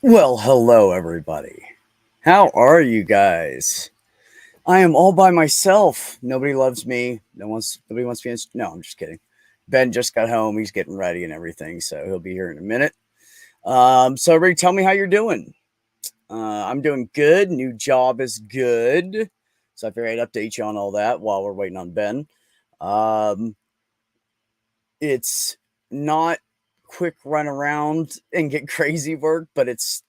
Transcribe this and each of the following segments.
Well, hello, everybody. How are you guys? I am all by myself. Nobody loves me. Nobody wants me. No, I'm just kidding. Ben just got home. He's getting ready and everything, so he'll be here in a minute. So everybody, tell me how you're doing. I'm doing good. New job is good. So I figured I'd update you on all that while we're waiting on Ben. Um, it's not quick run around and get crazy work, but it's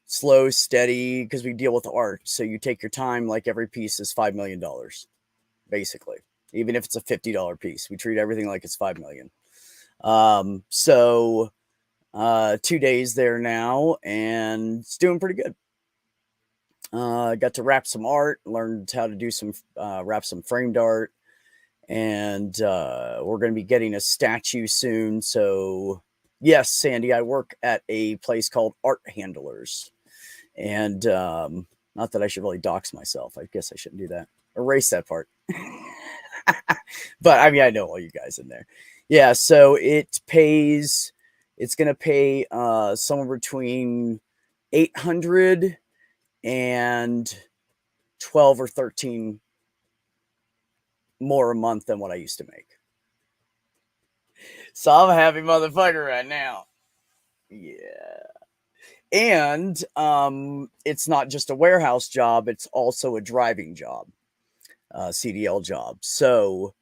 slow, steady, because we deal with art. So you take your time, like every piece is $5 million, basically. Even if it's a $50 piece, we treat everything like it's 5 million. So 2 days there now, and it's doing pretty good. Got to wrap some art, learned how to do some wrap some framed art, and we're going to be getting a statue soon. So yes, Sandy, I work at a place called Art Handlers. And not that I should really dox myself. I guess I shouldn't do that. Erase that part. But I mean, I know all you guys in there. Yeah, so it pays. It's gonna pay somewhere between 800 and 12 or 13 more a month than what I used to make. So I'm a happy motherfucker right now. Yeah. And it's not just a warehouse job, it's also a driving job, CDL job. So,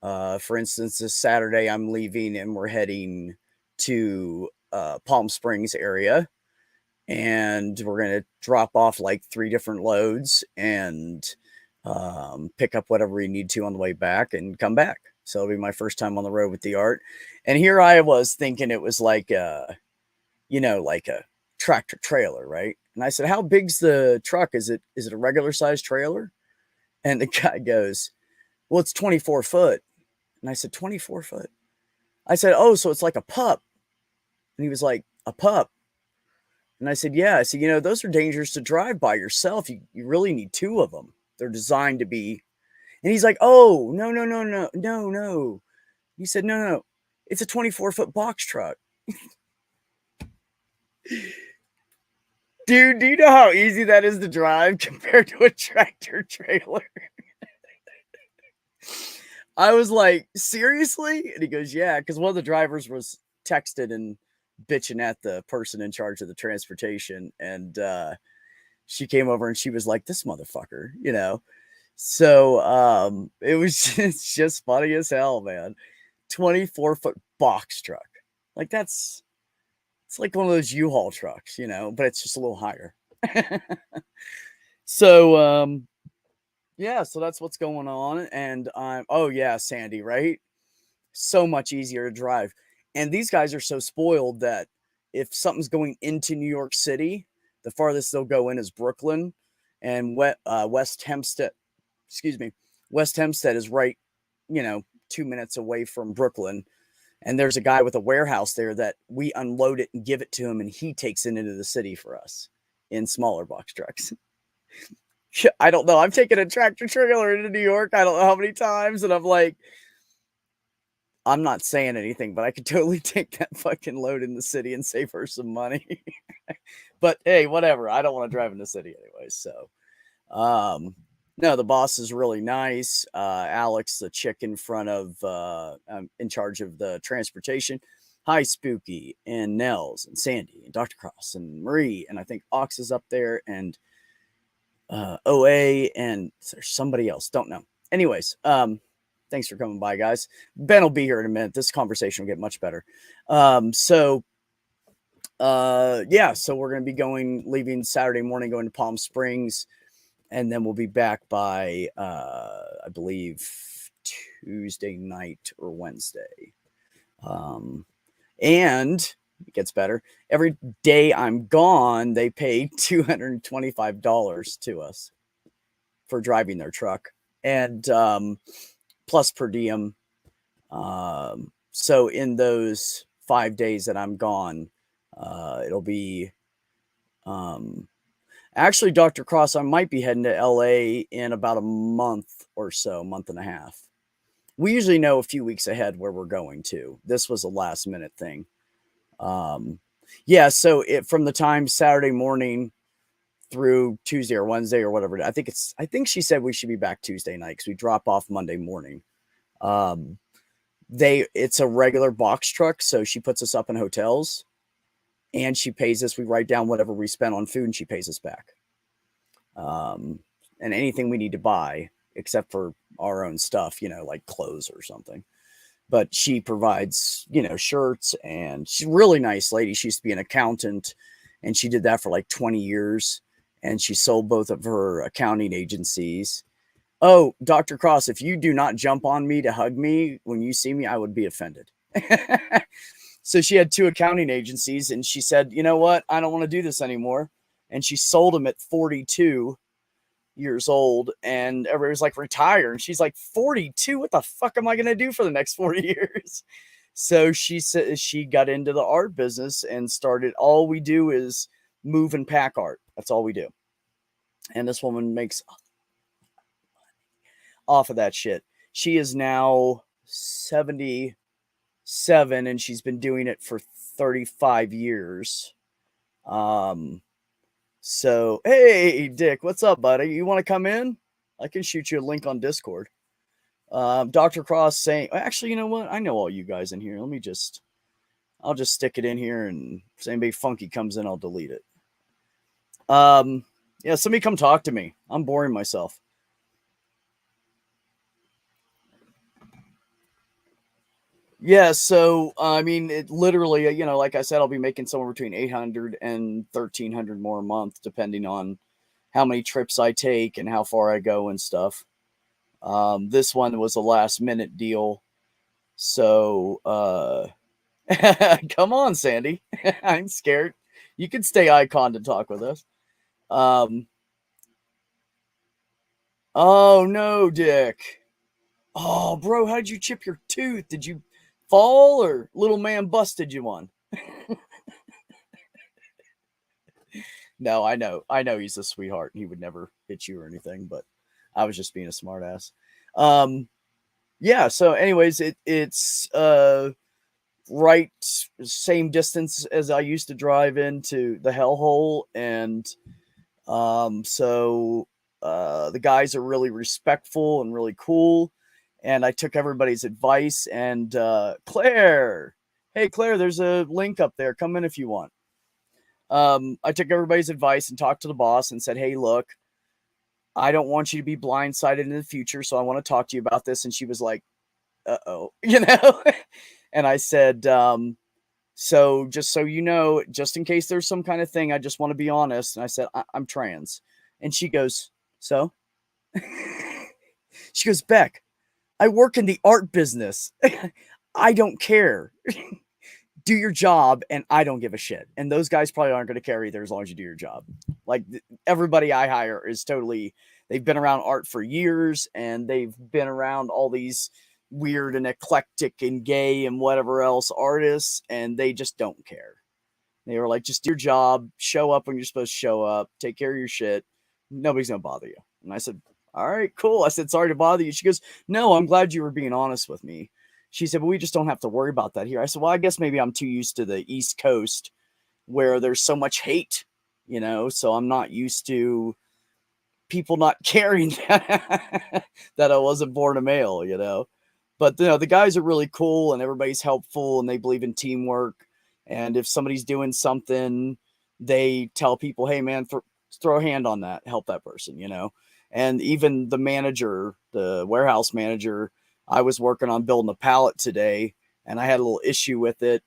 for instance, this Saturday I'm leaving and we're heading to Palm Springs area, and we're going to drop off like 3 different loads and pick up whatever we need to on the way back and come back. So it'll be my first time on the road with the art. And here I was thinking it was like like a tractor trailer, right? And I said, "How big's the truck? Is it a regular size trailer?" And the guy goes, "Well, it's 24 foot." And I said, 24 foot. I said, "Oh, so it's like a pup." And he was like, "A pup?" And I said, "Yeah." I said, those are dangerous to drive by yourself. You really need 2 of them. They're designed to be. And he's like, "Oh, no, no, no, no, no, no." He said, "No, no, it's a 24-foot box truck." Dude, do you know how easy that is to drive compared to a tractor trailer? I was like, seriously? And he goes, yeah, because one of the drivers was texted and bitching at the person in charge of the transportation. And she came over and she was like, this motherfucker. So it was just funny as hell, man. 24-foot box truck. Like it's like one of those U-Haul trucks, but it's just a little higher. So yeah, so that's what's going on. And oh yeah, Sandy, right? So much easier to drive. And these guys are so spoiled that if something's going into New York City, the farthest they'll go in is Brooklyn, and West Hempstead. Excuse me, West Hempstead is right, 2 minutes away from Brooklyn. And there's a guy with a warehouse there that we unload it and give it to him, and he takes it into the city for us in smaller box trucks. I don't know. I've taken a tractor trailer into New York. I don't know how many times, and I'm like, I'm not saying anything, but I could totally take that fucking load in the city and save her some money. But hey, whatever. I don't want to drive in the city anyway. So, no, the boss is really nice. Alex, the chick in front of, in charge of the transportation. Hi, Spooky, and Nels, and Sandy, and Dr. Cross, and Marie, and I think Ox is up there, and OA, and there's somebody else. Don't know. Anyways, thanks for coming by, guys. Ben will be here in a minute. This conversation will get much better. So yeah, so we're going to be leaving Saturday morning, going to Palm Springs, and then we'll be back by, I believe, Tuesday night or Wednesday. And it gets better. Every day I'm gone, they pay $225 to us for driving their truck, and plus per diem. So in those 5 days that I'm gone, it'll be actually, Dr. Cross, I might be heading to LA in about a month or so, month and a half. We usually know a few weeks ahead where we're going to. This was a last minute thing. Yeah, so from the time Saturday morning through Tuesday or Wednesday or whatever, I think she said we should be back Tuesday night because we drop off Monday morning. It's a regular box truck, so she puts us up in hotels and she pays us. We write down whatever we spent on food and she pays us back. And anything we need to buy except for our own stuff, like clothes or something. But she provides, shirts, and she's a really nice lady. She used to be an accountant and she did that for like 20 years. And she sold both of her accounting agencies. Oh, Dr. Cross, if you do not jump on me to hug me when you see me, I would be offended. So she had 2 accounting agencies and she said, you know what? I don't want to do this anymore. And she sold them at 42 years old, and everybody was like, retire. And she's like, 42? What the fuck am I going to do for the next 40 years? So she said she got into the art business and started, all we do is move and pack art. That's all we do. And this woman makes off of that shit. She is now 77 and she's been doing it for 35 years. So, hey, Dick, what's up, buddy? You want to come in? I can shoot you a link on Discord. Dr. Cross saying, actually, you know what? I know all you guys in here. I'll just stick it in here, and if anybody funky comes in, I'll delete it. Yeah, somebody come talk to me. I'm boring myself. Yeah, so I mean, it literally, like I said, I'll be making somewhere between 800 and 1,300 more a month, depending on how many trips I take and how far I go and stuff. This one was a last minute deal, so come on, Sandy. I'm scared. You can stay icon to talk with us. Oh no, Dick. Oh, bro, how did you chip your tooth? Did you fall or little man busted you one? No, I know he's a sweetheart. He would never hit you or anything, but I was just being a smartass. Yeah. So, anyways, it's right same distance as I used to drive into the hellhole, and so the guys are really respectful and really cool. And I took everybody's advice. And Claire, hey Claire, there's a link up there. Come in if you want. I took everybody's advice and talked to the boss and said, hey, look, I don't want you to be blindsided in the future, so I want to talk to you about this. And she was like, uh-oh, And I said, so just so you know, just in case there's some kind of thing, I just want to be honest. And I said, I'm trans. And she goes, so? She goes, Beck, I work in the art business. I don't care. Do your job, and I don't give a shit. And those guys probably aren't going to care either as long as you do your job. Like, everybody I hire is totally, they've been around art for years, and they've been around all these weird and eclectic and gay and whatever else artists, and they just don't care. They were like, just do your job, show up when you're supposed to show up, take care of your shit. Nobody's going to bother you. And I said, all right, cool. I said, sorry to bother you. She goes, no, I'm glad you were being honest with me. She said, but we just don't have to worry about that here. I said, well, I guess maybe I'm too used to the East Coast where there's so much hate, so I'm not used to people not caring that I wasn't born a male. But, the guys are really cool and everybody's helpful and they believe in teamwork. And if somebody's doing something, they tell people, hey, man, throw a hand on that, help that person, And even the manager, the warehouse manager, I was working on building a pallet today and I had a little issue with it.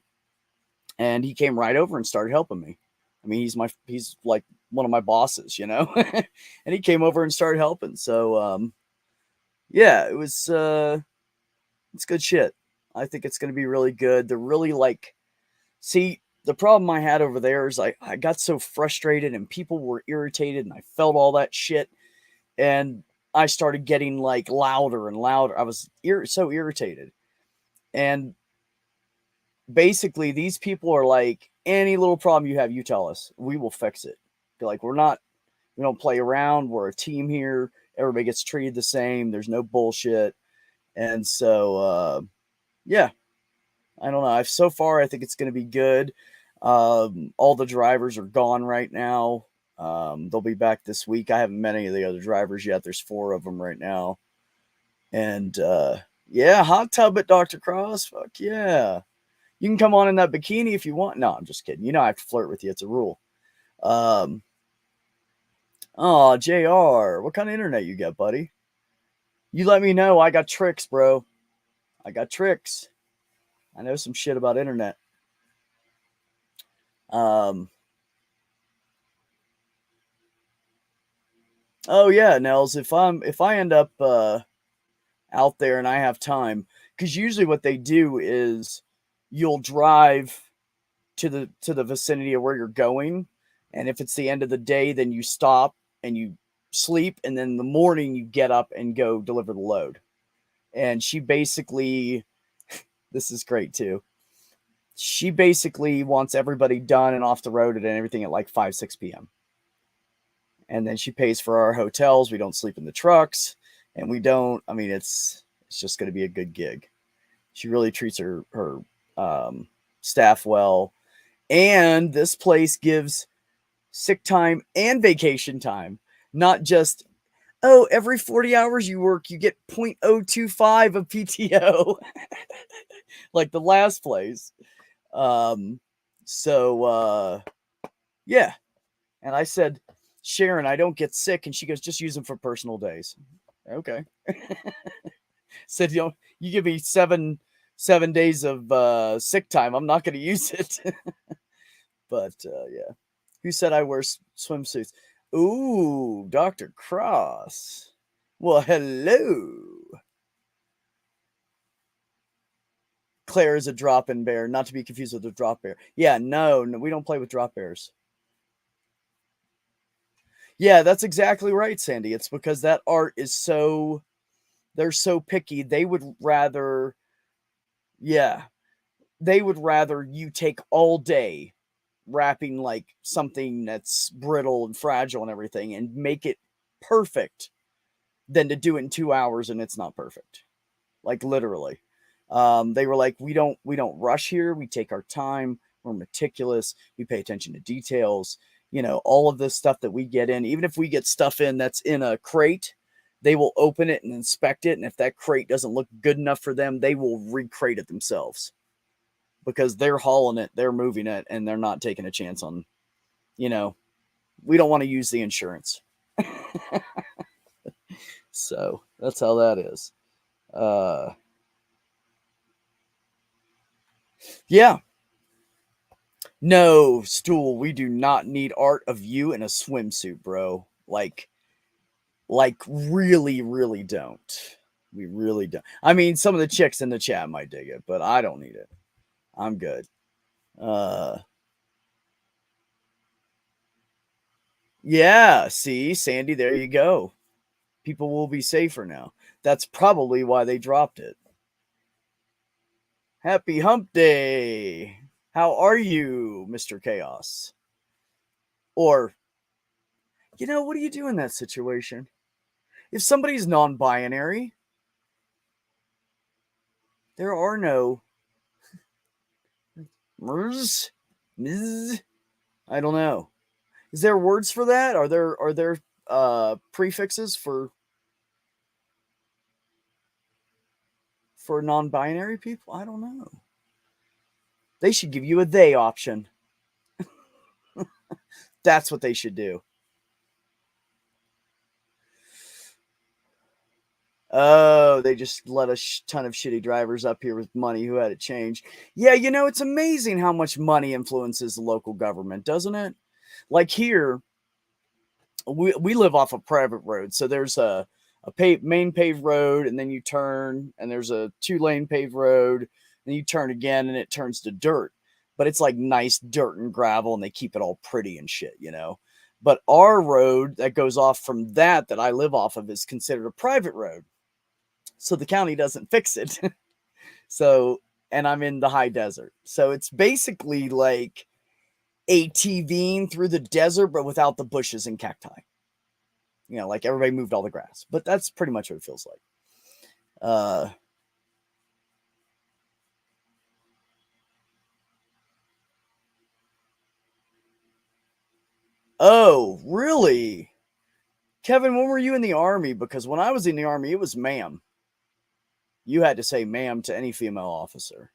And he came right over and started helping me. I mean, he's like one of my bosses, and he came over and started helping. So, yeah, it's good shit. I think it's going to be really good. They're really see, the problem I had over there is I got so frustrated and people were irritated and I felt all that shit. And I started getting louder and louder. I was so irritated. And basically these people are like, any little problem you have, you tell us, we will fix it. They're like, we don't play around. We're a team here. Everybody gets treated the same. There's no bullshit. And so, yeah, I don't know. So far, I think it's going to be good. All the drivers are gone right now. They'll be back this week. I haven't met any of the other drivers yet. There's 4 of them right now. And yeah, hot tub at Dr. Cross. Fuck yeah. You can come on in that bikini if you want. No, I'm just kidding. You know I have to flirt with you. It's a rule. Oh, JR, what kind of internet you got, buddy? You let me know. I got tricks, bro. I got tricks. I know some shit about internet. Oh yeah, Nels. If I end up out there and I have time, because usually what they do is you'll drive to the vicinity of where you're going, and if it's the end of the day, then you stop and you sleep, and then in the morning you get up and go deliver the load. And she basically, this is great too. She basically wants everybody done and off the road and everything at like 5, 6 p.m. And then she pays for our hotels. We don't sleep in the trucks, and we don't. I mean, it's just going to be a good gig. She really treats her staff well, and this place gives sick time and vacation time, not just every 40 hours you work, you get 0.025 of PTO, like the last place. So yeah. And I said, Sharon, I don't get sick. And she goes, just use them for personal days. Okay. Said, you give me seven days of sick time. I'm not going to use it. But yeah. Who said I wear swimsuits? Ooh, Dr. Cross. Well, hello. Claire is a drop-in bear, not to be confused with a drop bear. Yeah, no, we don't play with drop bears. Yeah, that's exactly right, Sandy. It's because that art is they're so picky. They would rather, yeah, they would rather you take all day wrapping like something that's brittle and fragile and everything and make it perfect than to do it in 2 hours and it's not perfect. Like literally. They were like, we don't rush here. We take our time. We're meticulous. We pay attention to details. All of this stuff that we get in, even if we get stuff in that's in a crate, they will open it and inspect it. And if that crate doesn't look good enough for them, they will recrate it themselves because they're hauling it, they're moving it, and they're not taking a chance on, we don't want to use the insurance. So that's how that is. Yeah. No, Stool, we do not need art of you in a swimsuit, bro. Like really, really don't. We really don't. I mean, some of the chicks in the chat might dig it, but I don't need it. I'm good. Yeah, see, Sandy, there you go. People will be safer now. That's probably why they dropped it. Happy Hump Day. How are you, Mr. Chaos? Or, what do you do in that situation? If somebody's non binary, there are no Ms. I don't know. Is there words for that? Are there prefixes for non-binary people? I don't know. They should give you a they option. That's what they should do. Oh, they just let a ton of shitty drivers up here with money who had it changed. Yeah, it's amazing how much money influences the local government, doesn't it? Like here, we live off a private road, so there's a main paved road, and then you turn, and there's a 2-lane paved road, and you turn again, and it turns to dirt. But it's like nice dirt and gravel, and they keep it all pretty and shit, But our road that goes off from that I live off of is considered a private road, so the county doesn't fix it. So, and I'm in the high desert, so it's basically like ATVing through the desert, but without the bushes and cacti. Like everybody moved all the grass, but that's pretty much what it feels like. Oh, really? Kevin, when were you in the Army? Because when I was in the Army, it was ma'am. You had to say ma'am to any female officer.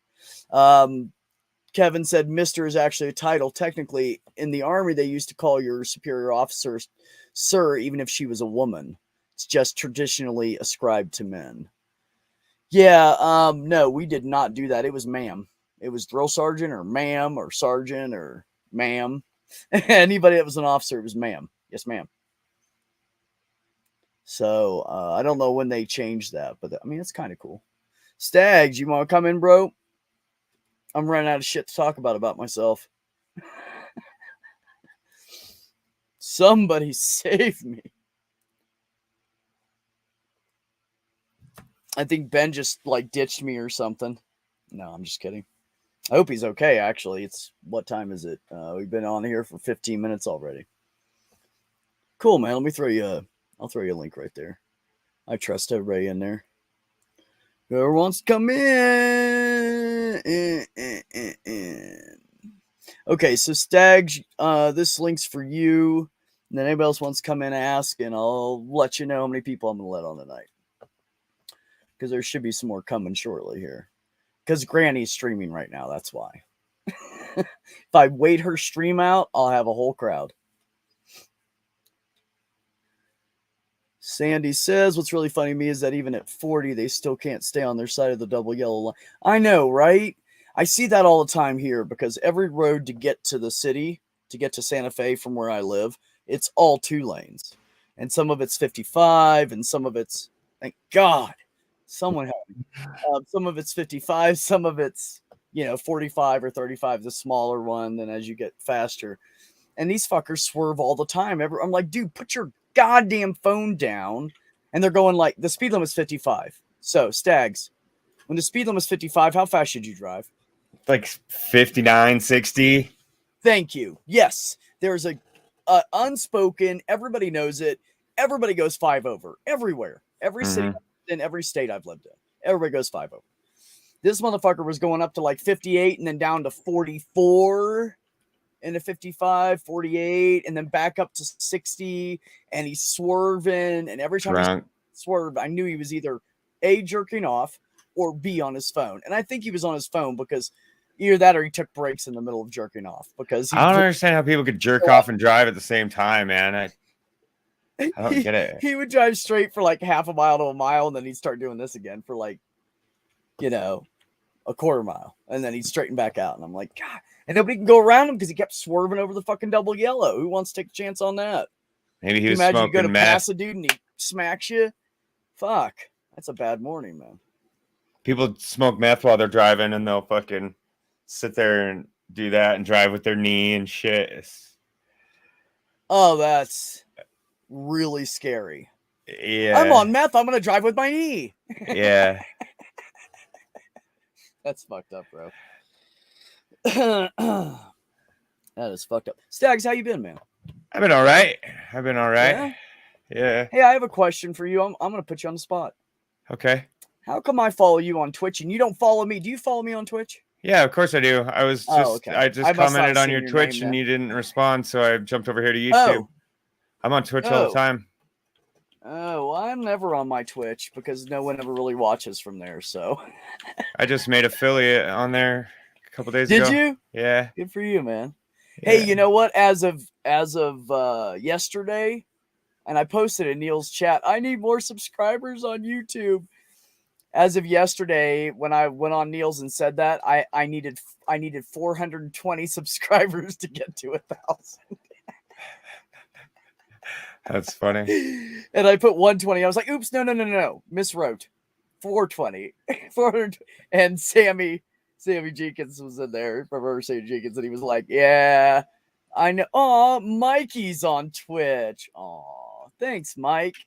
Um, Kevin said Mr. is actually a title. Technically, in the Army, they used to call your superior officer sir, even if she was a woman. It's just traditionally ascribed to men. Yeah, no, we did not do that. It was ma'am. It was drill sergeant or ma'am or sergeant or ma'am. Anybody that was an officer, it was ma'am. Yes, ma'am. So I don't know when they changed that, but I mean, it's kind of cool. Stags, you want to come in, bro? I'm running out of shit to talk about myself. Somebody save me. I think Ben just like ditched me or something. No, I'm just kidding. I hope he's okay, actually. It's what time is it? We've been on here for 15 minutes already. Cool, man. Let me throw you I'll throw you a link right there. I trust everybody in there. Whoever wants to come in. Okay, so Stags, this link's for you. And then anybody else wants to come in and ask, and I'll let you know how many people I'm going to let on tonight. Because there should be some more coming shortly here. Because Granny's streaming right now, that's why. If I wait her stream out, I'll have a whole crowd. Sandy says, what's really funny to me is that even at 40, they still can't stay on their side of the double yellow line. I know, right? I see that all the time here because every road to get to the city, to get to Santa Fe from where I live, it's all 2 lanes. And some of it's 55 and some of it's, thank God, someone help me. Some of it's 55, some of it's, 45 or 35, the smaller one. Then as you get faster, and these fuckers swerve all the time. I'm like, dude, put your goddamn phone down. And they're going like, the speed limit is 55. So, Stags, when the speed limit is 55, how fast should you drive? Like 59, 60. Thank you. Yes, there's a unspoken, everybody knows it. Everybody goes 5 over everywhere. Every city in every state I've lived in. Everybody goes 5 over. This motherfucker was going up to like 58 and then down to 44 into 55, 48, and then back up to 60, and he's swerving. And every time he swerved, I knew he was either A, jerking off, or B, on his phone. And I think he was on his phone because either that or he took breaks in the middle of jerking off. Because I don't understand how people could jerk off and drive at the same time, man. I don't get it. He would drive straight for like half a mile to a mile, and then he'd start doing this again for like, a quarter mile. And then he'd straighten back out. And I'm like, God. And nobody can go around him because he kept swerving over the fucking double yellow. Who wants to take a chance on that? Maybe he was imagine smoking you go to meth. pass a dude and he smacks you. Fuck. That's a bad morning, man. People smoke meth while they're driving, and they'll fucking sit there and do that and drive with their knee and shit. Oh, that's really scary. Yeah. I'm on meth. I'm going to drive with my knee. Yeah. That's fucked up, bro. That is fucked up. Stags, how you been, man? I've been all right. Yeah. Hey, I have a question for you. I'm going to put you on the spot. Okay. How come I follow you on Twitch and you don't follow me? Do you follow me on Twitch? Yeah, of course I do. I just commented on your Twitch and you didn't respond, so I jumped over here to YouTube. Oh. I'm on Twitch all the time. Oh, well, I'm never on my Twitch because no one ever really watches from there, so. I just made affiliate on there a couple days ago. Did you? Yeah. Good for you, man. Yeah. Hey, you know what? As of yesterday, and I posted in Neil's chat, I need more subscribers on YouTube. As of yesterday, when I went on Neil's and said that, I needed 420 subscribers to get to 1,000. That's funny. And I put 120. I was like, oops, no. Miswrote. 420. 400. And Sammy Jenkins was in there. Remember Sammy Jenkins? And he was like, yeah, I know. Oh, Mikey's on Twitch. Oh, thanks, Mike.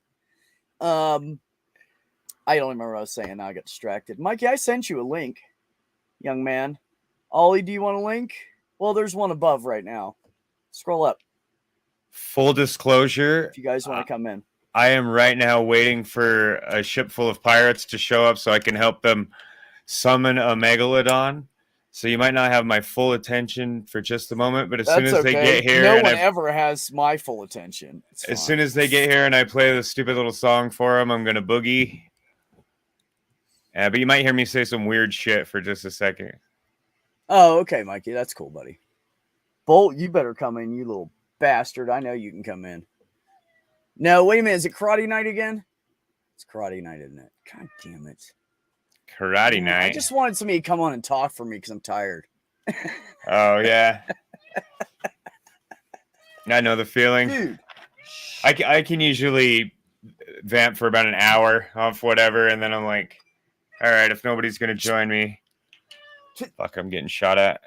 I don't remember what I was saying. Now I got distracted. Mikey, I sent you a link, young man. Ollie, do you want a link? Well, there's one above right now. Scroll up. Full disclosure, if you guys want to come in, I am right now waiting for a ship full of pirates to show up so I can help them summon a megalodon So you might not have my full attention for just a moment, but as soon as they get here, no one ever has my full attention. As soon as they get here and I play the stupid little song for them, I'm gonna boogie. But you might hear me say some weird shit for just a second. Oh, okay, Mikey, that's cool, buddy. Bolt, you better come in, you little bastard. I know you can come in. No, wait a minute. Is it karate night again? It's karate night, isn't it? God damn it. Karate night. I just wanted somebody to come on and talk for me because I'm tired. Oh, yeah. I know the feeling. Dude. I can usually vamp for about an hour off whatever, and then I'm like, all right, if nobody's going to join me, fuck, I'm getting shot at.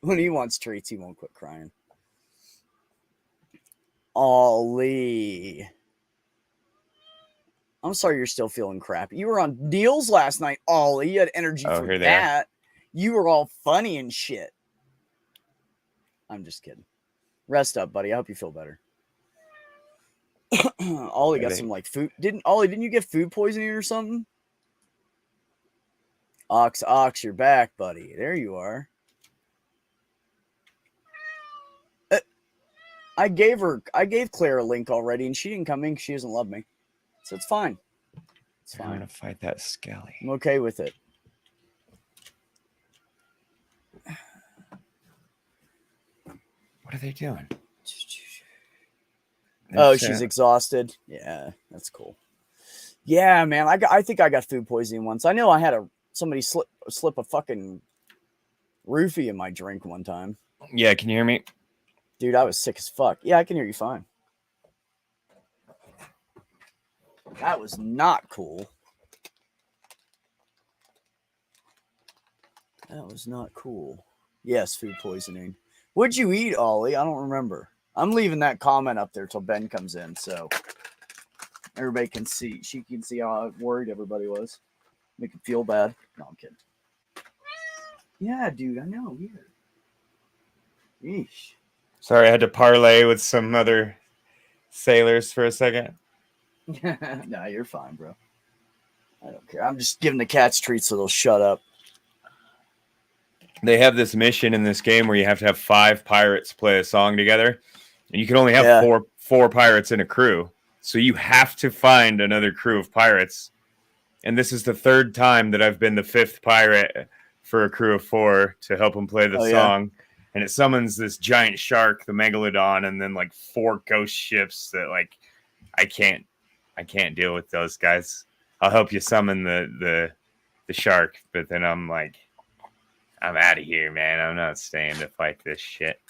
When he wants treats, he won't quit crying. Ollie. I'm sorry you're still feeling crappy. You were on deals last night, Ollie. You had energy for that. You were all funny and shit. I'm just kidding. Rest up, buddy. I hope you feel better. Ollie got some like food. Didn't you get food poisoning or something? Ox, you're back, buddy. There you are. I gave Claire a link already, and she didn't come in because she doesn't love me. So it's fine. It's fine. I'm gonna fight that Skelly. I'm okay with it. What are they doing? Oh, she's exhausted. Yeah, that's cool. Yeah, man. I think I got food poisoning once. I know I had somebody slip a fucking roofie in my drink one time. Yeah, can you hear me? Dude, I was sick as fuck. Yeah, I can hear you fine. That was not cool. That was not cool. Yes, food poisoning. What'd you eat, Ollie? I don't remember. I'm leaving that comment up there till Ben comes in, so everybody can see. She can see how worried everybody was. Make him feel bad. No, I'm kidding. Yeah, dude, I know. Weird. Yeesh. Sorry, I had to parlay with some other sailors for a second. No, you're fine, bro. I don't care. I'm just giving the cats treats so they'll shut up. They have this mission in this game where you have to have 5 pirates play a song together, and you can only have four pirates in a crew. So you have to find another crew of pirates. And this is the 3rd time that I've been the 5th pirate for a crew of 4 to help them play the song. Yeah. And it summons this giant shark, the Megalodon, and then like 4 ghost ships that like I can't deal with those guys. I'll help you summon the shark, but then I'm like, I'm out of here, man. I'm not staying to fight this shit.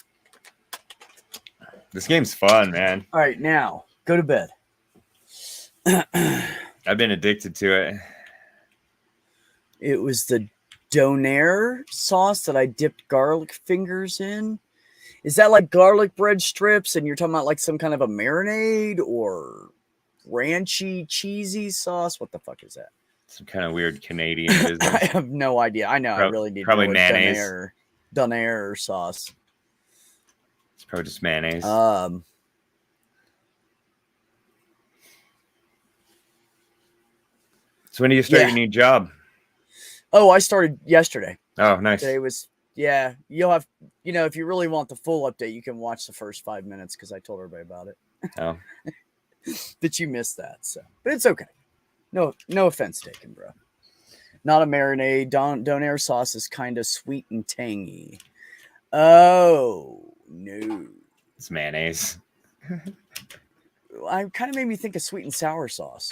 This game's fun, man. All right, now go to bed. I've been addicted to it. It was the donair sauce that I dipped garlic fingers in. Is that like garlic bread strips? And you're talking about like some kind of a marinade or ranchy, cheesy sauce? What the fuck is that? Some kind of weird Canadian business. I have no idea. I know. I really need probably to know mayonnaise. Donair sauce. It's probably just mayonnaise. So when do you start your new job? Oh, I started yesterday. Oh, nice. Today was, you'll have, if you really want the full update, you can watch the first 5 minutes because I told everybody about it. Oh. But you missed that, so. But it's okay. No offense taken, bro. Not a marinade. Donair sauce is kind of sweet and tangy. Oh, no. It's mayonnaise. I kind of made me think of sweet and sour sauce.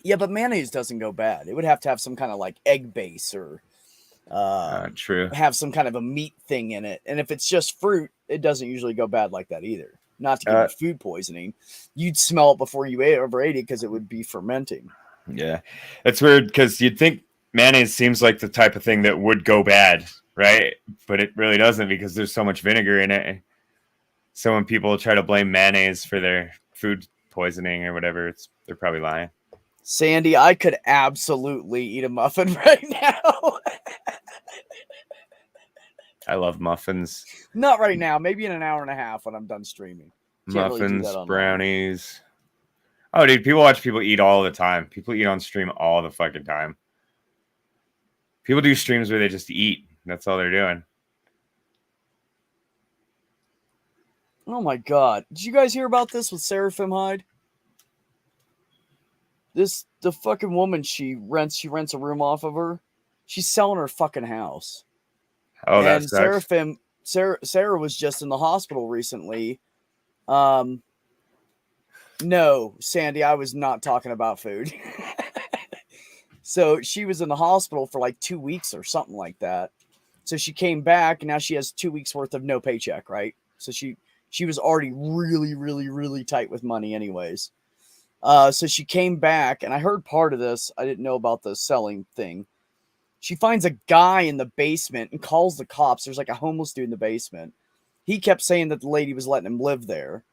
Yeah, but mayonnaise doesn't go bad. It would have to have some kind of like egg base or true. Have some kind of a meat thing in it. And if it's just fruit, it doesn't usually go bad like that either. Not to give you food poisoning. You'd smell it before you ever ate it because it would be fermenting. Yeah. That's weird because you'd think mayonnaise seems like the type of thing that would go bad, right? But it really doesn't because there's so much vinegar in it. So when people try to blame mayonnaise for their food poisoning or whatever, they're probably lying. Sandy, I could absolutely eat a muffin right now. I love muffins. Not right now. Maybe in an hour and a half when I'm done streaming. Can't really do Muffins, that online. brownies. Oh, dude, people watch people eat all the time. People eat on stream all the fucking time. People do streams where they just eat. That's all they're doing. Oh my god. Did you guys hear about this with Seraphim Hyde? The fucking woman she rents a room off of her. She's selling her fucking house. Oh, that and sucks. Sarah was just in the hospital recently. No, Sandy, I was not talking about food. So she was in the hospital for like 2 weeks or something like that. So she came back and now she has 2 weeks worth of no paycheck, right? So she was already really, really, really tight with money anyways. So she came back and I heard part of this. I didn't know about the selling thing. She finds a guy in the basement and calls the cops. There's like a homeless dude in the basement. He kept saying that the lady was letting him live there.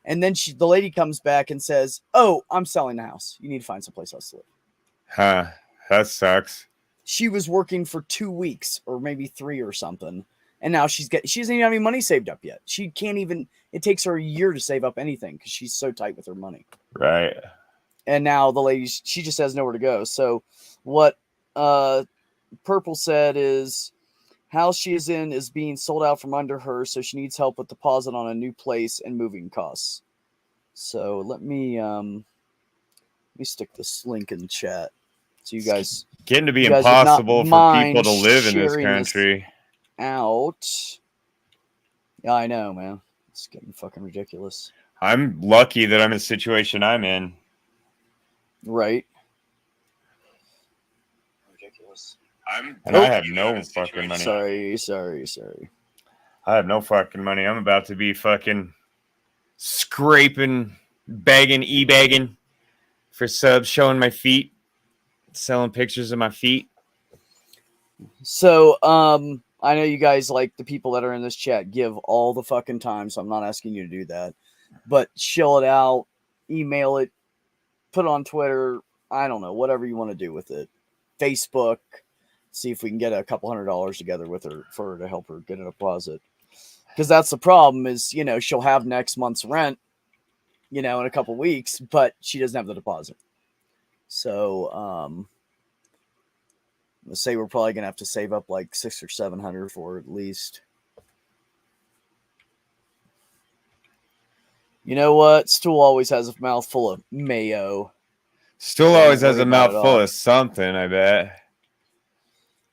And then the lady comes back and says, "Oh, I'm selling the house. You need to find someplace else to live." Huh. That sucks. She was working for 2 weeks or maybe 3 or something. And now she doesn't even have any money saved up yet. She can't even, it takes her a year to save up anything because she's so tight with her money. Right. And now the lady, she just has nowhere to go. So what Purple said is, house she is in is being sold out from under her, so she needs help with deposit on a new place and moving costs. So let me stick this link in the chat. So you guys, getting to be impossible for people to live in this country. Out. Yeah, I know, man. It's getting fucking ridiculous. I'm lucky that I'm in the situation I'm in. Right. Ridiculous. I have no fucking money. Sorry. I have no fucking money. I'm about to be fucking scraping, e-bagging for subs, showing my feet, selling pictures of my feet. So, I know you guys, like the people that are in this chat, give all the fucking time, so I'm not asking you to do that. But shill it out, email it, put it on Twitter, I don't know, whatever you want to do with it. Facebook, see if we can get a couple $100 together with her for her to help her get a deposit. Because that's the problem is, she'll have next month's rent, in a couple weeks, but she doesn't have the deposit. So, let's say we're probably going to have to save up like $600 or $700 for at least. You know what? Stool always has a mouthful of mayo. Stool always has a mouthful of something, I bet.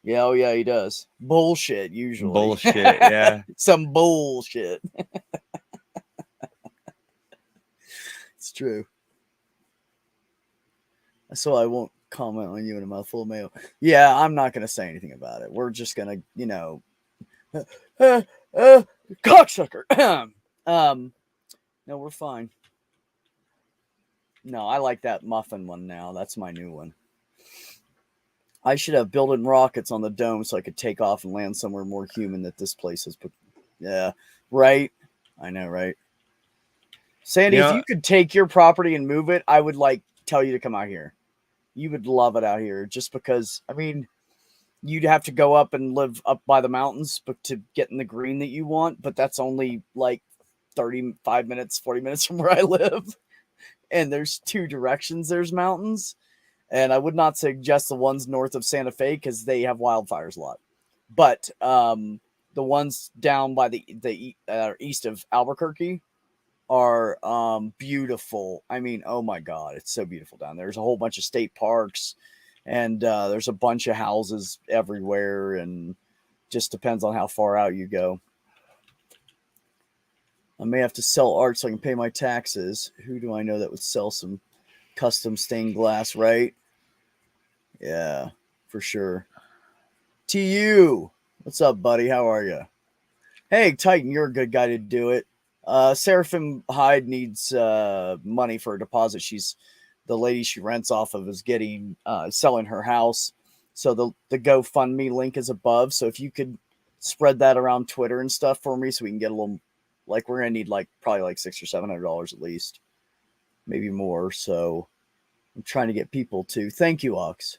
Yeah, oh yeah, he does. Bullshit, usually. Bullshit, yeah. Some bullshit. It's true. So I won't comment on you in a mouthful of mayo. Yeah, I'm not going to say anything about it. We're just going to, cocksucker. No, we're fine. No, I like that muffin one now. That's my new one. I should have built-in rockets on the dome so I could take off and land somewhere more human that this place has put. Yeah, right. I know, right? Sandy, if you could take your property and move it, I would tell you to come out here. You would love it out here just because, you'd have to go up and live up by the mountains to get in the green that you want, but that's only 35 minutes, 40 minutes from where I live. And there's 2 directions. There's mountains. And I would not suggest the ones north of Santa Fe because they have wildfires a lot. But the ones down by the east of Albuquerque are beautiful. Oh my God, it's so beautiful down there. There's a whole bunch of state parks and there's a bunch of houses everywhere and just depends on how far out you go. I may have to sell art so I can pay my taxes. Who do I know that would sell some custom stained glass, right? Yeah, for sure. TU, what's up, buddy? How are you? Hey, Titan, you're a good guy to do it. Seraphim Hyde needs money for a deposit. The lady she rents off of is selling her house. So the GoFundMe link is above. So if you could spread that around Twitter and stuff for me so we can get a little, we're going to need probably $600 or $700 at least, maybe more. So I'm trying to get people to, thank you, Ox.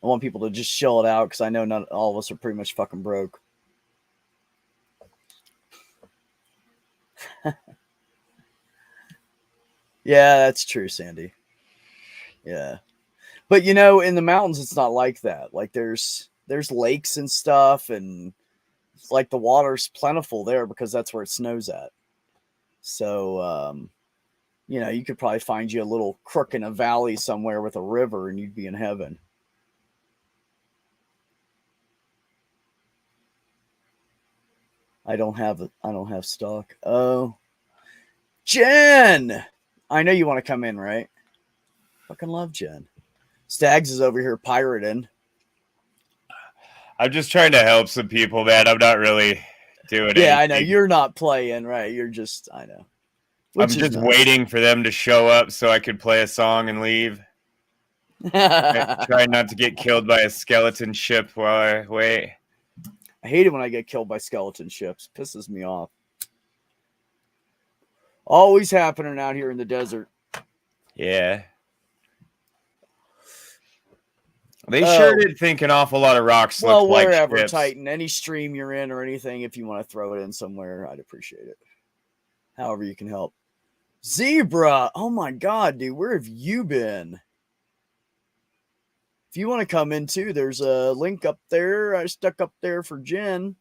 I want people to just chill it out because I know not all of us are pretty much fucking broke. Yeah, that's true, Sandy. Yeah. But you know, in the mountains it's not like that. Like there's lakes and stuff, and like the water's plentiful there because that's where it snows at. So you know, you could probably find you a little crook in a valley somewhere with a river and you'd be in heaven. I don't have stock. Oh. Jen! I know you want to come in, right? Fucking love Jen. Stags is over here pirating. I'm just trying to help some people, man. I'm not really doing anything. Yeah, I know. You're not playing, right? You're just, I know. I'm just waiting for them to show up so I could play a song and leave. Try not to get killed by a skeleton ship while I wait. I hate it when I get killed by skeleton ships. Pisses me off. Always happening out here in the desert. Yeah. They sure did think an awful lot of rocks looked like ships. Well, wherever, Titan. Any stream you're in or anything, if you want to throw it in somewhere, I'd appreciate it. However you can help. Zebra! Oh my god, dude. Where have you been? If you want to come in too, there's a link up there. I stuck up there for Jen.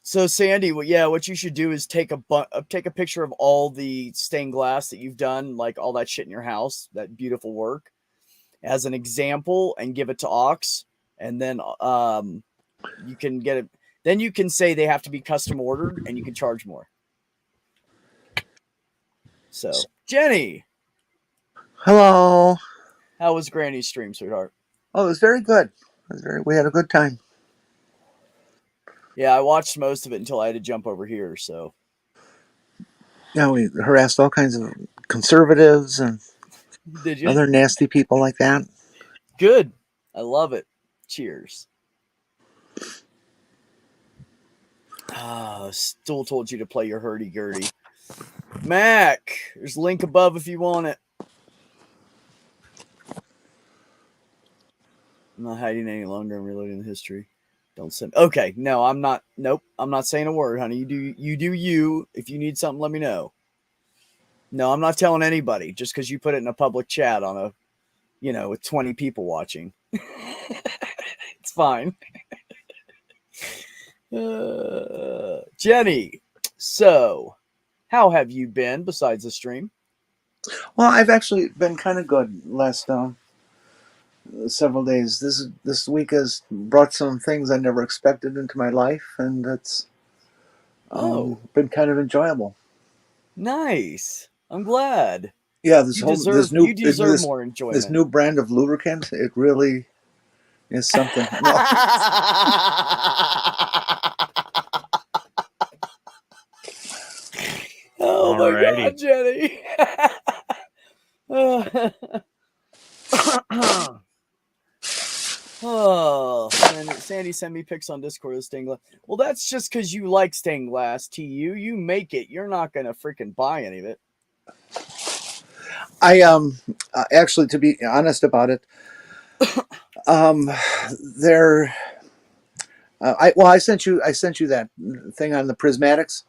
So Sandy, what you should do is take a picture of all the stained glass that you've done, like all that shit in your house, that beautiful work, as an example, and give it to Ox, and then you can get it. Then you can say they have to be custom ordered, and you can charge more. So, Jenny. Hello. How was Granny's stream, sweetheart? Oh, it was very good. We had a good time. Yeah, I watched most of it until I had to jump over here. So, yeah, we harassed all kinds of conservatives and other nasty people like that. Good. I love it. Cheers. Stool told you to play your hurdy-gurdy. Mac, there's a link above if you want it. I'm not hiding any longer. I'm reloading the history. Don't send. Okay, no, I'm not. Nope, I'm not saying a word, honey. You do you. If you need something, let me know. No, I'm not telling anybody. Just because you put it in a public chat on a, with 20 people watching, it's fine. Jenny, so how have you been besides the stream? Well, I've actually been kind of good last several days. This week has brought some things I never expected into my life, and it's been kind of enjoyable. Nice. I'm glad. Yeah, you deserve more enjoyment. This new brand of lubricant, it really is something. Oh my God, Jenny. Oh, Sandy sent me pics on Discord of stained glass. Well, that's just because you like stained glass, TU. You make it. You're not going to freaking buy any of it. I actually, to be honest about it, I sent you that thing on the prismatics.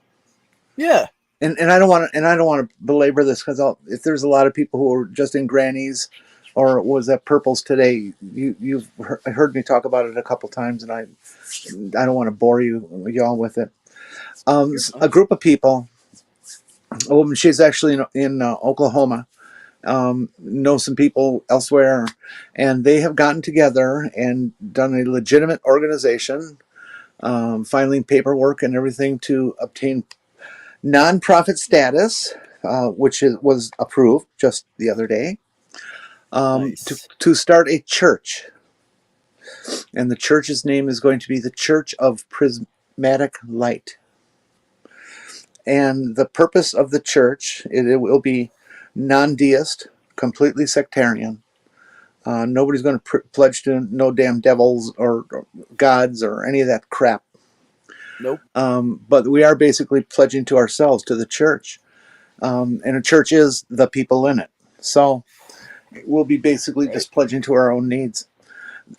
Yeah. And I don't want to belabor this because if there's a lot of people who are just in grannies, or was that purples today? You've heard me talk about it a couple times, and I don't want to bore y'all with it. A group of people, a woman, she's actually in Oklahoma, know some people elsewhere, and they have gotten together and done a legitimate organization, filing paperwork and everything to obtain nonprofit status, which was approved just the other day, nice. to start a church. And the church's name is going to be the Church of Prismatic Light. And the purpose of the church, it will be non-deist, completely sectarian. Nobody's going to pledge to no damn devils or gods or any of that crap. Nope. But we are basically pledging to ourselves, to the church. And a church is the people in it. So we'll be basically just pledging to our own needs.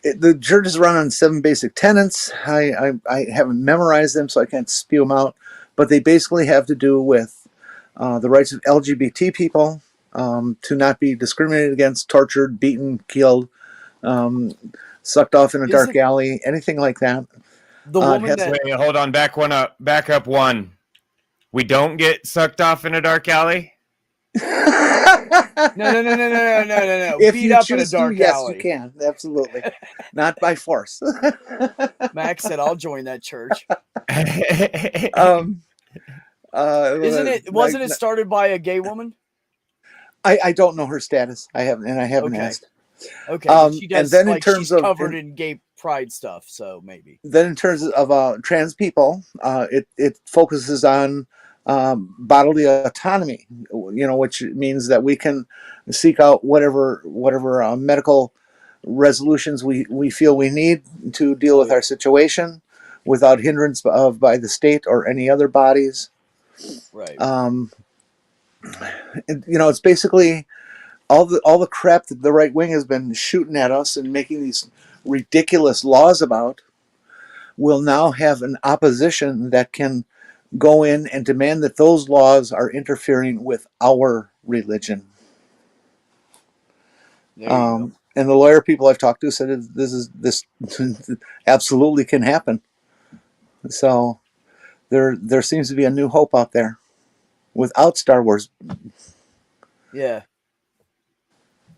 The church is run on 7 basic tenets. I haven't memorized them, so I can't spew them out. But they basically have to do with the rights of LGBT people, to not be discriminated against, tortured, beaten, killed, sucked off in a dark alley, anything like that. The woman that... Wait, hold on. Back up one. We don't get sucked off in a dark alley? No. If Beat you up choose in a dark to, yes, alley. you can. Absolutely. Not by force. Max said, I'll join that church. Wasn't it started by a gay woman? I don't know her status. I haven't asked. Okay. She does, and then in terms she's covered in gay pride stuff, so maybe. Then in terms of trans people, it focuses on bodily autonomy, which means that we can seek out whatever medical resolutions we feel we need to deal with our situation without hindrance by the state or any other bodies. Right. It's basically all the crap that the right wing has been shooting at us and making these ridiculous laws about. Will now have an opposition that can go in and demand that those laws are interfering with our religion. And the lawyer people I've talked to said this absolutely can happen. So there seems to be a new hope out there without Star Wars. Yeah.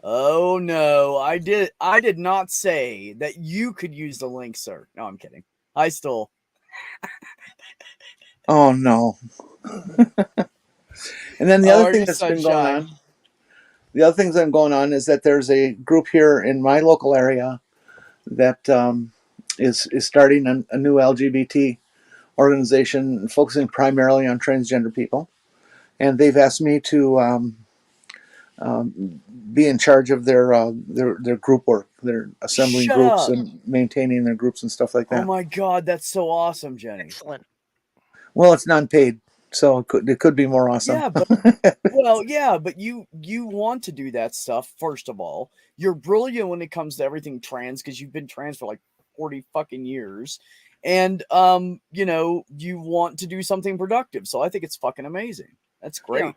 Oh no, I did not say that you could use the link, sir. No, I'm kidding. I stole. Oh no. And then the other thing that's been going on. The other things that are going on is that there's a group here in my local area that is starting a new LGBT organization focusing primarily on transgender people, and they've asked me to be in charge of their group work. They're assembling groups and maintaining their groups and stuff like that. Oh my God, that's so awesome, Jenny. Excellent. Well, it's non-paid, so it could be more awesome. Yeah, but you want to do that stuff. First of all, you're brilliant when it comes to everything trans because you've been trans for like 40 fucking years, and you want to do something productive. So I think it's fucking amazing. That's great. Yeah.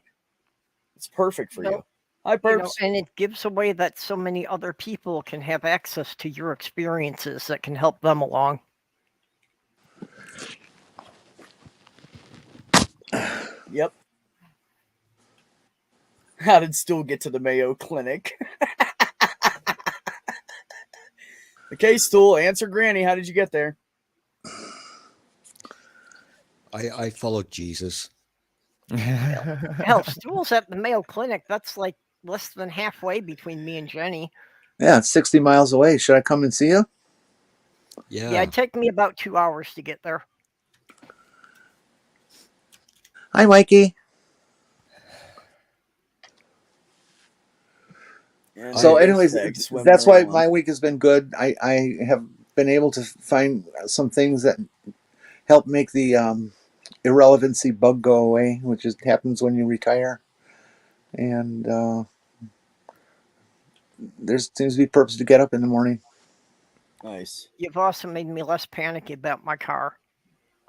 It's perfect for you. Hi, Perps. And it gives a way that so many other people can have access to your experiences that can help them along. Yep. How did Stool get to the Mayo Clinic? Okay, Stool, answer Granny. How did you get there? I followed Jesus. Hell, Stool's at the Mayo Clinic. That's like less than halfway between me and Jenny. Yeah, it's 60 miles away. Should I come and see you? Yeah, it'd take me about 2 hours to get there. Hi, Mikey. So anyways, that's why my week has been good. I have been able to find some things that help make the irrelevancy bug go away, which happens when you retire. And there seems to be purpose to get up in the morning. Nice. You've also made me less panicky about my car.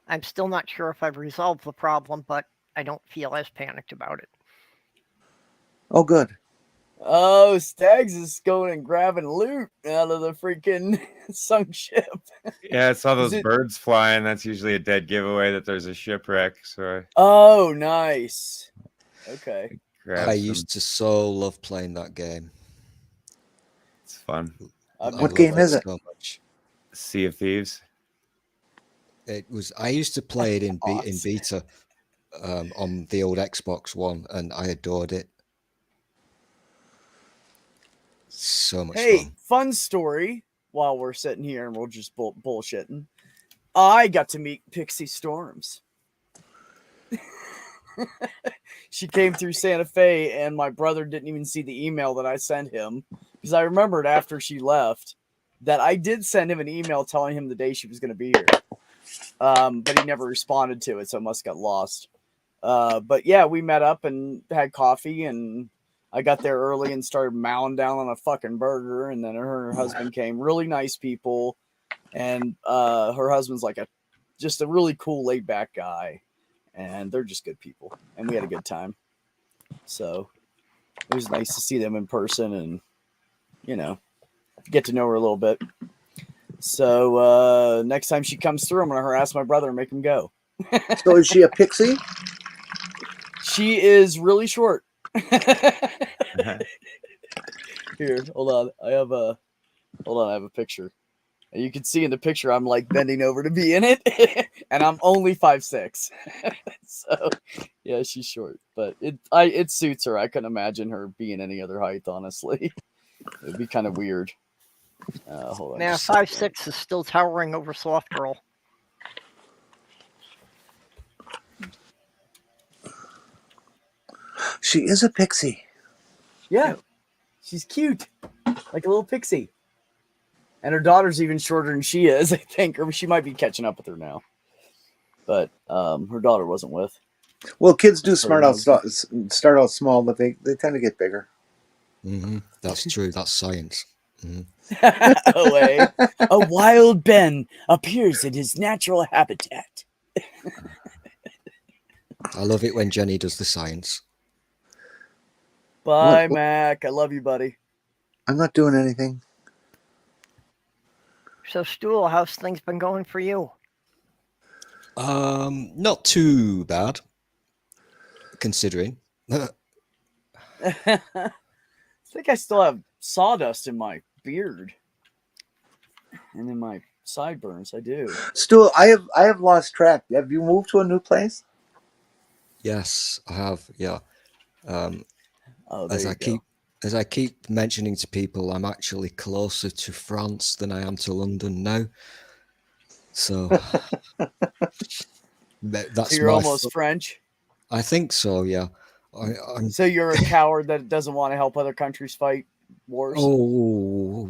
I'm still not sure if I've resolved the problem, but I don't feel as panicked about it. Oh, good. Oh, Stags is going and grabbing loot out of the freaking sunk ship. Yeah, I saw those birds flying. That's usually a dead giveaway that there's a shipwreck. So. Oh, nice. Okay. I used to so love playing that game. It's fun. What game is it? So much. Sea of Thieves. It was. I used to play it in beta on the old Xbox One, and I adored it. So much fun story. While we're sitting here and we're just bullshitting, I got to meet Pixie Storms. She came through Santa Fe, and my brother didn't even see the email that I sent him because I remembered after she left that I did send him an email telling him the day she was going to be here. but he never responded to it, so it must have got lost. But yeah, we met up and had coffee, and I got there early and started mowing down on a fucking burger, and then her husband came. Really nice people, and her husband's like just a really cool, laid back guy, and they're just good people, and we had a good time. So it was nice to see them in person and, get to know her a little bit. So next time she comes through, I'm going to harass my brother and make him go. So is she a pixie? She is really short. Here, hold on. I have a picture. And you can see in the picture I'm like bending over to be in it, and I'm only 5'6". So yeah, she's short, but it suits her. I couldn't imagine her being any other height, honestly. It'd be kind of weird. Hold on. Now 5'6" is still towering over Soft Girl. She is a pixie. Yeah, she's cute, like a little pixie. And her daughter's even shorter than she is, I think, or she might be catching up with her now. But her daughter wasn't with. Well, kids do start out small, but they tend to get bigger. Mm-hmm. That's true. That's science. Mm-hmm. A wild Ben appears in his natural habitat. I love it when Jenny does the science. Bye, Mac. I love you, buddy. I'm not doing anything. So, Stool, how's things been going for you? Not too bad, considering. I think I still have sawdust in my beard and in my sideburns. I do. Stool, I have lost track. Have you moved to a new place? Yes, I have. Yeah. As I keep mentioning to people, I'm actually closer to France than I am to London now. So that's so you're almost French. I think so. Yeah. So you're a coward that doesn't want to help other countries fight wars. Oh.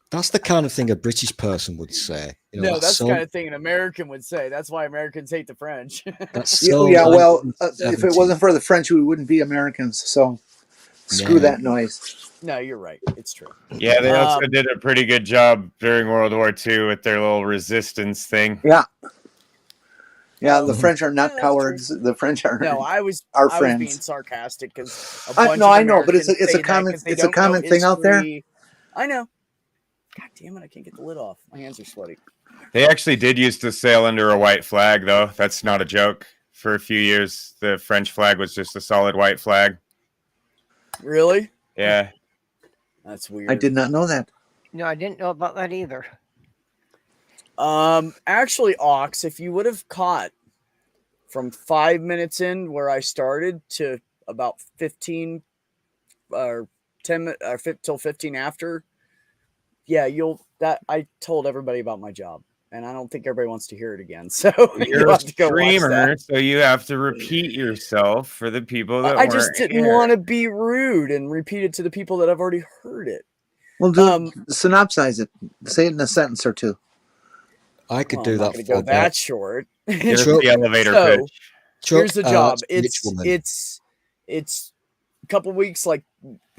That's the kind of thing a British person would say. No, that's the kind of thing an American would say. That's why Americans hate the French. That's so well, if it wasn't for the French, we wouldn't be Americans. So screw that noise. No, you're right. It's true. Yeah, they also did a pretty good job during World War II with their little resistance thing. Yeah. Yeah, the French are not cowards. True. The French are I was being sarcastic because I know, but it's a common thing out there. I know. God damn it! I can't get the lid off. My hands are sweaty. They actually did used to sail under a white flag, though. That's not a joke. For a few years, the French flag was just a solid white flag. Really? Yeah. That's weird. I did not know that. No, I didn't know about that either. Actually, Ox, if you would have caught from 5 minutes in where I started to about 15 or 10 or till 15 after, yeah, I told everybody about my job, and I don't think everybody wants to hear it again. So you're a streamer, so you have to repeat yourself for the people that I just didn't want to be rude and repeat it to the people that have already heard it. Well, synopsize it. Say it in a sentence or two. I could do that. Go that short. Here's the elevator pitch. Here's the job. It's a couple weeks, like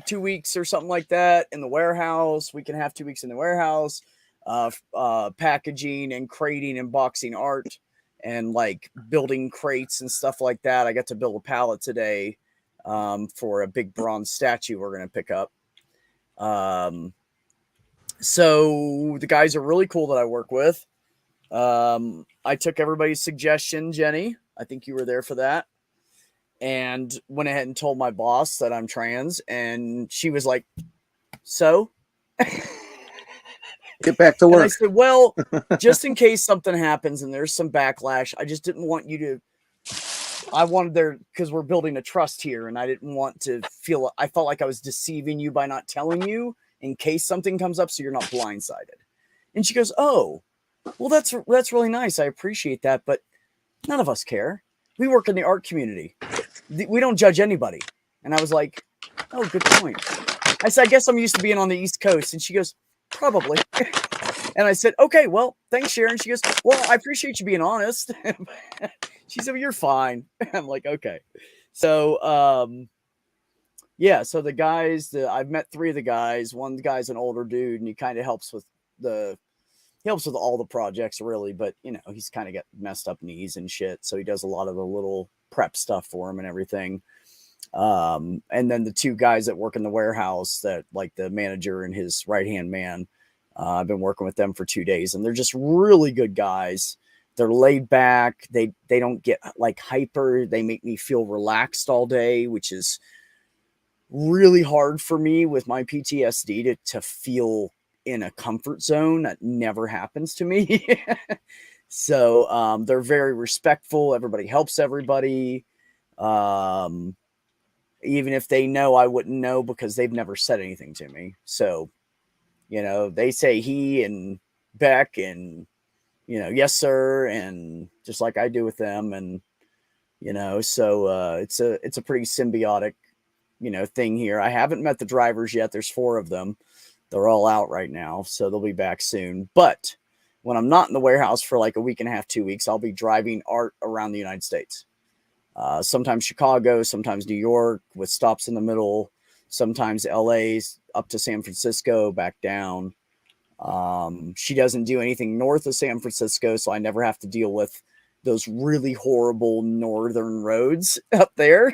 2 weeks or something like that in the warehouse. We can have 2 weeks in the warehouse, packaging and crating and boxing art and like building crates and stuff like that. I got to build a pallet today for a big bronze statue we're going to pick up. So the guys are really cool that I work with. I took everybody's suggestion, Jenny. I think you were there for that. And went ahead and told my boss that I'm trans. And she was like, so? Get back to work. And I said, well, just in case something happens and there's some backlash, I just didn't want you to. I wanted because we're building a trust here. And I didn't want to I felt like I was deceiving you by not telling you in case something comes up so you're not blindsided. And she goes, oh, well, that's really nice. I appreciate that. But none of us care. We work in the art community. We don't judge anybody. And I was like, oh, good point. I said, I guess I'm used to being on the East Coast. And she goes, probably. And I said, okay, well, thanks, Sharon. She goes, well, I appreciate you being honest. She said, well, you're fine. I'm like, okay. So, yeah, so the guys, I've met 3 of the guys. One guy's an older dude, and he kind of helps with all the projects, really. But, you know, he's kind of got messed up knees and shit. So he does a lot of the little prep stuff for him and everything. And then the 2 guys that work in the warehouse, that like the manager and his right-hand man, I've been working with them for 2 days, and they're just really good guys. They're laid back. They don't get like hyper. They make me feel relaxed all day, which is really hard for me with my PTSD to feel in a comfort zone. That never happens to me. So they're very respectful. Everybody helps everybody. Even if they know, I wouldn't know because they've never said anything to me. So, you know, they say he and Beck and, you know, yes, sir. And just like I do with them. And, you know, so it's a pretty symbiotic, you know, thing here. I haven't met the drivers yet. There's 4 of them. They're all out right now, so they'll be back soon. But when I'm not in the warehouse for like a week and a half, 2 weeks, I'll be driving art around the United States. Sometimes Chicago, sometimes New York with stops in the middle, sometimes LA up to San Francisco, back down. She doesn't do anything north of San Francisco, so I never have to deal with those really horrible northern roads up there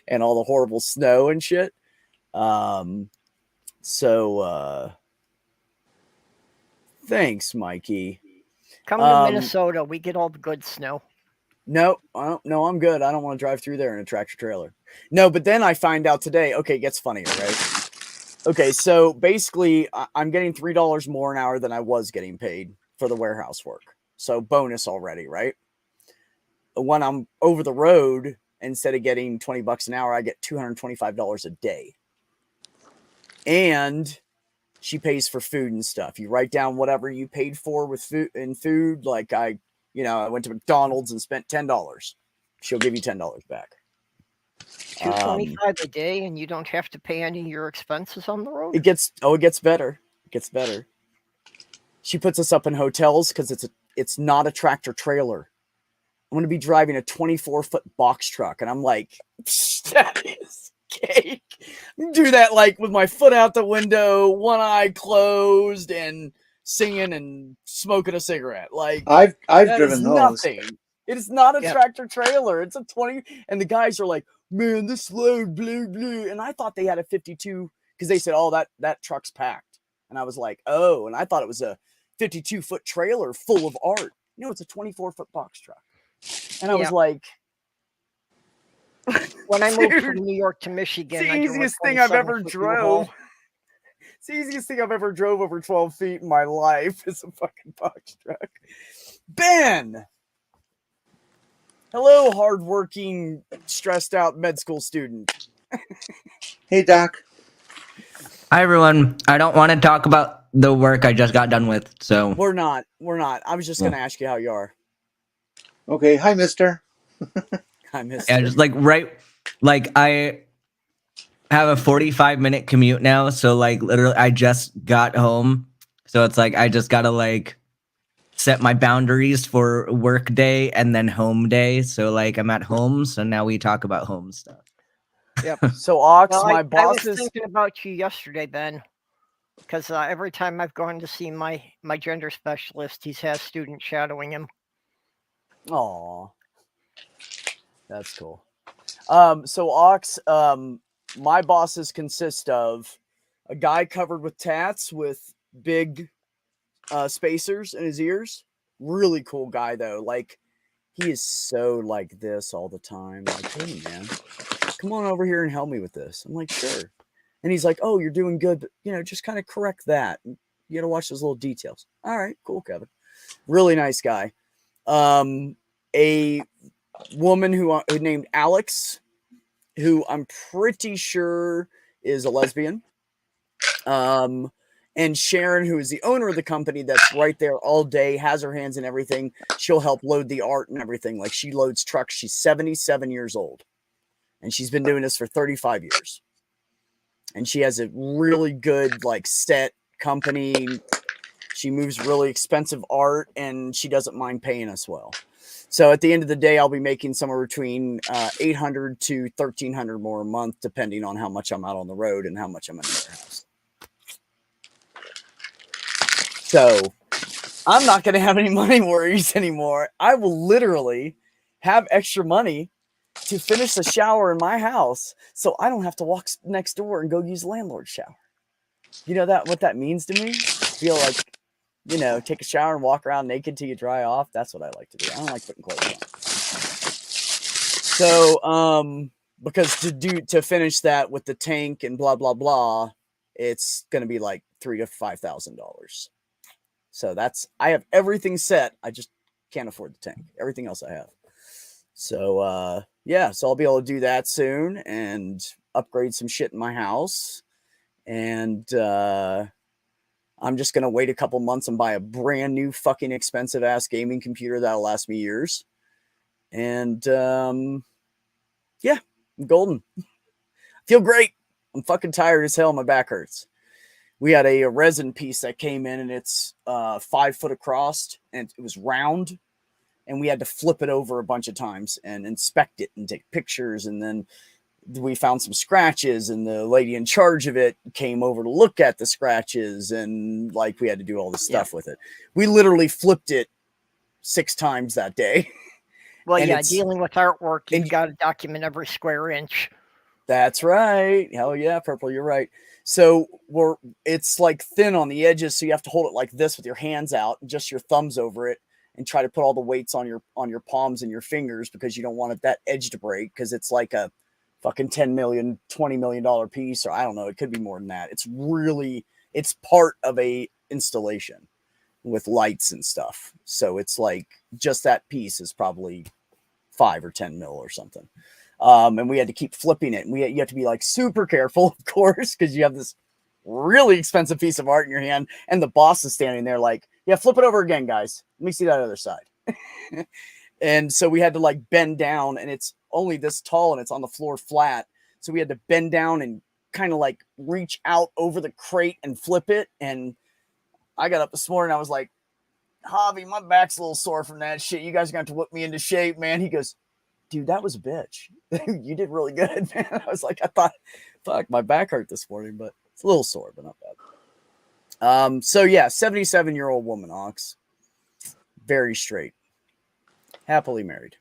and all the horrible snow and shit. Thanks, Mikey. Come to Minnesota. We get all the good snow. No, I'm good. I don't want to drive through there in a tractor trailer. No, but then I find out today, okay, it gets funnier, right? Okay, so basically I'm getting $3 more an hour than I was getting paid for the warehouse work. So bonus already, right? When I'm over the road, instead of getting $20 an hour, I get $225 a day. And she pays for food and stuff. You write down whatever you paid for with food. Like I went to McDonald's and spent $10. She'll give you $10 back. $225 a day, and you don't have to pay any of your expenses on the road. It gets better. It gets better. She puts us up in hotels because it's not a tractor trailer. I'm going to be driving a 24-foot box truck, and I'm like, that is cake. Do that like with my foot out the window, one eye closed, and singing and smoking a cigarette. Like I've driven those. Nothing. It is not a tractor trailer. It's a 20, and the guys are like, man, this load, blue. And I thought they had a 52 because they said, oh, that truck's packed. And I was like, oh, and I thought it was a 52-foot trailer full of art. No, it's a 24-foot box truck. And I was like, when I moved from New York to Michigan, it's the easiest thing I've ever drove. It's the easiest thing I've ever drove over 12 feet in my life is a fucking box truck. Ben! Hello, hardworking, stressed out med school student. Hey, Doc. Hi, everyone. I don't want to talk about the work I just got done with, so... We're not. I was just going to ask you how you are. Okay. Hi, mister. Hi, mister. Yeah, just I have a 45-minute commute now, so literally I just got home. So it's I just got to set my boundaries for work day and then home day. So I'm at home, so now we talk about home stuff. Yep. So Ox, well, my boss I was thinking about you yesterday, Ben, because every time I've gone to see my gender specialist, he's had students shadowing him. Aw, that's cool. So Ox, my bosses consist of a guy covered with tats with big spacers in his ears. Really cool guy though. He is so like this all the time. Like, hey man, come on over here and help me with this. I'm like, sure. And he's like, oh, you're doing good, but just kind of correct that. You got to watch those little details. All right, cool, Kevin. Really nice guy. A woman who named Alex, who I'm pretty sure is a lesbian. And Sharon, who is the owner of the company that's right there all day, has her hands in everything. She'll help load the art and everything. She loads trucks. She's 77 years old. And she's been doing this for 35 years. And she has a really good, set company. She moves really expensive art, and she doesn't mind paying us well. So at the end of the day, I'll be making somewhere between $800 to $1,300 more a month, depending on how much I'm out on the road and how much I'm in the warehouse. So I'm not going to have any money worries anymore. I will literally have extra money to finish the shower in my house, so I don't have to walk next door and go use the landlord's shower. You know what that means to me? Feel like, take a shower and walk around naked till you dry off. That's what I like to do. I don't like putting clothes on. So, because to finish that with the tank and blah blah blah, it's gonna be like $3,000 to $5,000. So I have everything set. I just can't afford the tank. Everything else I have. So so I'll be able to do that soon and upgrade some shit in my house. And I'm just gonna wait a couple months and buy a brand new fucking expensive ass gaming computer that'll last me years. And I'm golden. I feel great. I'm fucking tired as hell. My back hurts. We had a resin piece that came in, and it's 5 foot across, and it was round, and we had to flip it over a bunch of times and inspect it and take pictures. And then we found some scratches, and the lady in charge of it came over to look at the scratches, and we had to do all this stuff with it. We literally flipped it 6 times that day. Well, dealing with artwork, you've got to document every square inch. That's right. Hell yeah, Purple, you're right. So it's thin on the edges, so you have to hold it like this with your hands out and just your thumbs over it, and try to put all the weights on your palms and your fingers, because you don't want that edge to break, because it's like a fucking $10 million, $20 million piece, or I don't know, it could be more than that. It's part of a installation with lights and stuff. So it's just that piece is probably 5 or 10 mil or something. And we had to keep flipping it. And you have to be super careful, of course, because you have this really expensive piece of art in your hand, and the boss is standing there flip it over again, guys. Let me see that other side. And so we had to bend down, and it's only this tall, and it's on the floor flat. So we had to bend down and kind of reach out over the crate and flip it. And I got up this morning, I was like, Javi, my back's a little sore from that shit. You guys are going to have to whip me into shape, man. He goes, dude, that was a bitch. You did really good, man. I was like, I thought, fuck, my back hurt this morning, but it's a little sore, but not bad. 77-year-old woman, Ox. Very straight. Happily married.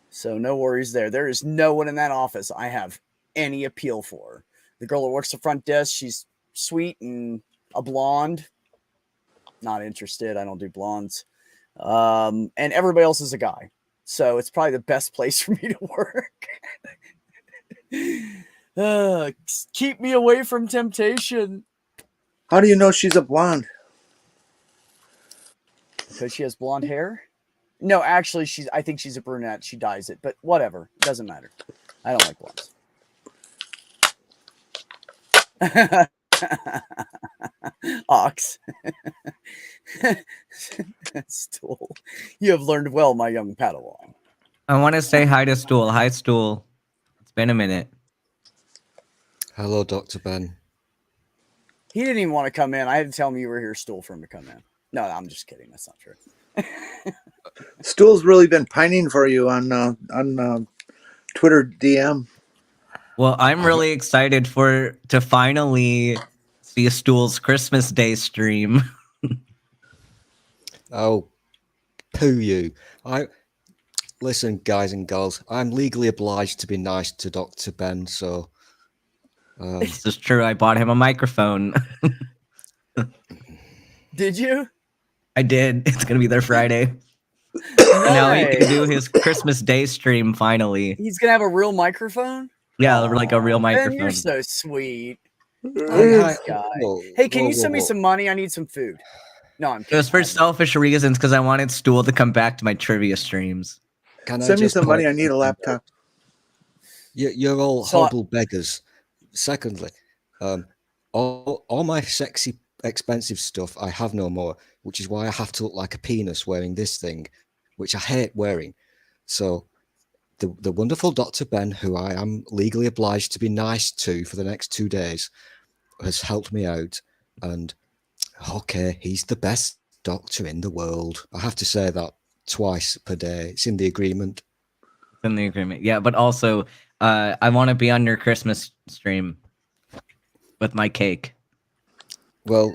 So no worries there. There is no one in that office I have any appeal for. The girl that works the front desk, she's sweet and a blonde. Not interested. I don't do blondes. And everybody else is a guy. So it's probably the best place for me to work. Keep me away from temptation. How do you know she's a blonde? Because she has blonde hair? No, actually, I think she's a brunette. She dyes it, but whatever. It doesn't matter. I don't like blondes. Ox. Stool. You have learned well, my young Padawan. I want to say hi to Stool. Hi, Stool. It's been a minute. Hello, Dr. Ben. He didn't even want to come in. I had to tell him you were here, Stool, for him to come in. No, I'm just kidding. That's not true. Stool's really been pining for you on Twitter DM. Well, I'm really excited to finally see Stool's Christmas Day stream. Oh, poo you. Listen, guys and girls, I'm legally obliged to be nice to Dr. Ben, so... This is true. I bought him a microphone. Did you? I did. It's going to be there Friday. Nice. Now he can do his Christmas Day stream finally. He's going to have a real microphone? Yeah, like a real microphone. Ben, you're so sweet. Hey, can you send me some money? I need some food. No, I'm kidding. It was for selfish reasons because I wanted Stool to come back to my trivia streams. Send me some money. I need a laptop. You're all horrible beggars. Secondly, all my sexy, expensive stuff I have no more, which is why I have to look like a penis wearing this thing, which I hate wearing. So the wonderful Dr. Ben, who I am legally obliged to be nice to for the next 2 days, has helped me out, and Okay, he's the best doctor in the world. I have to say that twice per day. It's in the agreement. In the agreement, yeah. But also, I want to be on your Christmas stream with my cake. Well,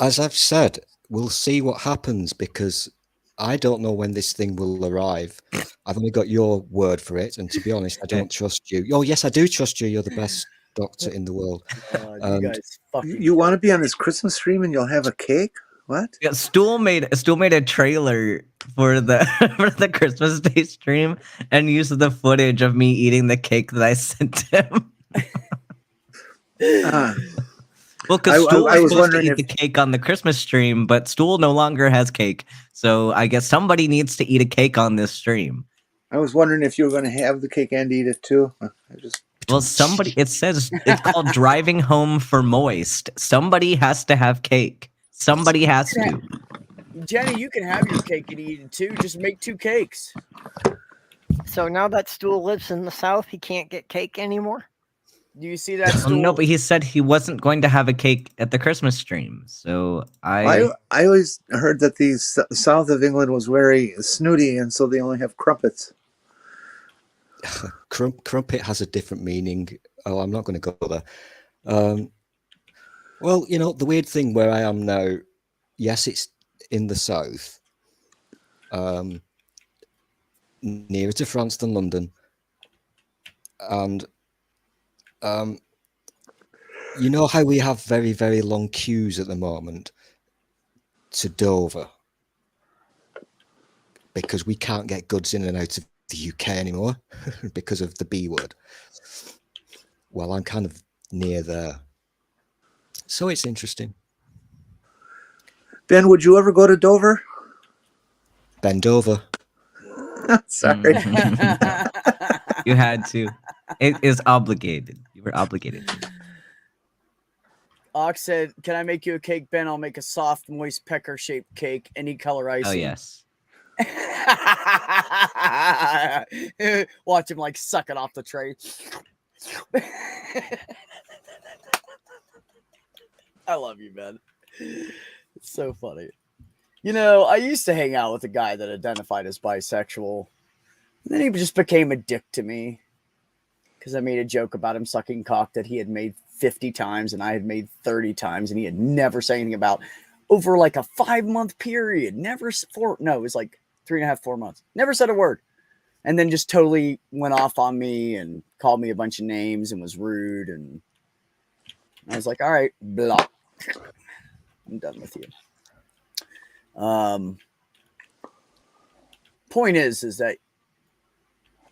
as I've said, we'll see what happens because I don't know when this thing will arrive. I've only got your word for it, and to be honest, I don't trust you. Oh, yes, I do trust you. You're the best doctor in the world. You guys fucking. You want to be on this Christmas stream and you'll have a cake? What? Yeah, Stool made a trailer for the for the Christmas Day stream and used the footage of me eating the cake that I sent him. Well, because Stool was supposed to eat the cake on the Christmas stream, but Stool no longer has cake. So I guess somebody needs to eat a cake on this stream. I was wondering if you were going to have the cake and eat it too. Well, somebody, it says it's called driving home for moist. Somebody has to have cake. Somebody has to. Jenny, you can have your cake and eat it too. Just make 2 cakes. So now that Stool lives in the South, he can't get cake anymore? Do you see that? Stool? No, but he said he wasn't going to have a cake at the Christmas stream. So I always heard that the south of England was very snooty, and so they only have crumpets. Crumpet has a different meaning. Oh, I'm not going to go there. Well, you know, the weird thing where I am now, yes, it's in the south, nearer to France than London, and you know how we have very, very long queues at the moment to Dover because we can't get goods in and out of the UK anymore because of the B word. Well, I'm kind of near there. So it's interesting. Ben, would you ever go to Dover? Bend over. Sorry. You had to. It is obligated. You were obligated. Ox said, "Can I make you a cake, Ben? I'll make a soft, moist, pecker-shaped cake, any color icing." Oh, yes. Watch him like suck it off the tray. I love you, Ben. It's so funny. You know, I used to hang out with a guy that identified as bisexual. And then he just became a dick to me. Because I made a joke about him sucking cock that he had made 50 times and I had made 30 times. And he had never said anything about over like a 5-month period. It was like 3.5, 4 months. Never said a word. And then just totally went off on me and called me a bunch of names and was rude. And I was like, all right, blah. I'm done with you. Point is that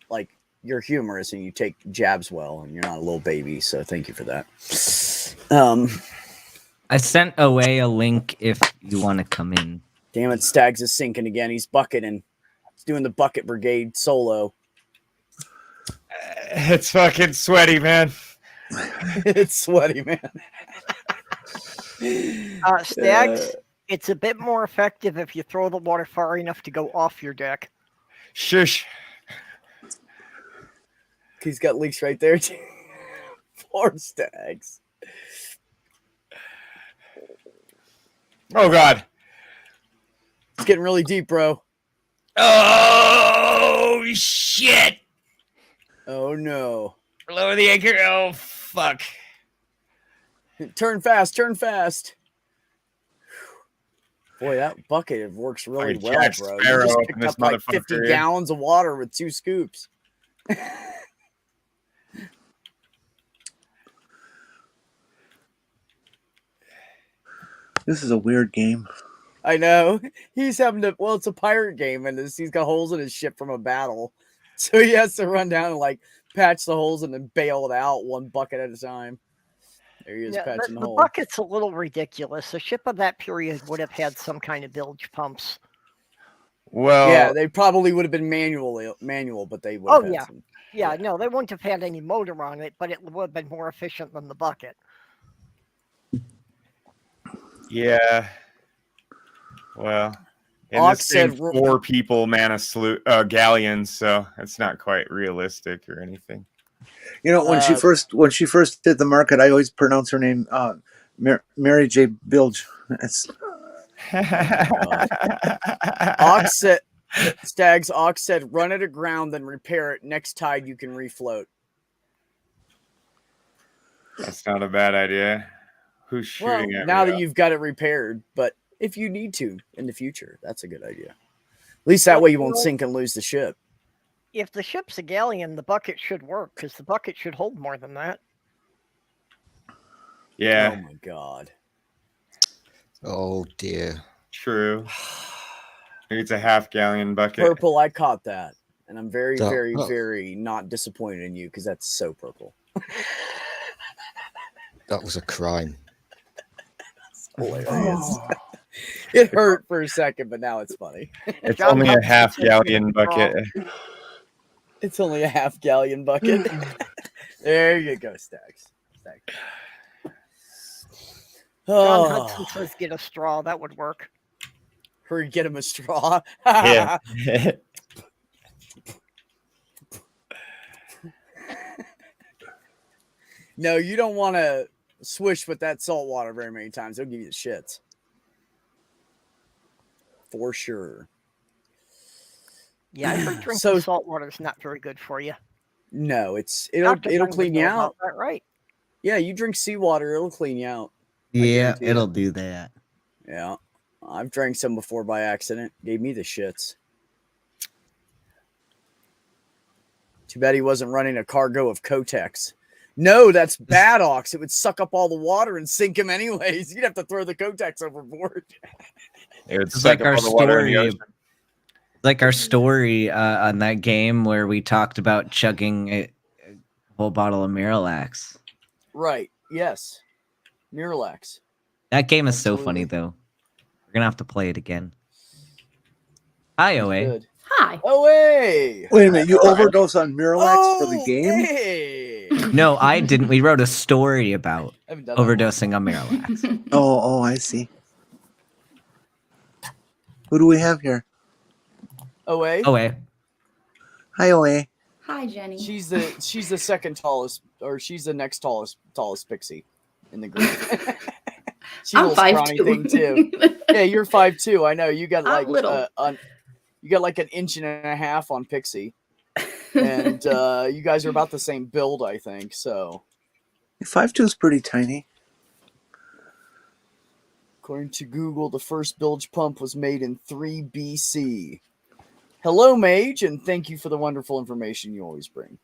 like you're humorous and you take jabs well and you're not a little baby. So thank you for that. I sent away a link if you want to come in. Damn it, Stags is sinking again. He's bucketing. He's doing the bucket brigade solo. It's fucking sweaty, man. It's sweaty, man. Stags, it's a bit more effective if you throw the water far enough to go off your deck. Shush. He's got leaks right there, too. Poor Stags. Oh, God. It's getting really deep, bro. Oh, shit. Oh, no. Lower the anchor. Oh, fuck. Turn fast, turn fast. Boy, that bucket works really well, bro. You just picked up like 50 gallons of water with 2 scoops. This is a weird game. I know. He's having to, well, it's a pirate game, and he's got holes in his ship from a battle. So he has to run down and like patch the holes and then bail it out 1 bucket at a time. There he is, patching the hole. The bucket's a little ridiculous. A ship of that period would have had some kind of bilge pumps. Well, yeah, they probably would have been manual, but they would. Oh, yeah. Yeah, no, they wouldn't have had any motor on it, but it would have been more efficient than the bucket. Yeah. Well, in this game, 4 people man a galleons, so it's not quite realistic or anything. You know, when she first did the market, I always pronounce her name Mary J. Bilge. That's, Ox said, Stags, Ox said, run it aground, then repair it. Next tide, you can refloat. That's not a bad idea. Who's shooting at now me? that you've got it repaired, but if you need to in the future, that's a good idea. At least that way you won't sink and lose the ship. If the ship's a galleon, the bucket should work because the bucket should hold more than that. Yeah. Oh my god. Oh dear. True. Maybe it's a half-gallon bucket. Purple, I caught that. And I'm very, very not disappointed in you because that's so purple. That was a crime. Hilarious. It hurt for a second, but now it's funny. It's only a half-gallon bucket. It's only a half-gallon bucket. There you go, Stags. John Hudson says get a straw. That would work. Hurry, get him a straw. Yeah. No, you don't want to swish with that salt water very many times. They'll give you the shits. For sure. Yeah, I heard drinking salt water is not very good for you. No, it'll clean you out. That right? Yeah, you drink seawater, it'll clean you out. Yeah, it'll do that. Yeah, I've drank some before by accident. Gave me the shits. Too bad he wasn't running a cargo of Kotex. No, that's bad, Ox. It would suck up all the water and sink him anyways. You'd have to throw the Kotex overboard. It's like our story. Like our story on that game where we talked about chugging a whole bottle of Miralax. Right. Yes. Miralax. That game is so funny, though. We're gonna have to play it again. Hi, OA. Good. Hi. OA. Wait a minute, you overdose on Miralax for the game? Hey. No, I didn't. We wrote a story about overdosing on Miralax. Oh, I see. Who do we have here? OA. OA. Hi, OA. Hi, Jenny. She's the second tallest, or she's the next tallest pixie in the group. She's I'm a little scrawny 5'2". thing too. Yeah, you're 5'2". I know you got like little. You got like an inch and a half on Pixie, and you guys are about the same build, I think. So 5'2" is pretty tiny. According to Google, the first bilge pump was made in 3 BC. Hello, Mage, and thank you for the wonderful information you always bring.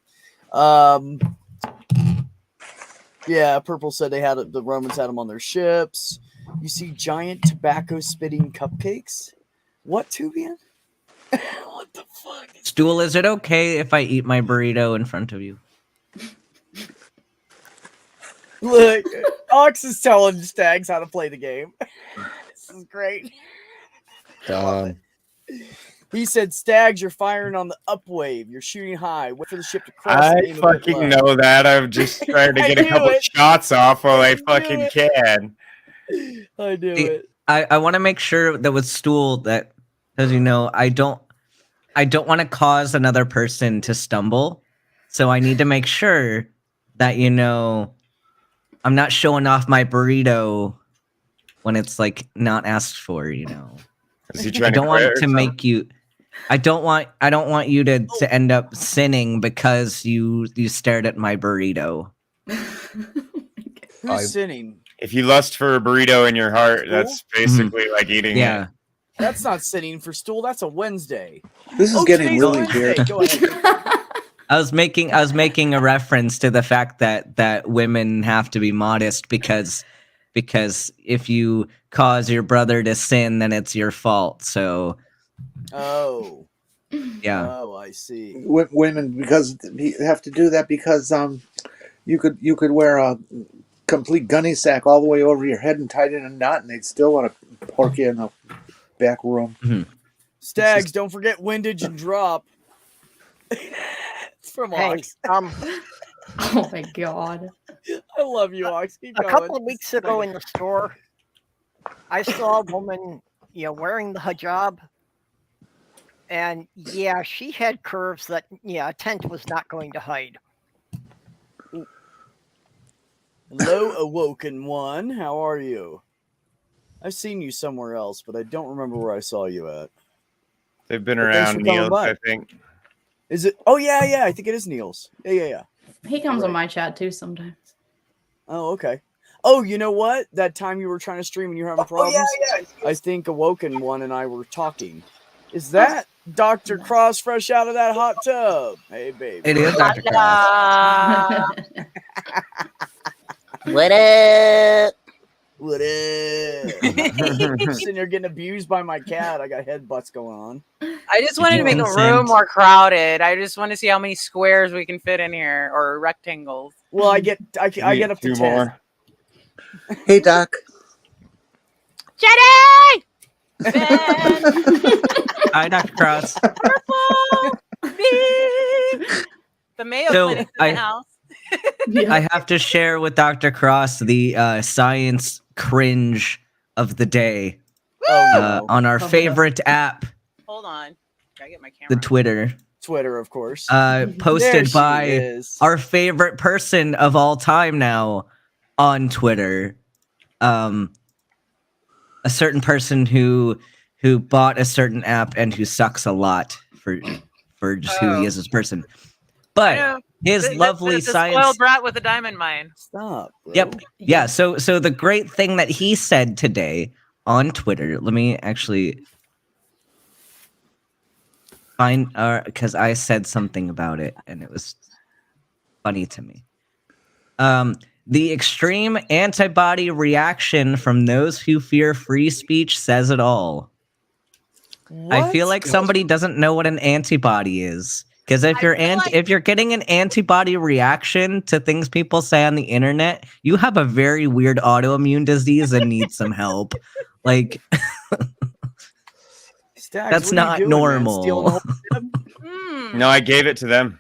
Yeah, Purple said the Romans had them on their ships. You see giant tobacco spitting cupcakes? What, Tubian? What the fuck? Stool, is it okay if I eat my burrito in front of you? Look, Ox is telling Stags how to play the game. This is great. He said, Stags, you're firing on the up wave. You're shooting high. Wait for the ship to cross. I fucking know that. I'm just trying to get a couple shots off while I fucking can. I knew it. I want to make sure that with Stool that, because I don't want to cause another person to stumble. So I need to make sure that I'm not showing off my burrito when it's like not asked for. Is he I don't want to make you. I don't want you to end up sinning because you stared at my burrito. Who's sinning? If you lust for a burrito in your heart, that's basically like eating it. That's not sinning for Stool. That's a Wednesday. This is getting really weird. Go ahead. I was making a reference to the fact that women have to be modest because if you cause your brother to sin, then it's your fault. So. Oh. Yeah. Oh, I see. Women, because you have to do that because you could wear a complete gunny sack all the way over your head and tied in a knot, and they'd still want to pork you in the back room. Mm-hmm. Stags, don't forget windage and drop. It's from Ox. Oh my god. I love you, Ox. Keep going. A couple of weeks ago in the store, I saw a woman, wearing the hijab. And yeah, she had curves that a tent was not going to hide. Hello, awoken one. How are you? I've seen you somewhere else, but I don't remember where I saw you at. They've been But thanks around for coming Neil's, by. I think. Is it? Oh yeah. I think it is Neil's. Yeah. He comes Right. on my chat too sometimes. Oh, okay. Oh, you know what? That time you were trying to stream and you were having problems? I think Awoken One and I were talking. Is that Dr. Cross fresh out of that hot tub? Hey, baby. It is Dr. Cross. What up? What up? Sitting there getting abused by my cat. I got headbutts going on. I just wanted to make the room more crowded. I just want to see how many squares we can fit in here, or rectangles. Well, I get up to 10. More. Hey, Doc. Jenny! Ben! Hi, Dr. Cross. Purple! Me! The Mayo So, Clinic's in the house. I have to share with Dr. Cross the science cringe of the day on our favorite app, Hold on. Gotta get my camera. the Twitter. Twitter, of course. Posted by our favorite person of all time now on Twitter. A certain person who bought a certain app and who sucks a lot for just who he is as a person. But his lovely the science spoiled brat with a diamond mine. Stop. Bro. Yep. Yeah. So the great thing that he said today on Twitter, let me actually find because I said something about it and it was funny to me. The extreme antibody reaction from those who fear free speech says it all. What? I feel like somebody doesn't know what an antibody is. Because if you're getting an antibody reaction to things people say on the internet, you have a very weird autoimmune disease and need some help. Like Stags, that's what are not you doing, normal. Man? Stealing the whole No, I gave it to them.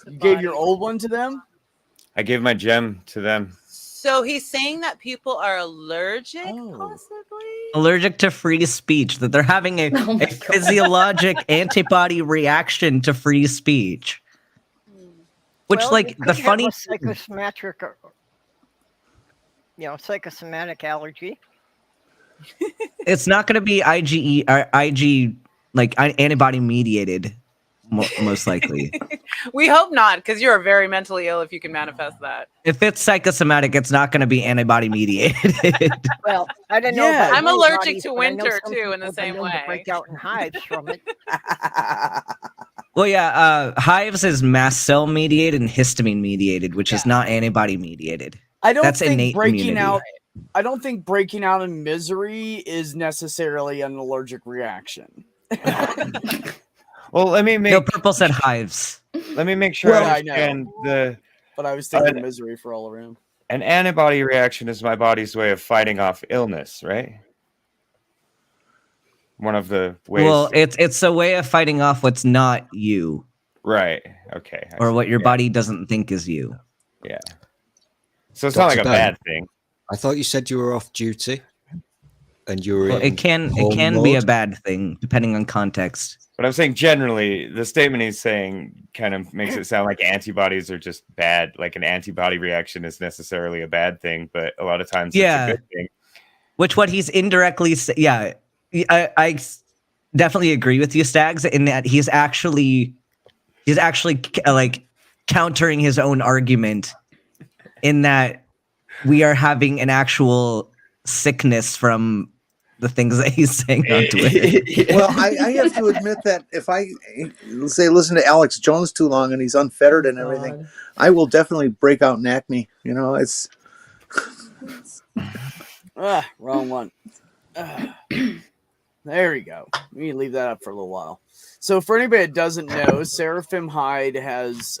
You gave your old one to them? I gave my gem to them. So he's saying that people are allergic, possibly? Allergic to free speech, that they're having a physiologic antibody reaction to free speech. Which, Well, like, you the could funny... have a psychosomatic, psychosomatic allergy. It's not going to be IgE or IG, like, antibody mediated, most likely. We hope not, because you're very mentally ill if you can manifest that. If it's psychosomatic, it's not going to be antibody mediated. Well, I don't know. Yeah. About I'm antibodies, allergic to but I know winter, some too, in the people same are known to way. break out in hives from it. Well, yeah, hives is mast cell mediated and histamine mediated, which is not antibody mediated. I don't That's think innate breaking immunity. out. I don't think breaking out in misery is necessarily an allergic reaction. Well, let me make. No, Purple said hives. Let me make sure Well, I I know. understand But I was thinking misery for all around. an antibody reaction is my body's way of fighting off illness, right? One of the ways. Well, it's a way of fighting off what's not you, right. Okay. I or see. what your Yeah. body doesn't think is you. Yeah. So it's not like Dr. a Ben, bad thing. I thought you said you were off duty, and you were. Well, in it can home be a mode. bad thing depending on context. But I'm saying generally, the statement he's saying kind of makes it sound like antibodies are just bad. Like an antibody reaction is necessarily a bad thing, but a lot of times it's a good thing. Which what he's indirectly I definitely agree with you, Stags, in that he's actually like countering his own argument in that we are having an actual sickness from the things that he's saying on Twitter. Well, I have to admit that if I say listen to Alex Jones too long and he's unfettered and everything, I will definitely break out in acne. You know, it's wrong one. There we go. We can leave that up for a little while. So for anybody that doesn't know, Seraphim Hyde has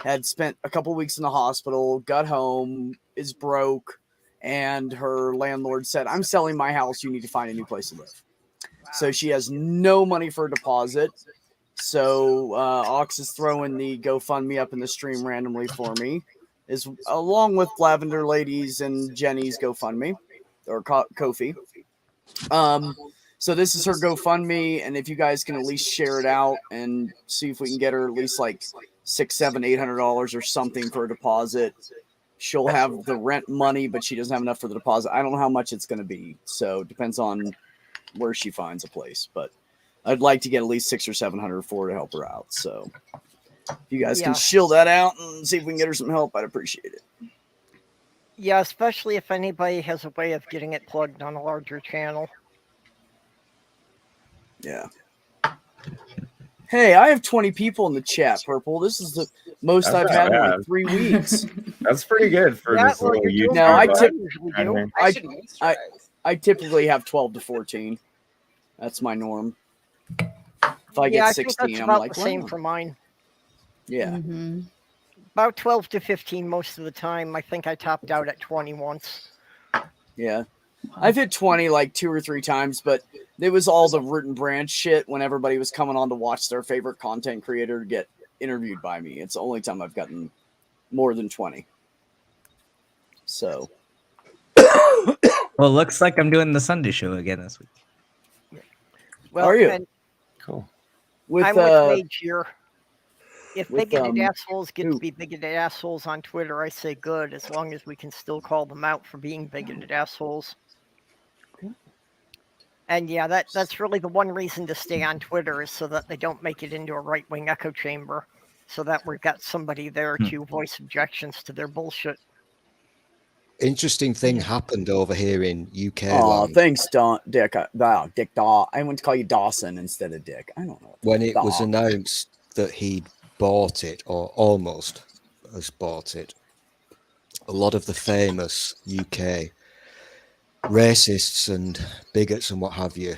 had spent a couple weeks in the hospital, got home, is broke, and her landlord said, "I'm selling my house. You need to find a new place to live." So she has no money for a deposit. So Ox is throwing the GoFundMe up in the stream randomly for me, is along with Lavender Ladies and Jenny's GoFundMe or Ko-fi. So this is her GoFundMe, and if you guys can at least share it out and see if we can get her at least like $600, $700, $800 or something for a deposit. She'll have the rent money, but she doesn't have enough for the deposit. I don't know how much it's going to be, so it depends on where she finds a place. But I'd like to get at least $600 or $700 for her to help her out. So if you guys can shill that out and see if we can get her some help, I'd appreciate it. Yeah, especially if anybody has a way of getting it plugged on a larger channel. Yeah. Hey, I have 20 people in the chat, Purple. This is the most I've had in like 3 weeks. That's pretty good for this little YouTube. No, I typically have 12 to 14. That's my norm. If I get 16, I think that's I'm about like, the same for mine. Yeah. About 12 to 15 most of the time. I think I topped out at 20 once. Yeah. I've hit 20 like 2 or 3 times, but it was all the root and branch shit when everybody was coming on to watch their favorite content creator get interviewed by me. It's the only time I've gotten more than 20. So. Well, looks like I'm doing the Sunday show again this week. Well, are you? Cool. I'm with Mage here. If with, bigoted assholes get to be bigoted assholes on Twitter, I say good, as long as we can still call them out for being bigoted assholes. And yeah, that's really the one reason to stay on Twitter, is so that they don't make it into a right-wing echo chamber, so that we've got somebody there to voice objections to their bullshit. Interesting thing happened over here in UK. Oh, thanks, Dick. Dick Daw. I went to call you Dawson instead of Dick. I don't know. When it was announced that he'd bought it, or almost has bought it, a lot of the famous UK racists and bigots and what have you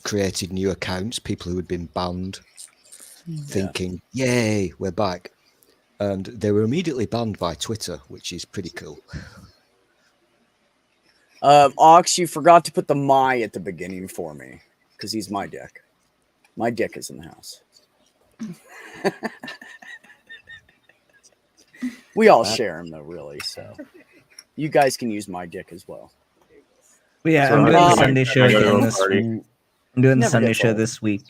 created new accounts, people who had been banned, thinking, yay, we're back. And they were immediately banned by Twitter, which is pretty cool. Ox, you forgot to put the my at the beginning for me, because he's my dick. My dick is in the house. We all share him, though, really. So you guys can use my dick as well. Yeah, so I'm doing the Sunday show again this week. I'm doing the Sunday show this week.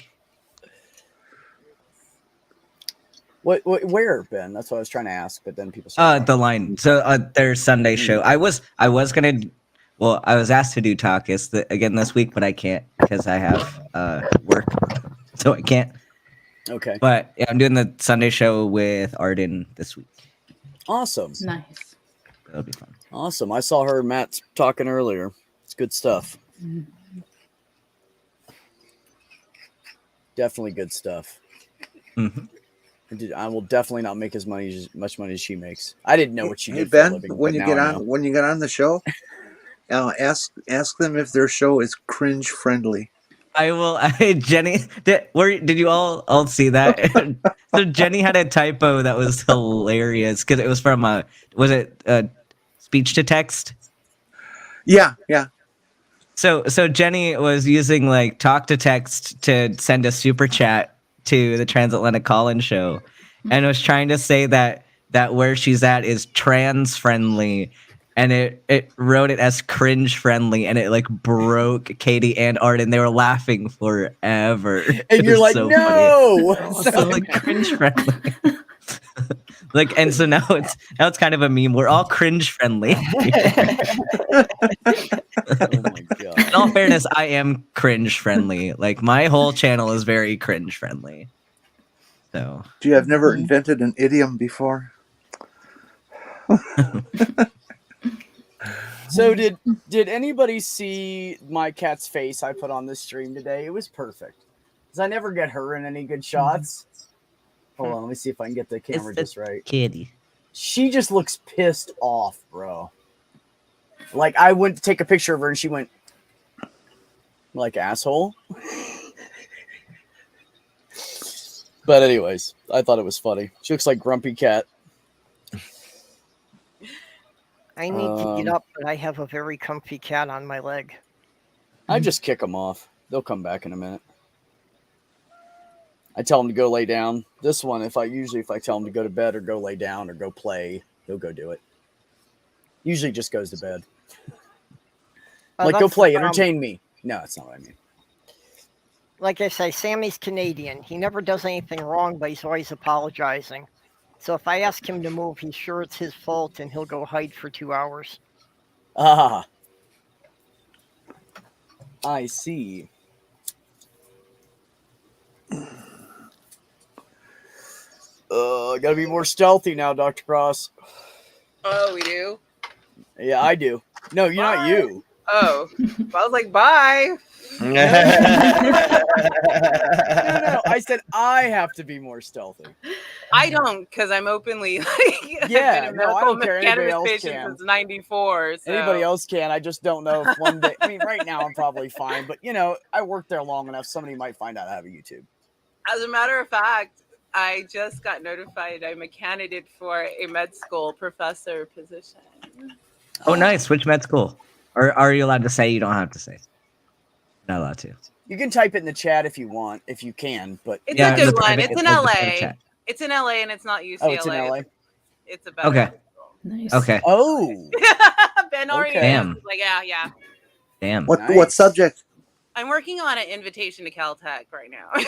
What? Where, Ben? That's what I was trying to ask, but then people. The line. So their Sunday show. I was gonna. Well, I was asked to do Talkist again this week, but I can't because I have work, so I can't. Okay. But yeah, I'm doing the Sunday show with Arden this week. Awesome. Nice. That'll be fun. Awesome. I saw her and Matt talking earlier. It's good stuff. Definitely good stuff. I will definitely not make as much money as she makes. I didn't know what she did Ben, for a living. when you get on the show, ask them if their show is cringe friendly. I will. Jenny, did you all see that? So Jenny had a typo that was hilarious because it was from was it speech to text? Yeah. So Jenny was using like talk to text to send a super chat to the Transatlantic Call-In show, and was trying to say that where she's at is trans friendly. And it wrote it as cringe friendly, and it like broke Katie and Arden. They were laughing forever. And you're like, so no, so like cringe friendly. Like, and so now it's kind of a meme. We're all cringe friendly. Oh my god! In all fairness, I am cringe friendly. Like my whole channel is very cringe friendly. So, do you have never invented an idiom before? So did anybody see my cat's face I put on this stream today? It was perfect. Because I never get her in any good shots. Hold on, let me see if I can get the camera just right. Kitty. She just looks pissed off, bro. Like I went to take a picture of her and she went like asshole. But anyways, I thought it was funny. She looks like Grumpy Cat. I need to get up, but I have a very comfy cat on my leg. I just kick them off. They'll come back in a minute. I tell them to go lay down. This one, if I tell them to go to bed or go lay down or go play, he'll go do it. Usually just goes to bed. Like, go play, entertain me. No, that's not what I mean. like I say, Sammy's Canadian. He never does anything wrong, but he's always apologizing. So if I ask him to move, he's sure it's his fault, and he'll go hide for 2 hours. Ah, I see. Gotta be more stealthy now, Dr. Cross. Oh, we do? Yeah, I do. No, you're not you. Oh, I was like, bye. No, I said I have to be more stealthy. I don't, because I'm openly like, Yeah, I've been a no, I don't care. Anybody cannabis else patient can. since '94. So. Anybody else can. I just don't know if one day. I mean, right now I'm probably fine, but you know, I worked there long enough. Somebody might find out I have a YouTube. As a matter of fact, I just got notified I'm a candidate for a med school professor position. Oh, nice. Which med school? Or are you allowed to say? You don't have to say. Not allowed to. You can type it in the chat if you want, if you can. But It's Yeah, a good the one. private- It's in the LA. private chat. It's in LA, and it's not UCLA. Oh, it's in LA. It's a better Okay. med school. Nice. Okay. Oh, Ben already Okay. knows. Damn. He's like, yeah. Damn. What Nice. subject? I'm working on an invitation to Caltech right now. I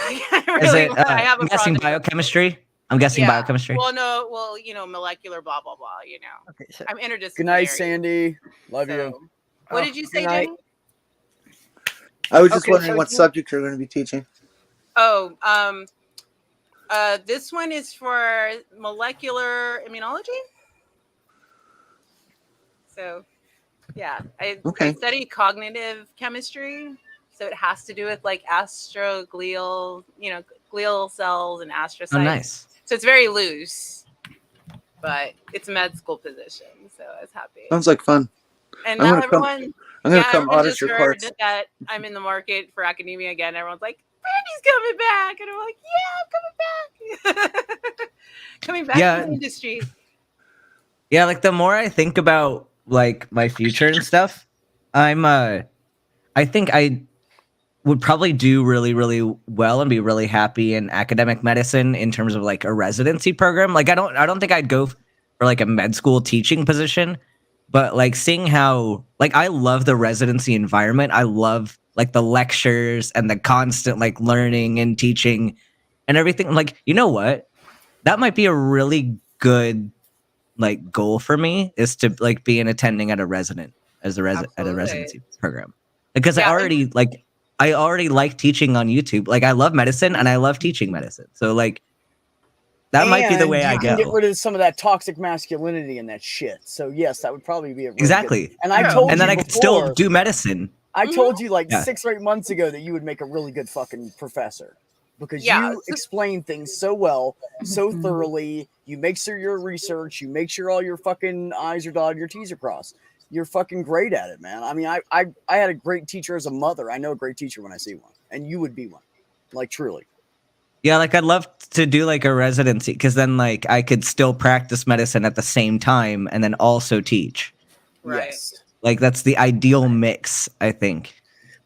Is really it? want- I have I'm a guessing project. biochemistry. I'm guessing Yeah. biochemistry. Well, molecular blah blah blah. Okay, so I'm interdisciplinary. good night, Sandy. Love so- you. What Oh, did you good say, night. Jenny? I was just Okay, wondering so what you- subject you're going to be teaching. Oh, this one is for molecular immunology. So, yeah, I study cognitive chemistry. So it has to do with like astroglial, glial cells and astrocytes. Oh, nice. So it's very loose, but it's a med school position. So I was happy. Sounds like fun. And I'm now gonna come- everyone, I'm going to come everyone audit just your heard course. that I'm in the market for academia again. Everyone's like, Brandy's coming back. And I'm like, yeah, I'm coming back. Coming back Yeah. to the industry. Yeah, like the more I think about like my future and stuff, I think I would probably do really, really well and be really happy in academic medicine in terms of like a residency program. Like I don't think I'd go for like a med school teaching position, but like seeing how like I love the residency environment. I love like the lectures and the constant like learning and teaching and everything. Like, you know what? That might be a really good like goal for me is to like be an attending at a resident as a at a Absolutely. residency program. Because Yeah, I already like teaching on YouTube. Like I love medicine and I love teaching medicine. So like that might be the way I you can go. get rid of some of that toxic masculinity and that shit. So yes, that would probably be a really Exactly. Good, and I told And you then I could before, still do medicine. I told you like Yeah. 6 or 8 months ago that you would make a really good fucking professor because Yeah, you explain things so well, so thoroughly. You make sure your research, you make sure all your fucking I's are dotted, your T's are crossed. You're fucking great at it, man. I mean, I had a great teacher as a mother. I know a great teacher when I see one, and you would be one, like truly. Yeah, like I'd love to do like a residency because then like I could still practice medicine at the same time and then also teach. Right. Yes. Like that's the ideal mix, I think.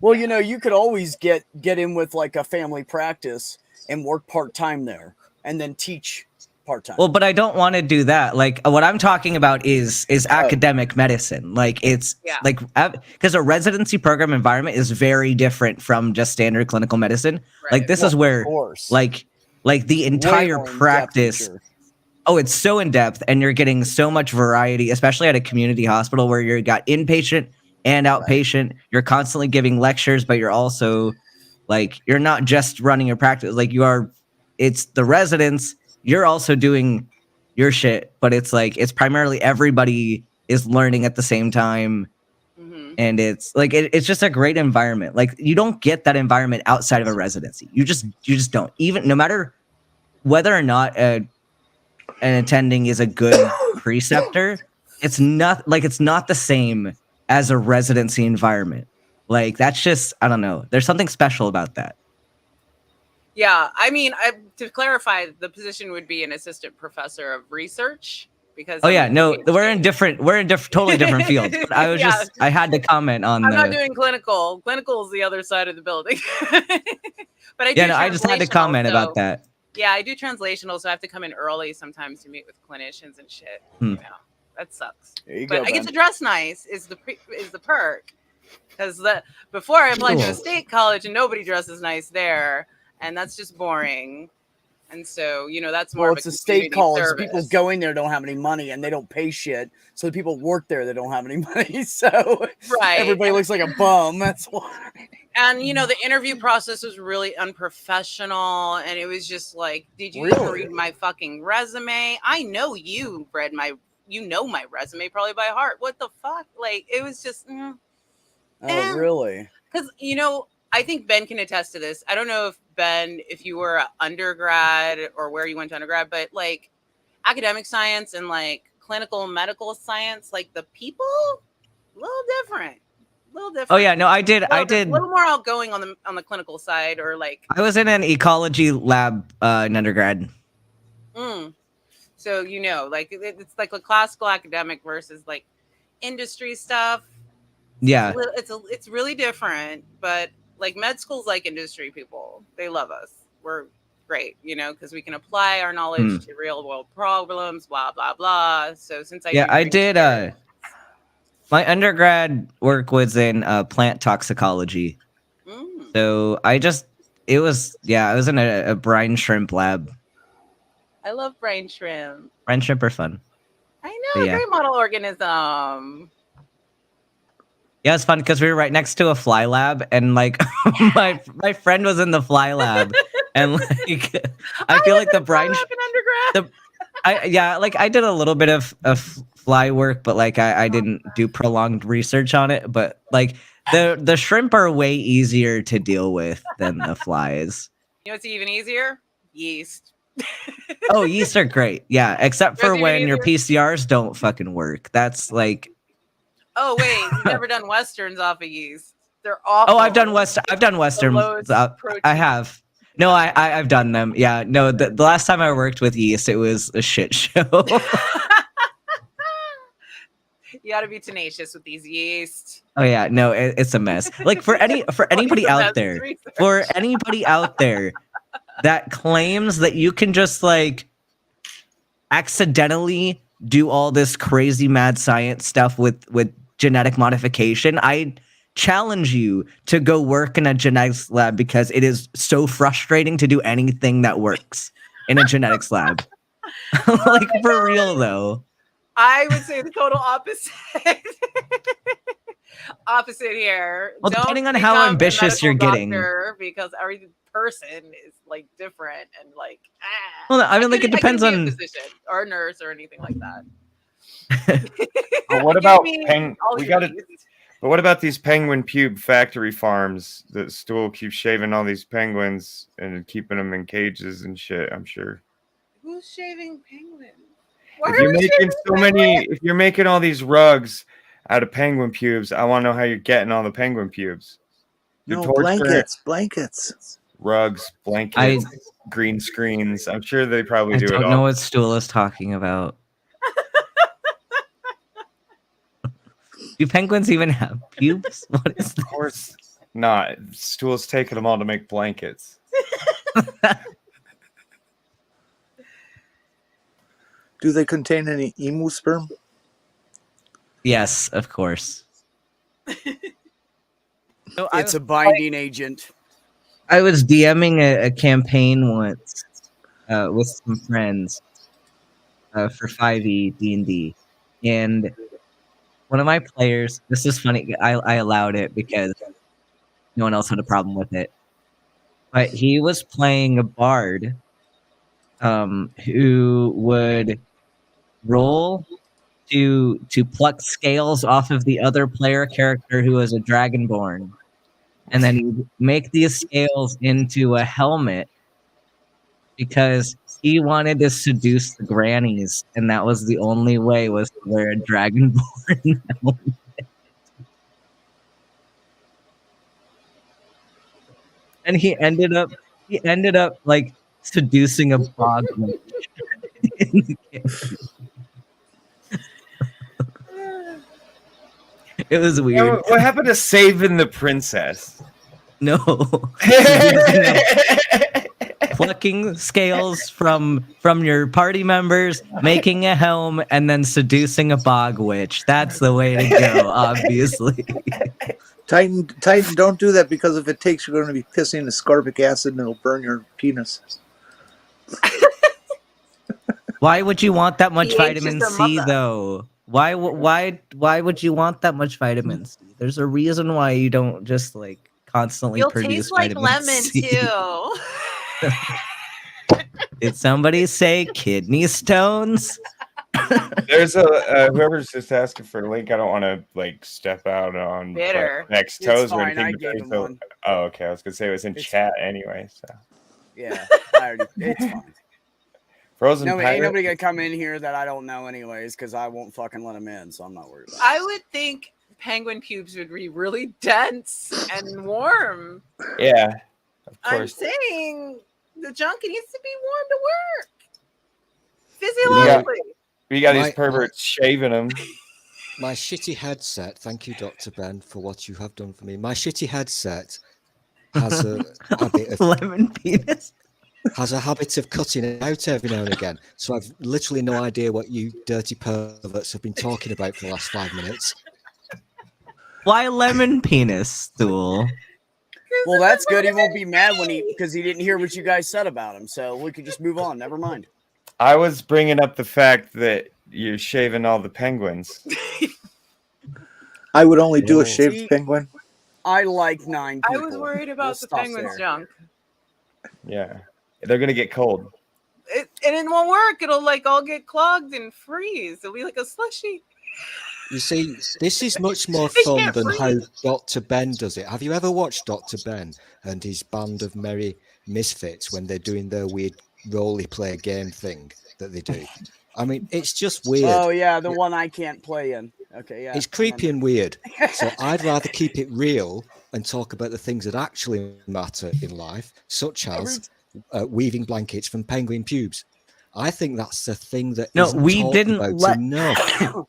Well, you know, you could always get in with like a family practice and work part-time there and then teach part-time. Well, but I don't want to do that. Like what I'm talking about is academic medicine. Like it's like because a residency program environment is very different from just standard clinical medicine. Right. Like this is where like the entire practice. Oh, it's so in depth and you're getting so much variety, especially at a community hospital where you got inpatient and outpatient. You're constantly giving lectures, but you're also like you're not just running your practice. Like it's the residents. You're also doing your shit, but it's like it's primarily everybody is learning at the same time. And it's like it's just a great environment. Like you don't get that environment outside of a residency. You just don't. Even no matter whether or not an attending is a good preceptor, it's not the same as a residency environment. Like that's just I don't know. There's something special about that. Yeah, I mean, to clarify, the position would be an assistant professor of research because. Oh yeah, no, we're in totally different fields. But I was I had to comment on. I'm not doing clinical. Clinical is the other side of the building. But I do. Yeah, no, I just had to comment about that. Yeah, I do translational, so I have to come in early sometimes to meet with clinicians and shit. You know, that sucks. There you but go, I get Ben. to dress nice. Is the perk. Because before I applied to Cool. a state college and nobody dresses nice there, and that's just boring. And so, that's more Well, of it's a a state college. service. People going there don't have any money and they don't pay shit. So the people work there that don't have any money. So everybody looks like a bum. That's why. And the interview process was really unprofessional, and it was just like, did you even read my fucking resume? I know you read my resume probably by heart. What the fuck? Like, it was just really? Because I think Ben can attest to this. I don't know if Ben, if you were an undergrad or where you went to undergrad, but like academic science and like clinical medical science, like the people, a little different. Oh yeah, no, I did. A little more outgoing on the clinical side, or like I was in an ecology lab in undergrad. So like it's like a classical academic versus like industry stuff. Yeah, it's really different, but like med school's like industry people. They love us. We're great, because we can apply our knowledge to real world problems. Blah blah blah. So since I did. My undergrad work was in plant toxicology. So I was in a brine shrimp lab. I love brine shrimp. Brine shrimp are fun. I know, great model organism. Yeah, it's fun because we were right next to a fly lab, and like my friend was in the fly lab, and like I feel like the brine I did a little bit of fly work, but like I didn't do prolonged research on it. But like the shrimp are way easier to deal with than the flies. You know what's even easier? Yeast. Oh, yeast are great. Yeah, except for when your PCRs don't fucking work. That's like. Oh wait, you've never done westerns off of yeast. They're awful. Oh, I've done western. I have. No, I've done them. Yeah, no. The last time I worked with yeast, it was a shit show. You got to be tenacious with these yeast. Oh yeah, no, it's a mess. Like for anybody out there, that claims that you can just like accidentally do all this crazy mad science stuff with genetic modification, I challenge you to go work in a genetics lab, because it is so frustrating to do anything that works in a genetics lab. Like for real though. I would say the total opposite. Opposite here. Well, depending on how ambitious you're getting, because every person is like different and like. Well, I mean, like it depends on a physician or a nurse or anything like that. But what about But what about these penguin pube factory farms that Stool keeps shaving all these penguins and keeping them in cages and shit? I'm sure. Who's shaving penguins? If you're making all these rugs out of penguin pubes, I want to know how you're getting all the penguin pubes. Blankets. Rugs, blankets, green screens. I'm sure they probably do it all. I don't know what Stool is talking about. Do penguins even have pubes? What is this? Of course not. Stool's taking them all to make blankets. Do they contain any emu sperm? Yes, of course. So it's a binding agent. I was DMing a campaign once with some friends for 5e D&D, and one of my players, this is funny, I allowed it because no one else had a problem with it, but he was playing a bard who would roll to pluck scales off of the other player character who was a dragonborn, and then he'd make these scales into a helmet because he wanted to seduce the grannies, and that was the only way, was to wear a dragonborn helmet. And he ended up like seducing a bog witch. It was weird. What happened to saving the princess? No. Plucking scales from your party members, making a helm, and then seducing a bog witch. That's the way to go, obviously. Titan, don't do that, because if it takes, you're going to be pissing ascorbic acid and it'll burn your penis. Why would you want that much pH is vitamin the C mother. though? Why would you want that much vitamin C? There's a reason why you don't just like constantly You'll produce taste like vitamin lemon C. too. Did somebody say kidney stones? There's a whoever's just asking for a link. I don't want to like step out on Bitter. next It's toes or fine. anything. I but gave there's him a- one. Oh, okay. I was gonna say it was in It's chat anyway. So Yeah, it's fine. Frozen Ain't Pirate. nobody gonna come in here that I don't know anyways, because I won't fucking let them in, so I'm not worried about it. I would think penguin pubes would be really dense and warm. Yeah, of I'm course. saying the junk needs to be warm to work. Physiologically. We got My- these perverts shaving them. My shitty headset, thank you, Dr. Ben, for what you have done for me. My shitty headset has a habit of Lemon penis. cutting it out every now and again. So I've literally no idea what you dirty perverts have been talking about for the last 5 minutes. Why lemon penis stool? Well, that's good. He won't be mad because he didn't hear what you guys said about him, so we could just move on. Never mind. I was bringing up the fact that you're shaving all the penguins. I would only do a Oh. shaved See, penguin. I like 9 I people. was worried We'll about the stop penguin's there. junk. Yeah, they're gonna get cold. And it won't work. It'll like all get clogged and freeze. It'll be like a slushy. You see, this is much more They fun can't than how breathe. Dr. Ben does it. Have you ever watched Dr. Ben and his band of merry misfits when they're doing their weird roly play game thing that they do? I mean, it's just weird. Oh yeah, the one I can't play in. Okay, yeah. It's creepy and weird. So I'd rather keep it real and talk about the things that actually matter in life, such as weaving blankets from penguin pubes. I think that's the thing that No, isn't we talked didn't about let- enough.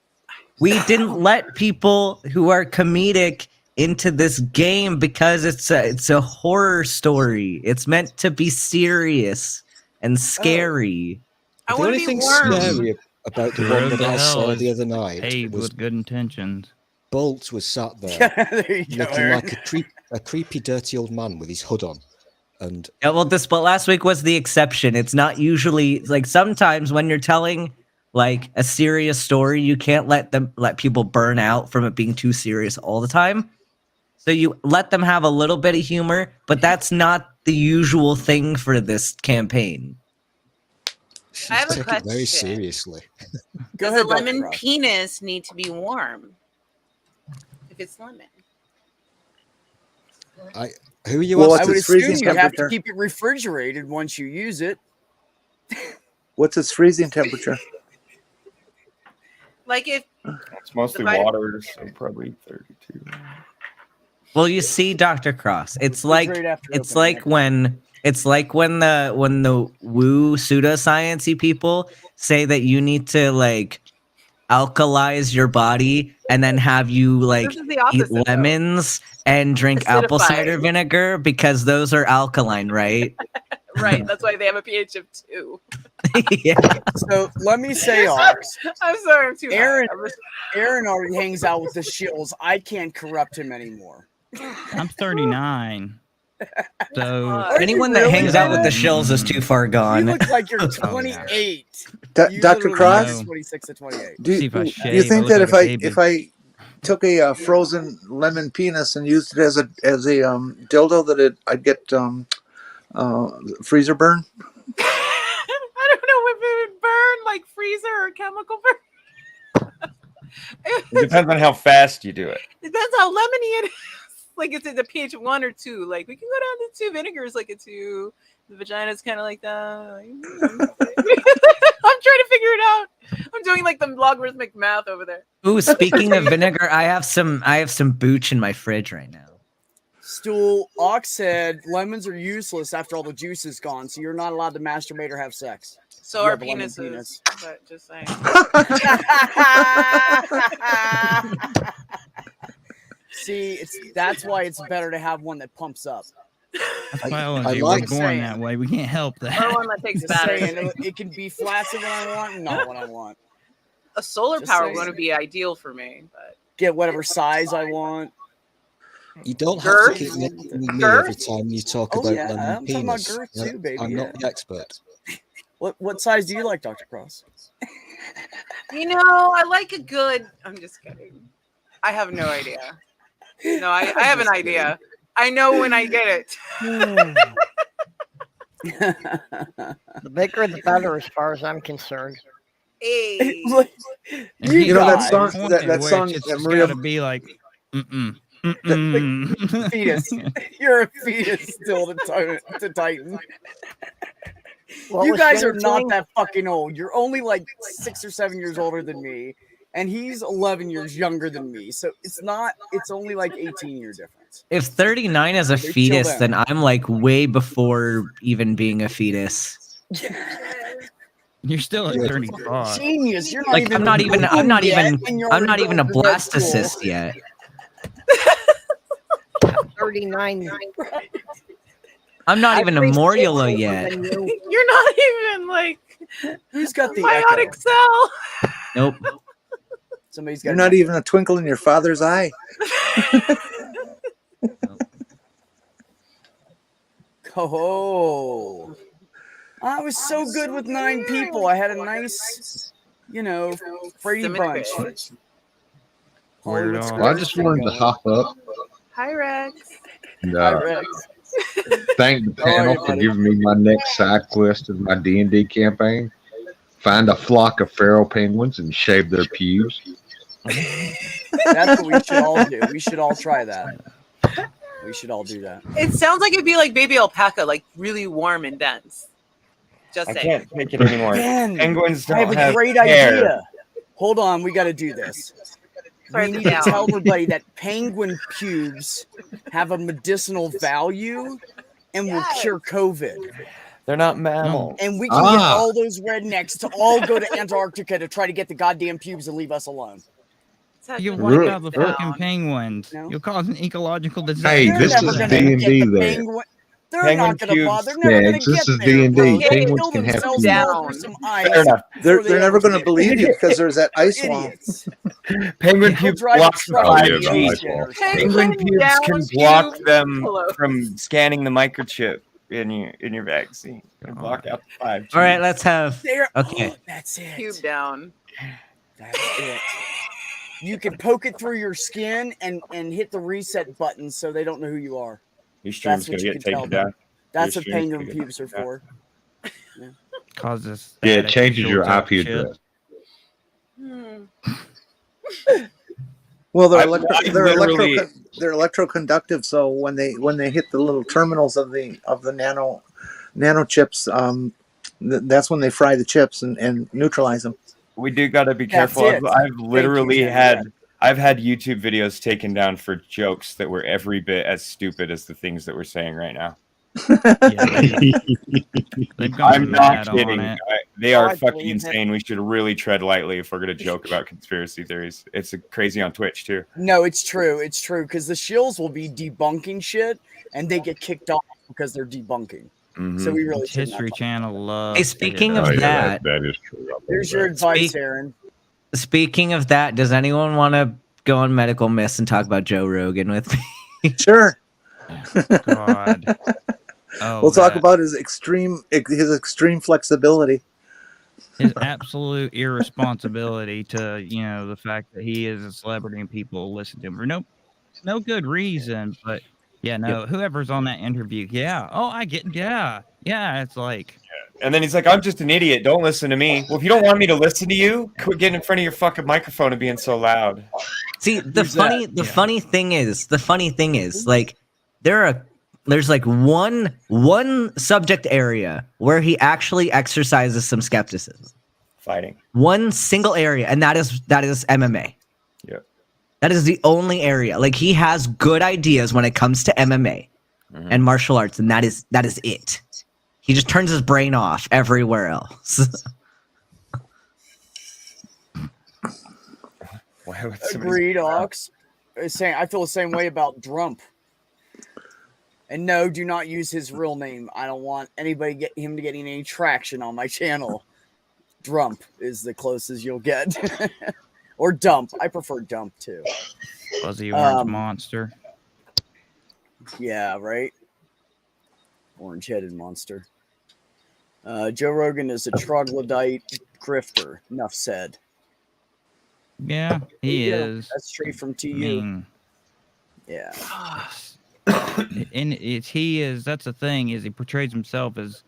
We didn't let people who are comedic into this game because it's a horror story. It's meant to be serious and scary. I The want only to be thing warm. scary about the The one road that to I hell saw is the other night paved was with good intentions. Bolt was sat there there you go, looking Aaron. like a creepy, dirty old man with his hood on. And Yeah, well, but last week was the exception. It's not usually like sometimes when you're telling like a serious story, you can't let people burn out from it being too serious all the time. So you let them have a little bit of humor, but that's not the usual thing for this campaign. she's I have a taking it very question. seriously. Go Does ahead, a Dr. lemon Ross. penis need to be warm? If it's lemon. Who are you Well, I asking? would its freezing assume you have to temperature? keep it refrigerated once you use it. What's its freezing temperature? Like if It's mostly The vitamin- water, so probably 32. Well, you see, Dr. Cross, it's like Refrigerate after it's opening, like when the woo pseudoscience-y people say that you need to like alkalize your body and then have you like this is the eat opposite. though. lemons and drink apple Acidify. cider vinegar because those are alkaline, right? Right. That's why they have a pH of 2. Yeah. So let me say ours. I'm sorry, I'm too Aaron- high. I'm just- Aaron already hangs out with the shills. I can't corrupt him anymore. I'm 39. So Are you Anyone that really, hangs out with the man? shills is too far You gone. look like you're yeah. 28. You Dr. literally Cross, look 26 to 28. do See if I you shave, think I that look like a baby. if I took a frozen lemon penis and used it as a dildo, that I'd get freezer burn? I don't know if it would burn like freezer or chemical burn. It depends on how fast you do it. Depends how lemony it is. Like it's at a pH of 1 or 2. Like we can go down to 2. Vinegar's like a 2. The vagina's kind of like that. I'm trying to figure it out. I'm doing like the logarithmic math over there. Ooh, speaking of vinegar, I have some booch in my fridge right now. Stool, Ox said lemons are useless after all the juice is gone, so you're not allowed to masturbate or have sex. So You our have a lemon penises. penis. But just saying. See, that's why it's better to have one that pumps up. that's I biology. like We're born saying. that way. We can't help Or that. one that takes Just battery. saying, it can be flaccid when I want, not when I want. A solar Just power saying. one would be ideal for me, but Get whatever size I want. You don't have Girth? to keep mentioning me Girth? every time you talk Oh, about yeah, lemon I'm talking about penis. girth too, baby, I'm yeah. not the expert. What size do you like, Dr. Cross? You know, I like a good. I'm just kidding. I have no idea. No, I have an Just idea. I know when I get it. The bigger the better, as far as I'm concerned. Hey. Look, You know that guys. song. Point That at which song. it's That just Maria. got to be like, mm-mm. Fetus. You're a fetus still to Titan. What You was guys are Jenny not saying? that fucking old. You're only like 6 or 7 years older than me, and he's 11 years younger than me. So it's only like 18-year difference. If 39 is a They chill fetus, down. then I'm like way before even being a fetus. You're still at You're 35. Genius. You're not Like even I'm not even yet, and you're I'm not already even a going to med school. blastocyst yet. 39. I'm not I've even a raised morula kids yet. older than you. You're not even like Who's got the biotic echo? cell. Nope. Somebody's got You're an not echo. even a twinkle in your father's eye. Oh, I was so good with 9 people. I had a nice, Brady Symmetry. bunch. Weird Hollywood on. Squares Well, I just thing wanted to going. hop up Hi, Rex. and Hi, Rex. thank the How are panel you, for buddy? giving me my next side quest of my D&D campaign. Find a flock of feral penguins and shave their pubes. That's what we should all do. We should all try that. We should all do that. It sounds like it'd be like baby alpaca, like really warm and dense. Just I saying. can't take it anymore. Ben, Penguins I don't have a great hair. idea. Hold on, we got to do this. Write We it need to down. tell everybody that penguin pubes have a medicinal value and will cure COVID. They're not mammals. And we can get Ah. all those rednecks to all go to Antarctica to try to get the goddamn pubes and leave us alone. You Technically, wipe Really? out the down. fucking penguins. No. You'll cause an ecological disaster. Hey, They're this never is gonna D&D get the there. penguin. They're Penguin not going to pubes, bother. They're never going Jags, to this get is there, D&D. bro. They Penguins kill can have themselves pubes. more for some ice. Fair enough. They're before they never ever going to do. believe you because there's that ice wall. Idiots. Penguin They'll pubes drive a block truck Oh, into yeah, the the ice ocean wall. or something. Penguin pubes down can block pube. them Hello. from scanning the microchip in your vaccine and block out the 5G. All right, let's have. There. Okay. Oh, that's it. Cube down. That's it. You can poke it through your skin and hit the reset button so they don't know who you are. Your stream's That's what gonna you get can tell taken them. down. That's Your what stream's penguin gonna get pubes are taken down. for. Causes Yeah, it static and changes your shorts out IP shit. address. Well, they're literally- they're electroconductive. So when they hit the little terminals of the nano chips, that's when they fry the chips and neutralize them. We do gotta be That's careful. it. I've literally Jenny. had I've had YouTube videos taken down for jokes that were every bit as stupid as the things that we're saying right now. They've gone I'm mad not kidding. on it. They Oh, are I fucking believe it. insane. We should really tread lightly if we're gonna joke about conspiracy theories. It's crazy on Twitch too. No, it's true. It's true because the shills will be debunking shit and they get kicked off because they're debunking. So we really shouldn't History have fun. Channel loves. Hey, to speaking hit of us. that- that is true. There's your advice, Speak- Aaron. Speaking of that, does anyone want to go on Medical Myths and talk about Joe Rogan with me? Sure. God. Oh, We'll talk that- about his extreme flexibility. his absolute irresponsibility to the fact that he is a celebrity and people listen to him for no good reason. But whoever's on that interview, it's like, And then he's like, I'm just an idiot. Don't listen to me. Well, if you don't want me to listen to you, quit getting in front of your fucking microphone and being so loud. See, the Who's funny thing is, like, there's like one subject area where he actually exercises some skepticism. Fighting. One single area, and that is MMA. Yeah. That is the only area. Like, he has good ideas when it comes to MMA and martial arts, and that is it. He just turns his brain off everywhere else. Why would somebody- Agreed, Ox. Saying I feel the same way about Drump. And no, do not use his real name. I don't want anybody him to get any traction on my channel. Drump is the closest you'll get. Or Dump. I prefer Dump too. Fuzzy Orange Monster. Yeah, right. Orange-headed monster. Joe Rogan is a troglodyte grifter. Enough said. Yeah, he is. That's straight from TU. I mean, yeah. And he is. That's the thing, is he portrays himself as,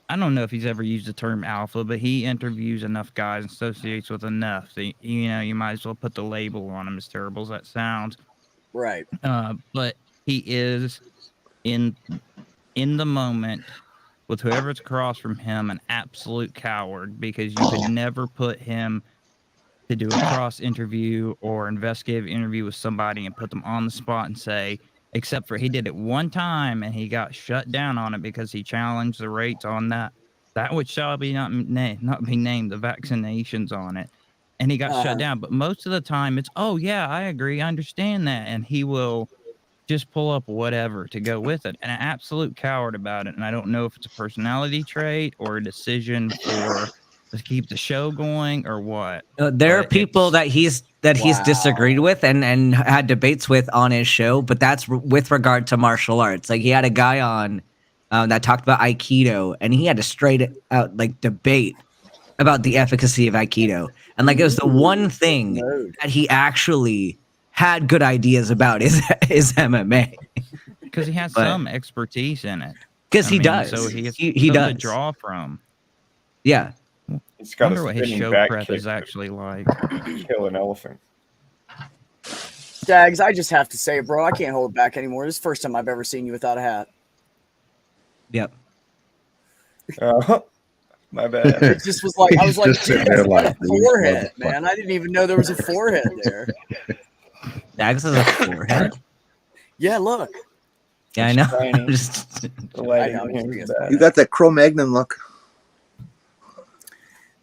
I don't know if he's ever used the term alpha, but he interviews enough guys and associates with enough. So, you might as well put the label on him, as terrible as that sounds. Right. But he is in the moment with whoever's across from him an absolute coward, because you could never put him to do a cross interview or investigative interview with somebody and put them on the spot and say, except for he did it one time and he got shut down on it because he challenged the rates on that which shall be not be named, the vaccinations on it, and he got shut down. But most of the time it's, oh yeah, I agree, I understand that, and he will just pull up whatever to go with it, and an absolute coward about it. And I don't know if it's a personality trait or a decision to keep the show going or what. There are people that he's disagreed with and had debates with on his show, but that's with regard to martial arts. Like, he had a guy on that talked about Aikido, and he had a straight out like debate about the efficacy of Aikido, and like it was the one thing that he actually had good ideas about is MMA, because he has some expertise in it. Because he does. So he does to draw from. Yeah. It's got wonder what his show prep is actually like. Kill an elephant. Dags, I just have to say, bro, I can't hold it back anymore. This is the first time I've ever seen you without a hat. Yep. My bad. It just was like, I was like, sitting there like, forehead, man. I didn't even know there was a forehead there. Dags has a forehead. Yeah, look. Yeah, I know. You got that Cro-Magnon look.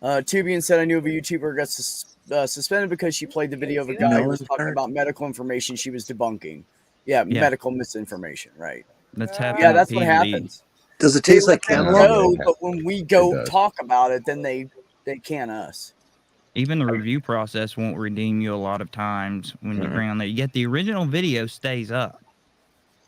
Tubian said, I knew of a YouTuber got suspended because she played the video of a guy who was talking about medical information she was debunking. Yeah, medical misinformation, right? That's happening. Yeah, that's what happens. Does it taste like cantaloupe? But when we go talk about it, then they can us. Even the review process won't redeem you a lot of times when you bring on there. Yet the original video stays up.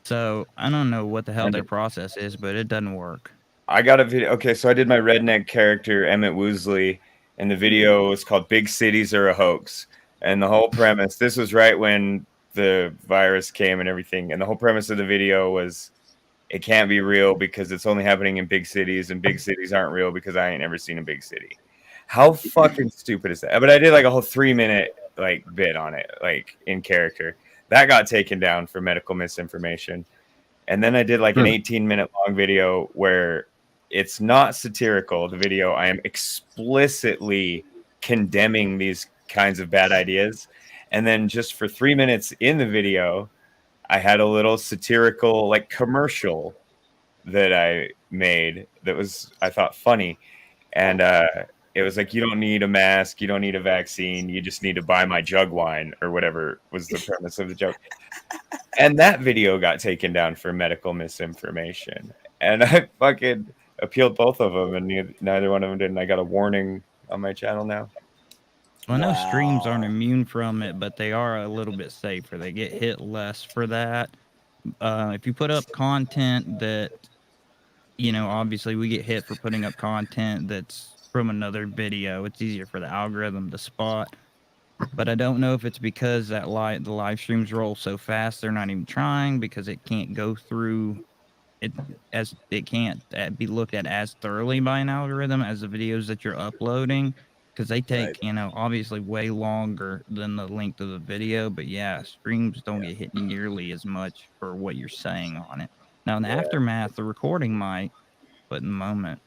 So I don't know what the hell their process is, but it doesn't work. I got a video. Okay, so I did my redneck character, Emmett Woosley, and the video was called Big Cities Are a Hoax. And the whole premise, this was right when the virus came and everything. And the whole premise of the video was, it can't be real because it's only happening in big cities, and big cities aren't real because I ain't never seen a big city. How fucking stupid is that? But I did like a whole 3-minute like bit on it, like in character. That got taken down for medical misinformation. And then I did like an 18-minute long video where it's not satirical. The video, I am explicitly condemning these kinds of bad ideas. And then just for 3 minutes in the video, I had a little satirical like commercial that I made that was, I thought, funny. And it was like, you don't need a mask, you don't need a vaccine, you just need to buy my jug wine, or whatever was the premise of the joke. And that video got taken down for medical misinformation. And I fucking appealed both of them, and neither one of them did. And I got a warning on my channel now. Well, I know streams aren't immune from it, but they are a little bit safer. They get hit less for that. If you put up content that, obviously we get hit for putting up content that's from another video, it's easier for the algorithm to spot. But I don't know if it's because the live streams roll so fast they're not even trying, because it can't go through it, as it can't be looked at as thoroughly by an algorithm as the videos that you're uploading, because they take obviously way longer than the length of the video. But yeah, streams don't get hit nearly as much for what you're saying on it. Now in the aftermath, the recording might, but in the moment,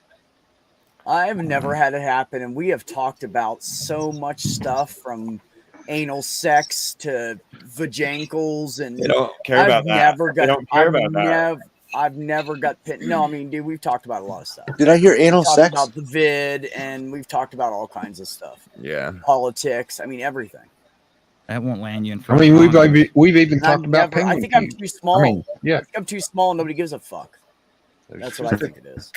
I've never had it happen, and we have talked about so much stuff from anal sex to vajankles, and they don't care about that. They don't care about that. I've never got pinned. No, I mean, dude, we've talked about a lot of stuff. Did I hear anal sex? About the vid, and we've talked about all kinds of stuff. Yeah, politics. I mean, everything. That won't land you in front. I mean, we've even talked about penguin. I think I'm too small. I mean, yeah, I think I'm too small, and nobody gives a fuck. That's what I think it is.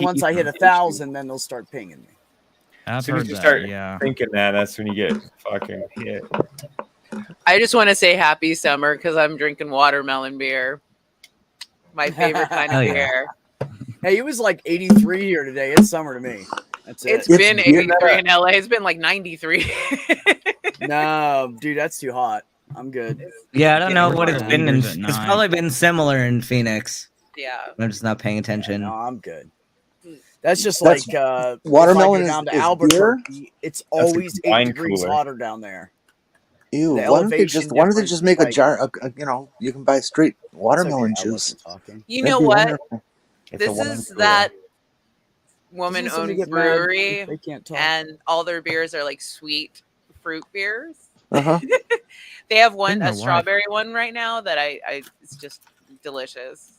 Once I hit 1,000, then they'll start pinging me. I've soon as you start thinking that's when you get fucking hit. I just want to say happy summer because I'm drinking watermelon beer. My favorite kind of Hell yeah. beer. Hey, it was like 83 here today. It's summer to me. That's it. It's been 83 in LA. It's been like 93. No, dude, that's too hot. I'm good. Yeah, I don't know what it's We're been. leaders at It's 9. probably been similar in Phoenix. Yeah. I'm just not paying attention. No, I'm good. That's just That's- like watermelon if I go down to is beer? Albuquerque, it's always 8 wine degrees cooler. hotter down there. Ew, The why don't they elevation just difference make is a jar? You know, you can buy straight It's watermelon okay, I juice. wasn't talking. You That'd know be what? wonderful. It's a This wine is cooler. that Doesn't woman-owned somebody get mad brewery, if they can't talk? and all their beers are like sweet fruit beers. Uh-huh. They have one, my a wife- strawberry one right now that I it's just delicious.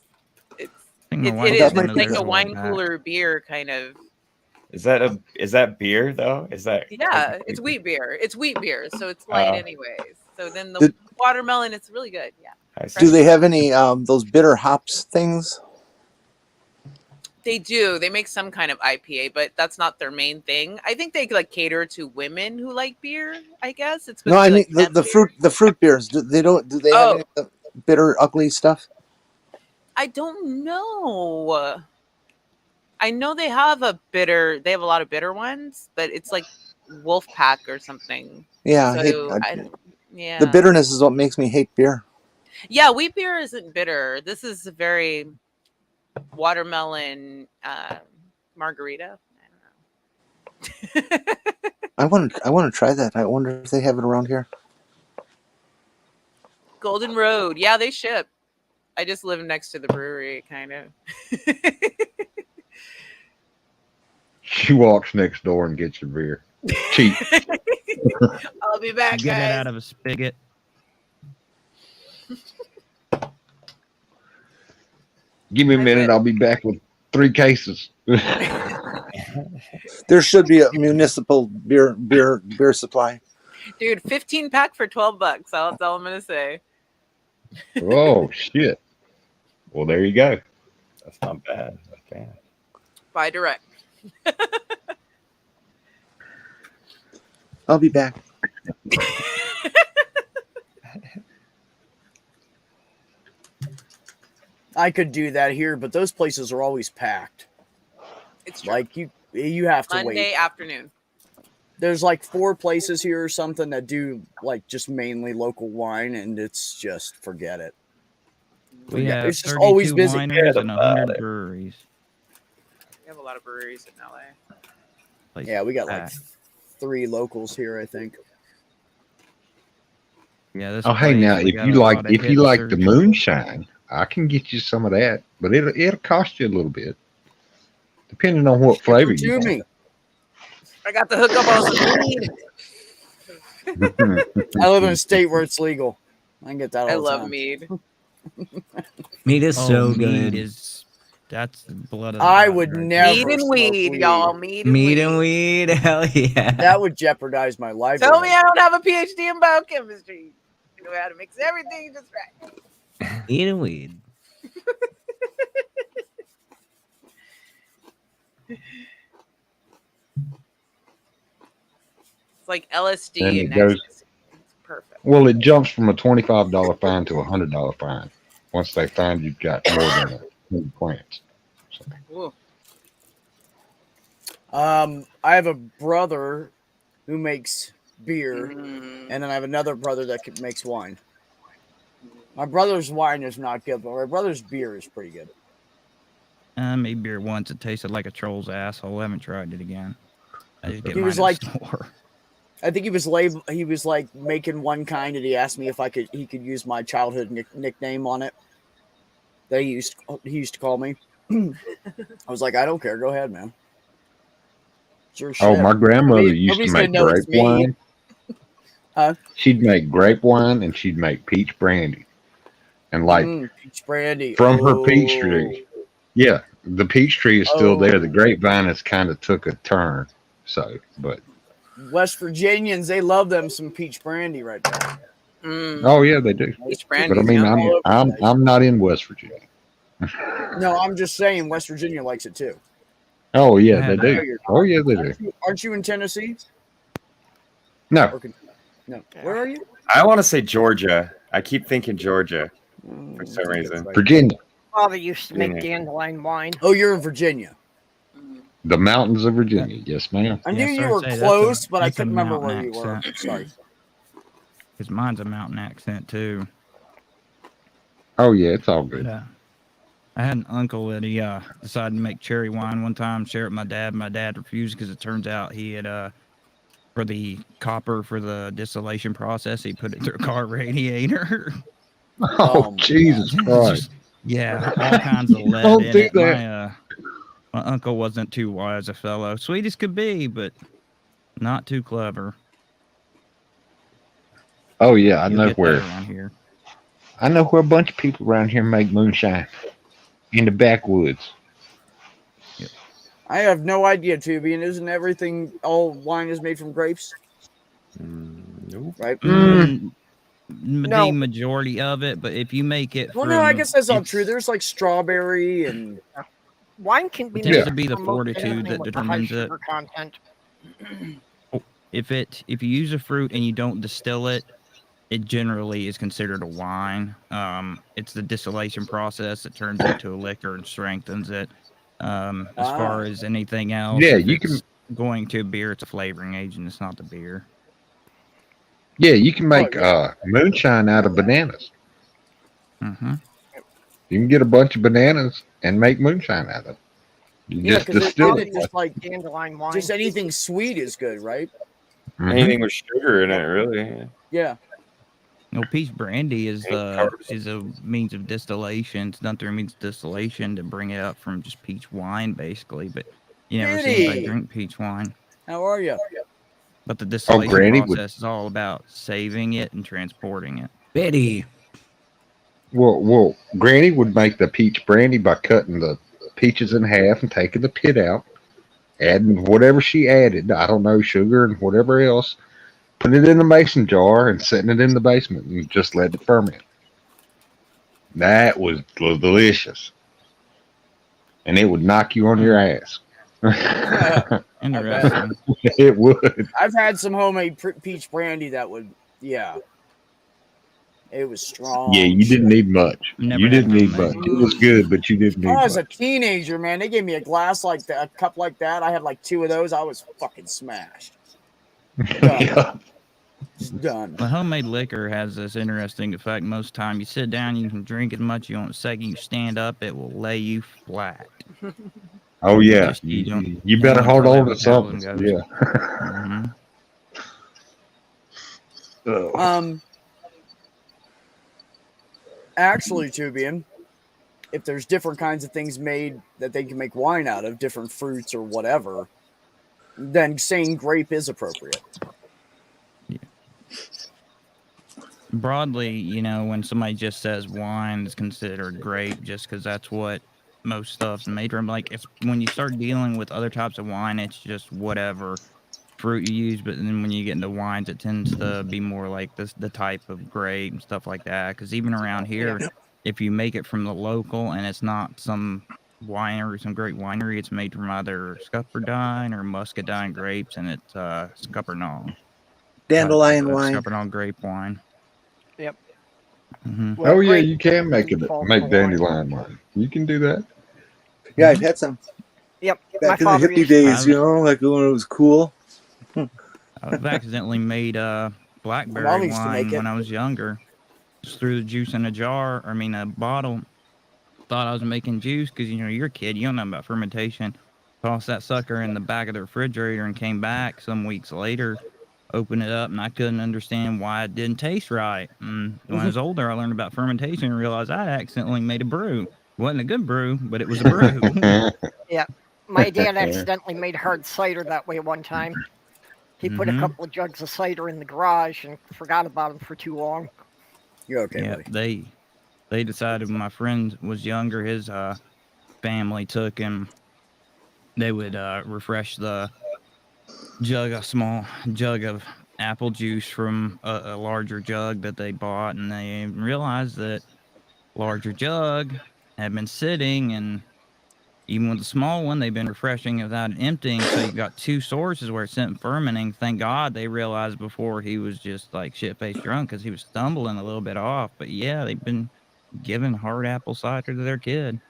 I think my It wife is. That been might It's be like good. a a while wine back. cooler beer kind of. Is that beer though? Is that Yeah, it's wheat beer. It's wheat beer, so it's light Oh. anyways. So then the Did- watermelon, it's really good. Yeah, I see. Do they have any those bitter hops things? they do. They make some kind of IPA, but that's not their main thing. I think they like cater to women who like beer. I guess it's. No, I mean supposed to be, like, the fruit beers. Do they have Oh. any of the bitter ugly stuff? I don't know. I know they have They have a lot of bitter ones, but it's like Wolfpack or something. Yeah, So the bitterness is what makes me hate beer. Yeah, wheat beer isn't bitter. This is a very watermelon margarita. I don't know. I want to try that. I wonder if they have it around here. Golden Road. Yeah, they ship. I just live next to the brewery, kind of. She walks next door and gets your beer. Cheap. I'll be back, Get it guys. out of a spigot. Give me a I minute. bet. I'll be back with 3 cases. There should be a municipal beer supply. Dude, 15 pack for $12. That's all I'm gonna say. Oh shit. Well, there you go. That's not bad. Not bad. Buy direct. I'll be back. I could do that here, but those places are always packed. It's true. Like you have to Monday wait. afternoon. There's like 4 places here or something that do like just mainly local wine, and it's just forget it. We have It's just always 32 busy. wineries and about 100 it. breweries. We have a lot of breweries in LA. Place Yeah, we got like packed. 3 locals here, I think. Yeah, this Oh, hey, place, now we if got you a like lot of the hipsters. moonshine, I can get you some of that, but it'll cost you a little bit, depending on what flavor you To want. me, I got the hookup on some weed. I live in a state where it's legal. I can get that all I the love time. mead. Meat is so mead good. that's the blood of the I body would right never Mead and smoke weed, weed. y'all. Mead and Meat weed. and weed. Hell yeah. That would jeopardize my life. Tell me I don't have a PhD in biochemistry. I know how to mix everything just right. Meat and weed. It's like LSD And and it goes- ecstasy. It's perfect. Well, it jumps from a $25 fine to a $100 fine once they find you've got more than 100 plants. So, Ooh. I have a brother who makes beer, Mm. and then I have another brother that makes wine. My brother's wine is not good, but my brother's beer is pretty good. I made beer once. It tasted like a troll's asshole. I haven't tried it again. I just get He mine was at like- the store. I think he was like making one kind, and he asked me if he could use my childhood nickname on it. That he used to call me. I was like, I don't care. Go ahead, man. It's your oh, shit. my grandmother used nobody's to gonna make know it's grape me. wine. Huh? She'd make grape wine and she'd make peach brandy. And like peach brandy from her peach tree. Yeah, the peach tree is still there. The grapevine has kind of took a turn. So, but West Virginians, they love them some peach brandy right there. Mm. oh yeah, they do. Peach brandy. But I mean, I'm not in West Virginia. No, I'm just saying West Virginia likes it too. Oh yeah, Yeah, they do. Oh yeah, they do. Aren't you in Tennessee? No, No. Where are you? I want to say Georgia. I keep thinking Georgia for some I think reason. that's right. Virginia. father used to make Yeah. dandelion wine. Oh, you're in Virginia. The mountains of Virginia. Yes, ma'am. I Yeah, knew you sir, were say, close, but I that's a couldn't remember mountain where you were. accent. Sorry. Because mine's a mountain accent too. Oh yeah, it's all good. Yeah. I had an uncle that he decided to make cherry wine one time, share it with my dad. My dad refused because it turns out he had for the copper for the distillation process, he put it through a car radiator. Oh, Jesus Christ! Yeah, all kinds of lead Don't in do it. that. My uncle wasn't too wise a fellow. Sweet as could be, but not too clever. Oh yeah, I You'll know get that where. around here. I know where a bunch of people around here make moonshine in the backwoods. I have no idea, Tubian. Isn't everything, all wine is made from grapes? Nope. Right? The No. majority of it, but if you make it Well, from, no, I guess that's not it's- true. There's like strawberry and Wine can be It tends made to be the from most fortitude anything that with a high determines it. sugar content. If you use a fruit and you don't distill it, it generally is considered a wine. It's the distillation process that turns it into a liquor and strengthens it. As far as anything else, Yeah, if you it's can. going to beer, it's a flavoring agent. It's not the beer. Yeah, you can make yeah. moonshine out of bananas. Mm-hmm. You can get a bunch of bananas and make moonshine out of it. You yeah, just because distill it it. just like Dandelion wine. just anything sweet is good, right? Mhm. Anything with sugar in it, really. Yeah. No, peach brandy is And carbs. a means of distillation. It's done through a means of distillation to bring it up from just peach wine, basically. But you never see anybody Kitty! drink peach wine. How are you? But the distillation Granny process would. is all about saving it and transporting it. Biddy. Well, Granny would make the peach brandy by cutting the peaches in half and taking the pit out, adding whatever she added. I don't know, sugar and whatever else. Put it in a mason jar and setting it in the basement and just let it ferment. That was delicious, and it would knock you on your ass. Interesting. It would. I've had some homemade peach brandy that would, yeah. It was strong. Yeah, you didn't need much. Never You had didn't need homemade. much. It was good, but you didn't need When I was a much. teenager, man, they gave me a glass like that, a cup like that. I had like 2 of those. I was fucking smashed. Done. Yeah. Just done. The homemade liquor has this interesting effect. Most time you sit down, you can drink as much as you want. The second you stand up, it will lay you flat. Oh yeah. Just- you don't- You better no hold one on to tells how that something. one goes. Yeah. Mm-hmm. Actually, Tubian, if there's different kinds of things made that they can make wine out of, different fruits or whatever, then saying grape is appropriate. Broadly, you know, when somebody just says wine, it's considered grape just because that's what most stuff's made from. Like, if when you start dealing with other types of wine, it's just whatever fruit you use. But then when you get into wines, it tends to be more like the type of grape and stuff like that. Because even around here, if you make it from the local and it's not some winery, some great winery, it's made from either Scuppernong or Muscadine grapes, and it's Scuppernong. Dandelion wine. Scuppernong grape wine. Yep. Mm-hmm. Well, Oh yeah, grape you can make it. falls Make in the wine. dandelion wine. You can do that. Yeah, I've had some Yep. back in the father hippie used- days, you know, like when it was cool. I've accidentally made My blackberry mom used to make wine it. when I was younger. Just threw the juice in a bottle. Thought I was making juice because, you know, you're a kid. You don't know about fermentation. Tossed that sucker in the back of the refrigerator and came back some weeks later, opened it up, and I couldn't understand why it didn't taste right. And when I was older, I learned about fermentation and realized I accidentally made a brew. It wasn't a good brew, but it was a brew. My dad accidentally made hard cider that way one time. He put a Mhm. couple of jugs of cider in the garage and forgot about them for too long. You're okay, Yeah, buddy. they decided when my friend was younger, his family took him. They would refresh the a small jug of apple juice from a larger jug that they bought, and they realized that larger jug had been sitting, and even with the small one, they've been refreshing it without emptying. So you got 2 sources where it's sitting fermenting. Thank God they realized before he was just like shit-faced drunk because he was stumbling a little bit off. But yeah, they've been giving hard apple cider to their kid.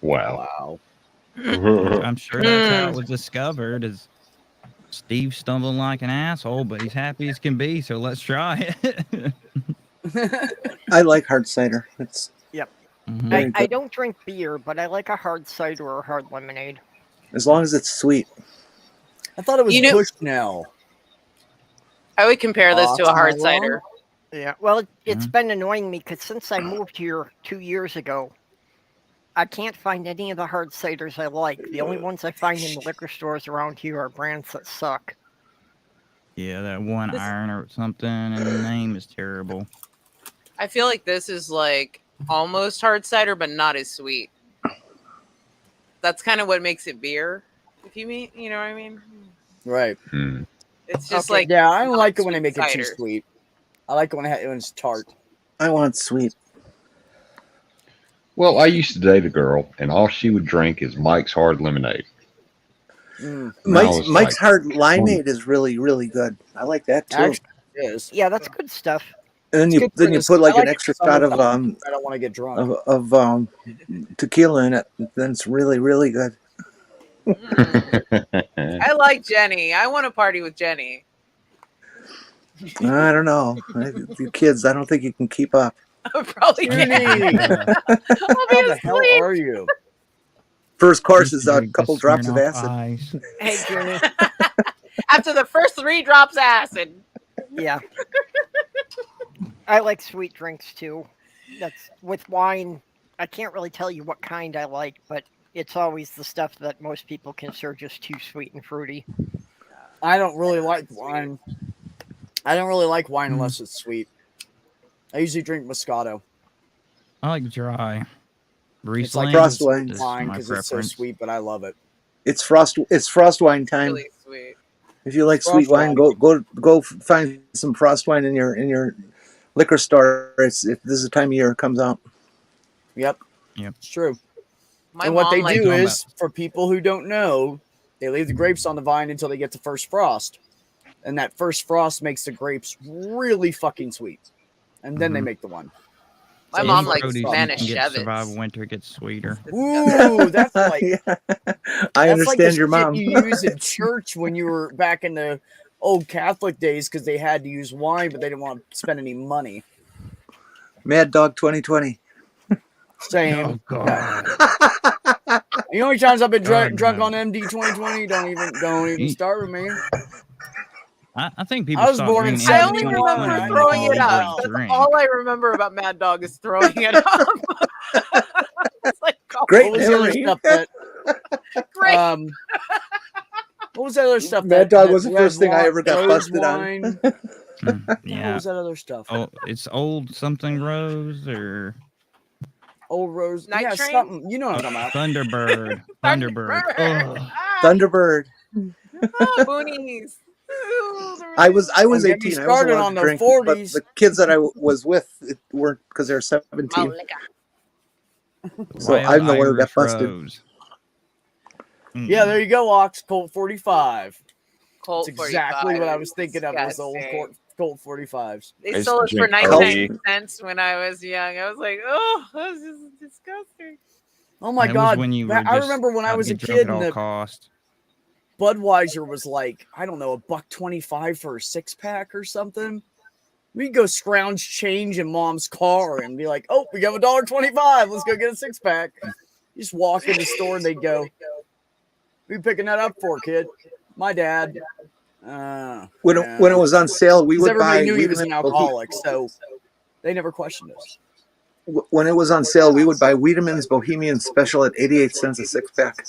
Wow. I'm sure that's how it was discovered. Is Steve stumbling like an asshole, but he's happy as can be. So let's try it. I like hard cider. It's very I good. don't drink beer, but I like a hard cider or a hard lemonade. As long as it's sweet. I thought it was You know- Bushnell. I would compare this to a Am I hard wrong? cider. Yeah. Well, it's been annoying me because since I moved here 2 years ago, I can't find any of the hard ciders I like. The only ones I find in the liquor stores around here are brands that suck. Yeah, that one iron or something, and the name is terrible. I feel like this is like almost hard cider, but not as sweet. That's kind of what makes it beer. If you mean, you know what I mean? Right. It's just Okay, like Yeah, I don't not like it when they sweet make it too cider. sweet. I like it when it's tart. I want sweet. Well, I used to date a girl, and all she would drink is Mike's Hard Lemonade. Mm. And I was Mike's like, hard limeade is really, really good. I like that too. Actually, it is. Yeah, that's good stuff. And then It's you good then for you this- put like I an it extra for shot of summertime. I don't want to get drunk. of tequila in it. Then it's really, really good. I like Jenny. I want to party with Jenny. I don't know. You kids, I don't think you can keep up. I probably Jenny, can't. I'll be how the hell asleep. are you? First course is a Drink couple the drops of Smirnoff acid. Ice. Hey, Journey. After the first 3 drops of acid. Yeah. I like sweet drinks too. That's with wine. I can't really tell you what kind I like, but it's always the stuff that most people consider just too sweet and fruity. I don't really like wine. I don't really like wine unless it's sweet. I usually drink Moscato. I like dry. It's Riesling like frost is wine. wine my because it's so preference. sweet, but I love it. It's frost wine time. Really sweet. If you like Frost sweet wine, wine. go find some frost wine in your liquor store. This is the time of year it comes out. Yep. Yep. It's true. My And what mom they likes do Talking is, for people who don't know, they leave the grapes on the vine until they get to first frost. And that first frost makes the grapes really fucking sweet. And then they make the one. My So mom it's likes Produce you Spanish can get survive Chevets. winter gets sweeter. Ooh, that's like Yeah. I that's like understand the your shit mom. you use in church when you were back in the old Catholic days because they had to use wine, but they didn't want to spend any money. Mad Dog 2020. Same. Oh God! You know how many times I've been Oh, drunk no. on MD 2020? Don't even You- start with me. I think people I was stopped born in drinking I MD only 71. remember 2020 throwing when it people up. would That's drink. all I remember about Mad Dog is throwing it up. It's like, oh, Great What was the other memory. stuff that great. what was that other stuff Mad that Dog that was the red first thing I wine- ever got rose busted on. wine? What Yeah. was that other stuff? Oh, it's old something rose or Old Rose. Night Yeah, Train? something. You know what I'm talking about. Thunderbird. Thunderbird. Ugh. Thunderbird. Boonies. Ooh, they're I was Don't get me 18. I was started allowed on to the drink, 40s. but the kids that I was with weren't because they're 17. So Wild I'm the one who got Irish busted. Rose. Yeah, there you go, Ox. Colt 45. Colt That's exactly 45 what I is was thinking of. Was the old disgusting. Colt 45s. They It's sold us for drink 99 OG. cents when I was young. I was like, oh, this is disgusting. Oh my That was God! when you were I just remember when I had to was a get drunk kid at and all the cost. Budweiser was like, I don't know, $1.25 for a 6-pack or something. We'd go scrounge change in mom's car and be like, oh, we got $1.25. Let's go get a 6-pack. You just walk in the store and they'd go, who you picking that up for, kid? My dad. When it was on sale, we would everybody buy knew he was an Wiedemann- alcoholic, so they never questioned us. When it was on sale, we would buy Wiedemann's Bohemian Special at 88 cents a 6-pack.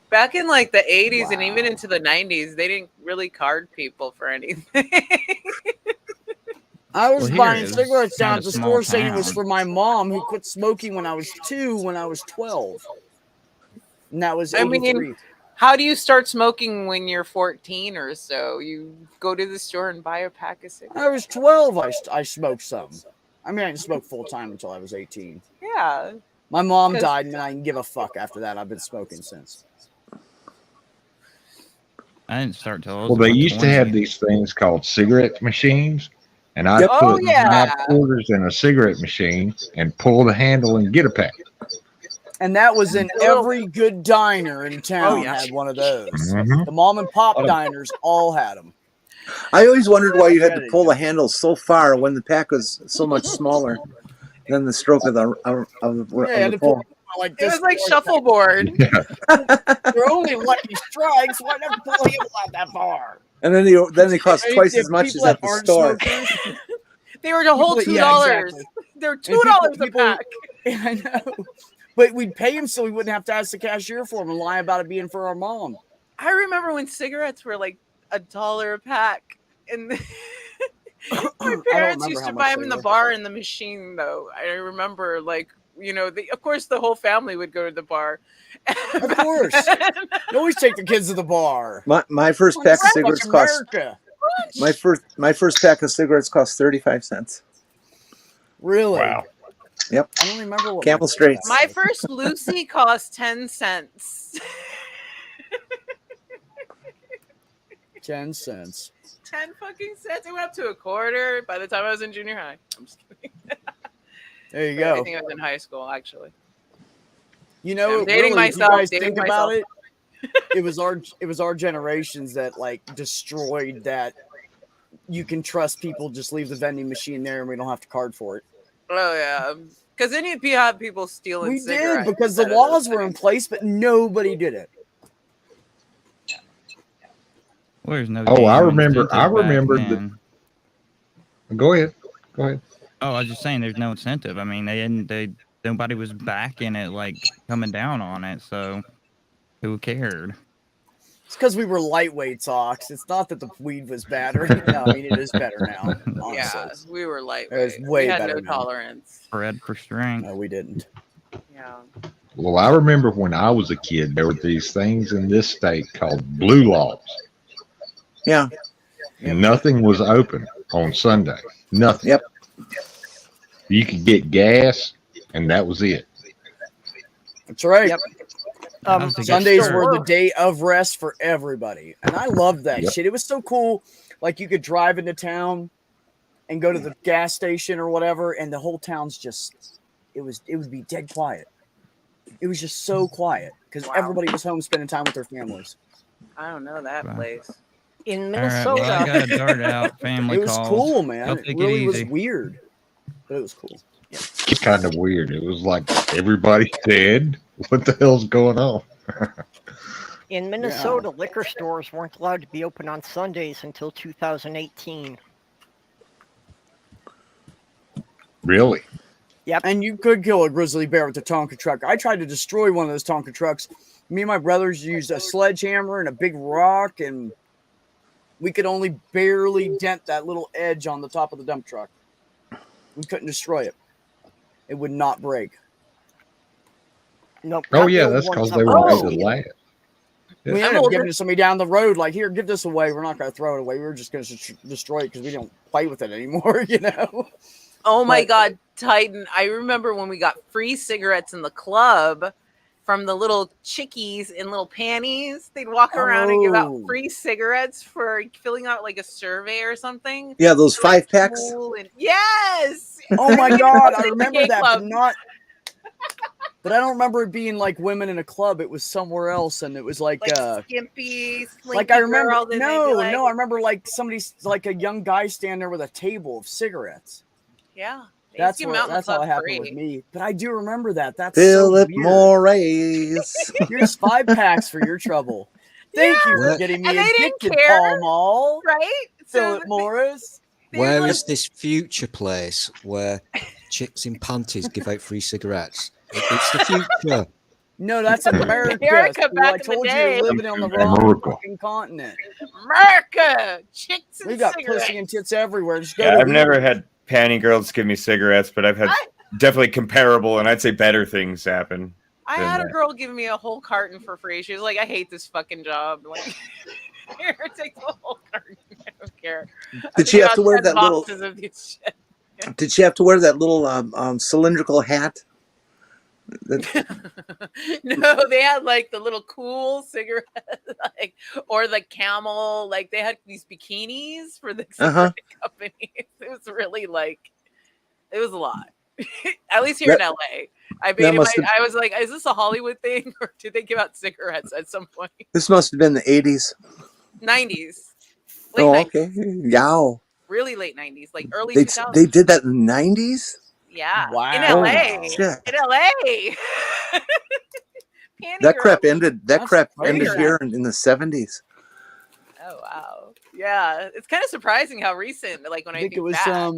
Back in like the 80s and Wow. even into the 90s, they didn't really card people for anything. I was Well, here buying is cigarettes down not at a the small store saying it was town. for my mom who quit smoking when I was 2, when I was 12. And that was I 83. mean, how do you start smoking when you're 14 or so? You go to the store and buy a pack of cigarettes. I was 12. I smoked some. I mean, I didn't smoke full time until I was 18. Yeah. My mom 'Cause- died, and I didn't give a fuck after that. I've been smoking since. I didn't start till I was Well, they about used to have 20. these things called cigarette machines, and I'd Yep. put Oh yeah. 5 quarters in a cigarette machine and pull the handle and get a pack. And that was in A little- every good diner in town yeah. had one of those. Mhm. The mom and pop diners all had them. I always wondered why you had to There you pull go. the handle so far when the pack was so much smaller than the stroke of the Yeah, you had to pull phone. like It this. was like shuffleboard. You're only lucky strikes. Why not pull the handle out that far? And then they cost And twice if as much as people at that the aren't store. smokers, They were a whole people- $2. yeah, exactly. They're And $2 a people- pack. Yeah, I know. But we'd pay him so we wouldn't have to ask the cashier for him and lie about it being for our mom. I remember when cigarettes were like $1 a pack, and my parents remember used how to much buy they them in the were. bar in the machine. Though I remember, like, you know, of course the whole family would go to the bar. Of course, you always take the kids to the bar. My first pack of Fuck cigarettes cost America. my first pack of cigarettes cost 35 cents. Really? Wow. Yep. I don't remember what Camel my first Straits. pack My was. first Lucy cost 10 cents. 10 cents. 10 fucking cents. It went up to a quarter by the time I was in junior high. I'm just kidding. There you I go. think I was in high school, actually. You know, I'm dating really, if myself, you guys dating think about myself. it was our generations that like destroyed that. You can trust people. Just leave the vending machine there, and we don't have to card for it. Oh, yeah. Because then you'd have people stealing We cigarettes. did because the instead of laws those were in things. place, but nobody did it. Well, there's no Oh, I damn remember. incentive I back remember. then. Go ahead. Go ahead. Oh, I was just saying, there's no incentive. I mean, nobody was backing it, like coming down on it. So, who cared? It's because we were lightweight socks. It's not that the weed was bad or anything. No, I mean it is better now. Honestly. Yeah, we were lightweight. It was way we had better no now. tolerance. Bred for strength. No, we didn't. Yeah. Well, I remember when I was a kid, there were these things in this state called blue laws. Yeah. And nothing was open on Sunday. Nothing. Yep. You could get gas, and that was it. That's right. Yep. Sundays Sure. were the day of rest for everybody, and I loved that Yep. shit. It was so cool. Like you could drive into town and go to the gas station or whatever, and the whole town's just it would be dead quiet. It was just so quiet because Wow. everybody was home spending time with their families. I don't know that Wow. place. In All right, Minnesota. well, I got to dart out. Family It was calls. cool, man. Y'all It take really it was easy. weird, but it was cool. It's kind of weird. It was like everybody dead. What the hell's going on? In Minnesota, liquor stores weren't allowed to be open on Sundays until 2018. Really? And you could kill a grizzly bear with a Tonka truck. I tried to destroy one of those Tonka trucks. Me and my brothers used a sledgehammer and a big rock, and we could only barely dent that little edge on the top of the dump truck. We couldn't destroy it. It would not break. Nope. Oh not yeah, the that's old because ones they up were on made the to last. We Yeah. ended I'm up older. giving it to somebody down the road, like, here, give this away. We're not going to throw it away. We were just going to destroy it because we don't play with it anymore, you know? Oh my But- God, Titan. I remember when we got free cigarettes in the club from the little chickies in little panties. They'd walk around and give out Oh. free cigarettes for filling out like a survey or something. Yeah, those They're, like, 5-packs. cool and- yes. Oh my God, I It's a remember gay that, club. but not. But I don't remember it being like women in a club. It was somewhere else, and it was like skimpy, slinky like I remember. girl, then they'd be No, like, no, I remember like somebody's like a young guy standing there with a table of cigarettes. Yeah. They That's used to give 'em out in the that's how club it happened free. with me. But I do remember that. That's Philip so weird. Morris. Here's 5 packs for your trouble. Thank you for What? getting me And they didn't addicted, care. Paul Mall. Right? Philip Morris. they Where would- is this future place where chicks in panties give out free cigarettes? It's the future. No, that's America. America Fool. back I in the told you day. you're living on the wrong America. fucking continent. America, chicks and We got cigarettes. pussy and tits everywhere. Just go Yeah, to I've never had panty girls give me cigarettes, but I've had I- definitely comparable and I'd say better things happen. I than had a that. girl give me a whole carton for free. She was like, "I hate this fucking job." Like, here, take the whole carton. I don't care. I Did she think have to about wear 10 that little? boxes of this shit. Did she have to wear that little cylindrical hat? No, they had like the little cool cigarette, like, or the Camel. Like they had these bikinis for the cigarette companies. It was really like, it was a lot. At least here in LA. I was like, is this a Hollywood thing, or did they give out cigarettes at some point? This must have been the 80s. 90s. Late 90s. Okay. Yow. Really late 90s, like early 2000s. They did that in the 90s? Yeah. Wow. In LA. Shit. In LA. That crap ended here in the 70s. Oh wow. Yeah. It's kind of surprising how recent, like when I think it was back.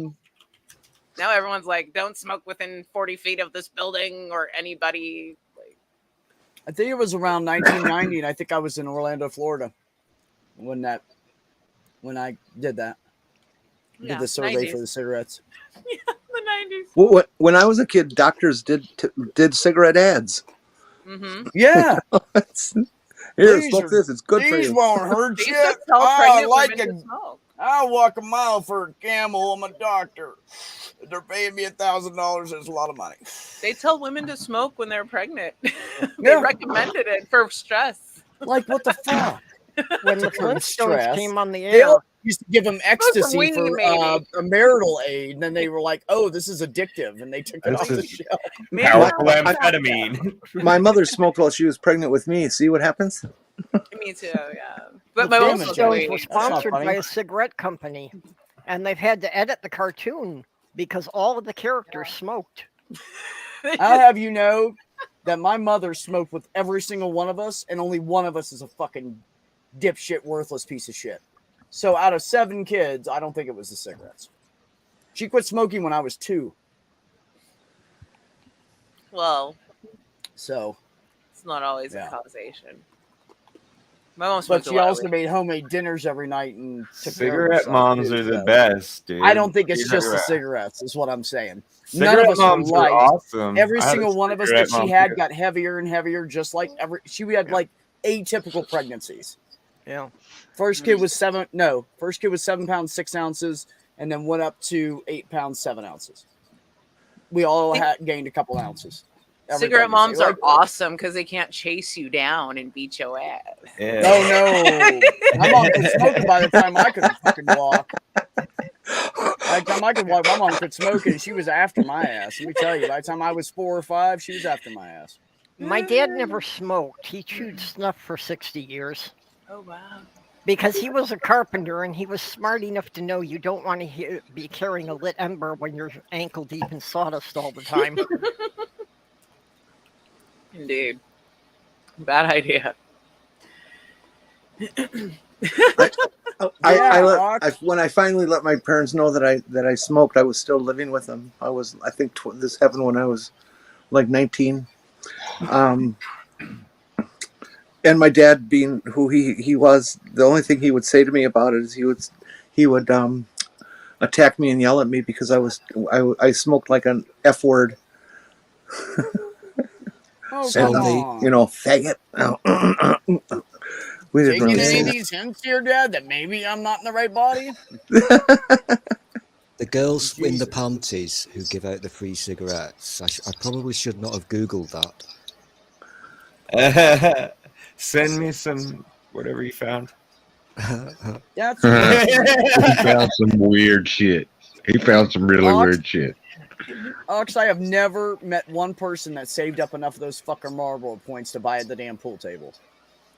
Now everyone's like, don't smoke within 40 feet of this building or anybody. Like, I think it was around 1990, and I think I was in Orlando, Florida, when I did that. Yeah, did the survey 90s. for the cigarettes. Yeah, the 90s. Well, when I was a kid, doctors did cigarette ads. Mm-hmm. Yeah. Here, smoke this. It's good for you. These won't hurt They you. used to tell pregnant women to smoke. I'll walk a mile for a Camel. I'm a doctor. They're paying me $1,000. It's a lot of money. They tell women to smoke when they're pregnant. They recommended it for stress. Like, what the fuck? When the Flintstones came on the They air, used to give them ecstasy for a marital aid, and then they were like, "Oh, this is addictive," and they took it off the shelf. Powerful amphetamine. My mother smoked while she was pregnant with me. See what happens? Me too, yeah. But the my mom Flintstones was sponsored by a cigarette company, and they've had to edit the cartoon because all of the characters smoked. I'll have you know that my mother smoked with every single one of us, and only one of us is a fucking dipshit, worthless piece of shit. So out of 7 kids, I don't think it was the cigarettes. She quit smoking when I was 2. Well, so it's not always a causation. My mom but smoked she also made homemade dinners every night and took cigarette moms are the best, dude. I don't think it's just the cigarettes, is what I'm saying. Cigarette None of us moms were are light. awesome. Every I had single a one of us cigarette that she mom had too. got heavier and heavier, just like she had like atypical pregnancies. Yeah. First kid was 7 pounds 6 ounces, and then went up to 8 pounds 7 ounces. We all had gained a couple ounces. Cigarette moms are awesome because they can't chase you down and beat your ass. Yeah. Oh no! My mom could smoke by the time I could fucking walk. By the time I could walk, my mom could smoke, and she was after my ass. Let me tell you, by the time I was 4 or 5, she was after my ass. My dad never smoked. He chewed snuff for 60 years. Oh wow! Because he was a carpenter and he was smart enough to know you don't want to be carrying a lit ember when you're ankle deep in sawdust all the time. Indeed. Bad idea. When I finally let my parents know that I smoked, I was still living with them. I think this happened when I was like 19. And my dad, being who he was, the only thing he would say to me about it is he would attack me and yell at me because I smoked like an F word. Oh, and faggot. We didn't taking really any say of that. these hints to your dad that maybe I'm not in the right body? The girls in the panties who give out the free cigarettes. I probably should not have Googled that. Send me some whatever you found. That's he found some weird shit. He found some really weird shit. Alex, I have never met one person that saved up enough of those fucking Marlboro points to buy the damn pool table.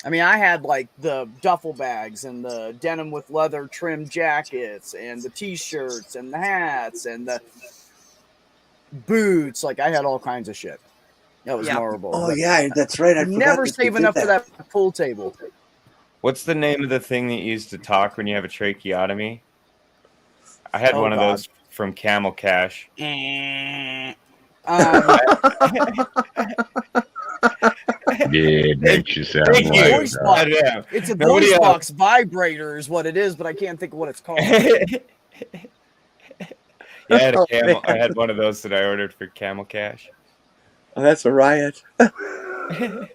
I mean, I had like the duffel bags and the denim with leather trimmed jackets and the t-shirts and the hats and the boots. Like I had all kinds of shit. That was Marlboro. Oh yeah, that's right. I never save enough for that pool table. What's the name of the thing that you used to talk when you have a tracheotomy? I had one of those from Camel Cash. Yeah, it makes you sound like it's a voice box vibrator is what it is, but I can't think of what it's called. I had one of those that I ordered for Camel Cash. Oh, that's a riot. You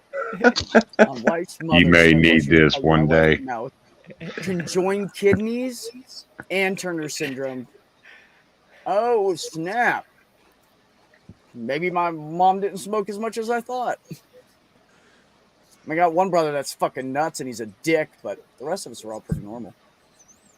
may need this one day. Conjoined kidneys and Turner syndrome. Oh, snap. maybe my mom didn't smoke as much as I thought. I got one brother that's fucking nuts and he's a dick, but the rest of us are all pretty normal.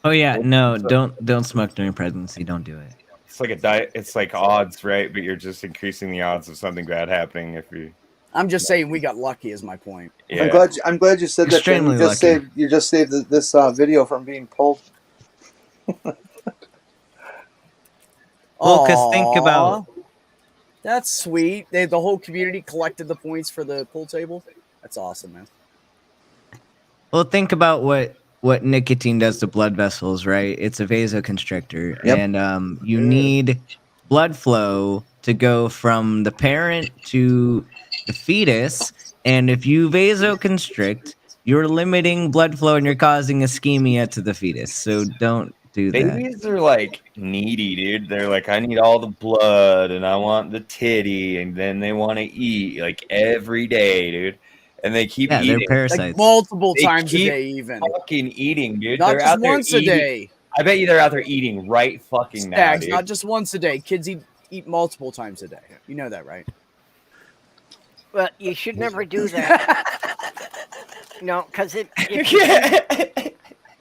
Oh yeah, no, don't smoke during pregnancy. Don't do it. It's like a diet. It's like odds, right? But you're just increasing the odds of something bad happening if you. I'm just saying we got lucky. Is my point. Yeah. I'm glad you said that. Extremely You just saved this video from being pulled. Well, because think about. That's sweet. The whole community collected the points for the pool table. That's awesome, man. Well, think about what nicotine does to blood vessels, right? It's a vasoconstrictor, Yep. and you need blood flow to go from the parent to the fetus. And if you vasoconstrict, you're limiting blood flow and you're causing ischemia to the fetus. So don't do that. Babies are like needy, dude. They're like, I need all the blood and I want the titty, and then they want to eat like every day, dude. And they keep eating. They're parasites. Like multiple times a day, even. Fucking eating, dude. Not they're just out there once a eating. day. I bet you they're out there eating right fucking now, Stags, dude. not just once a day. Kids eat multiple times a day. You know that, right? But you should never do that. No, because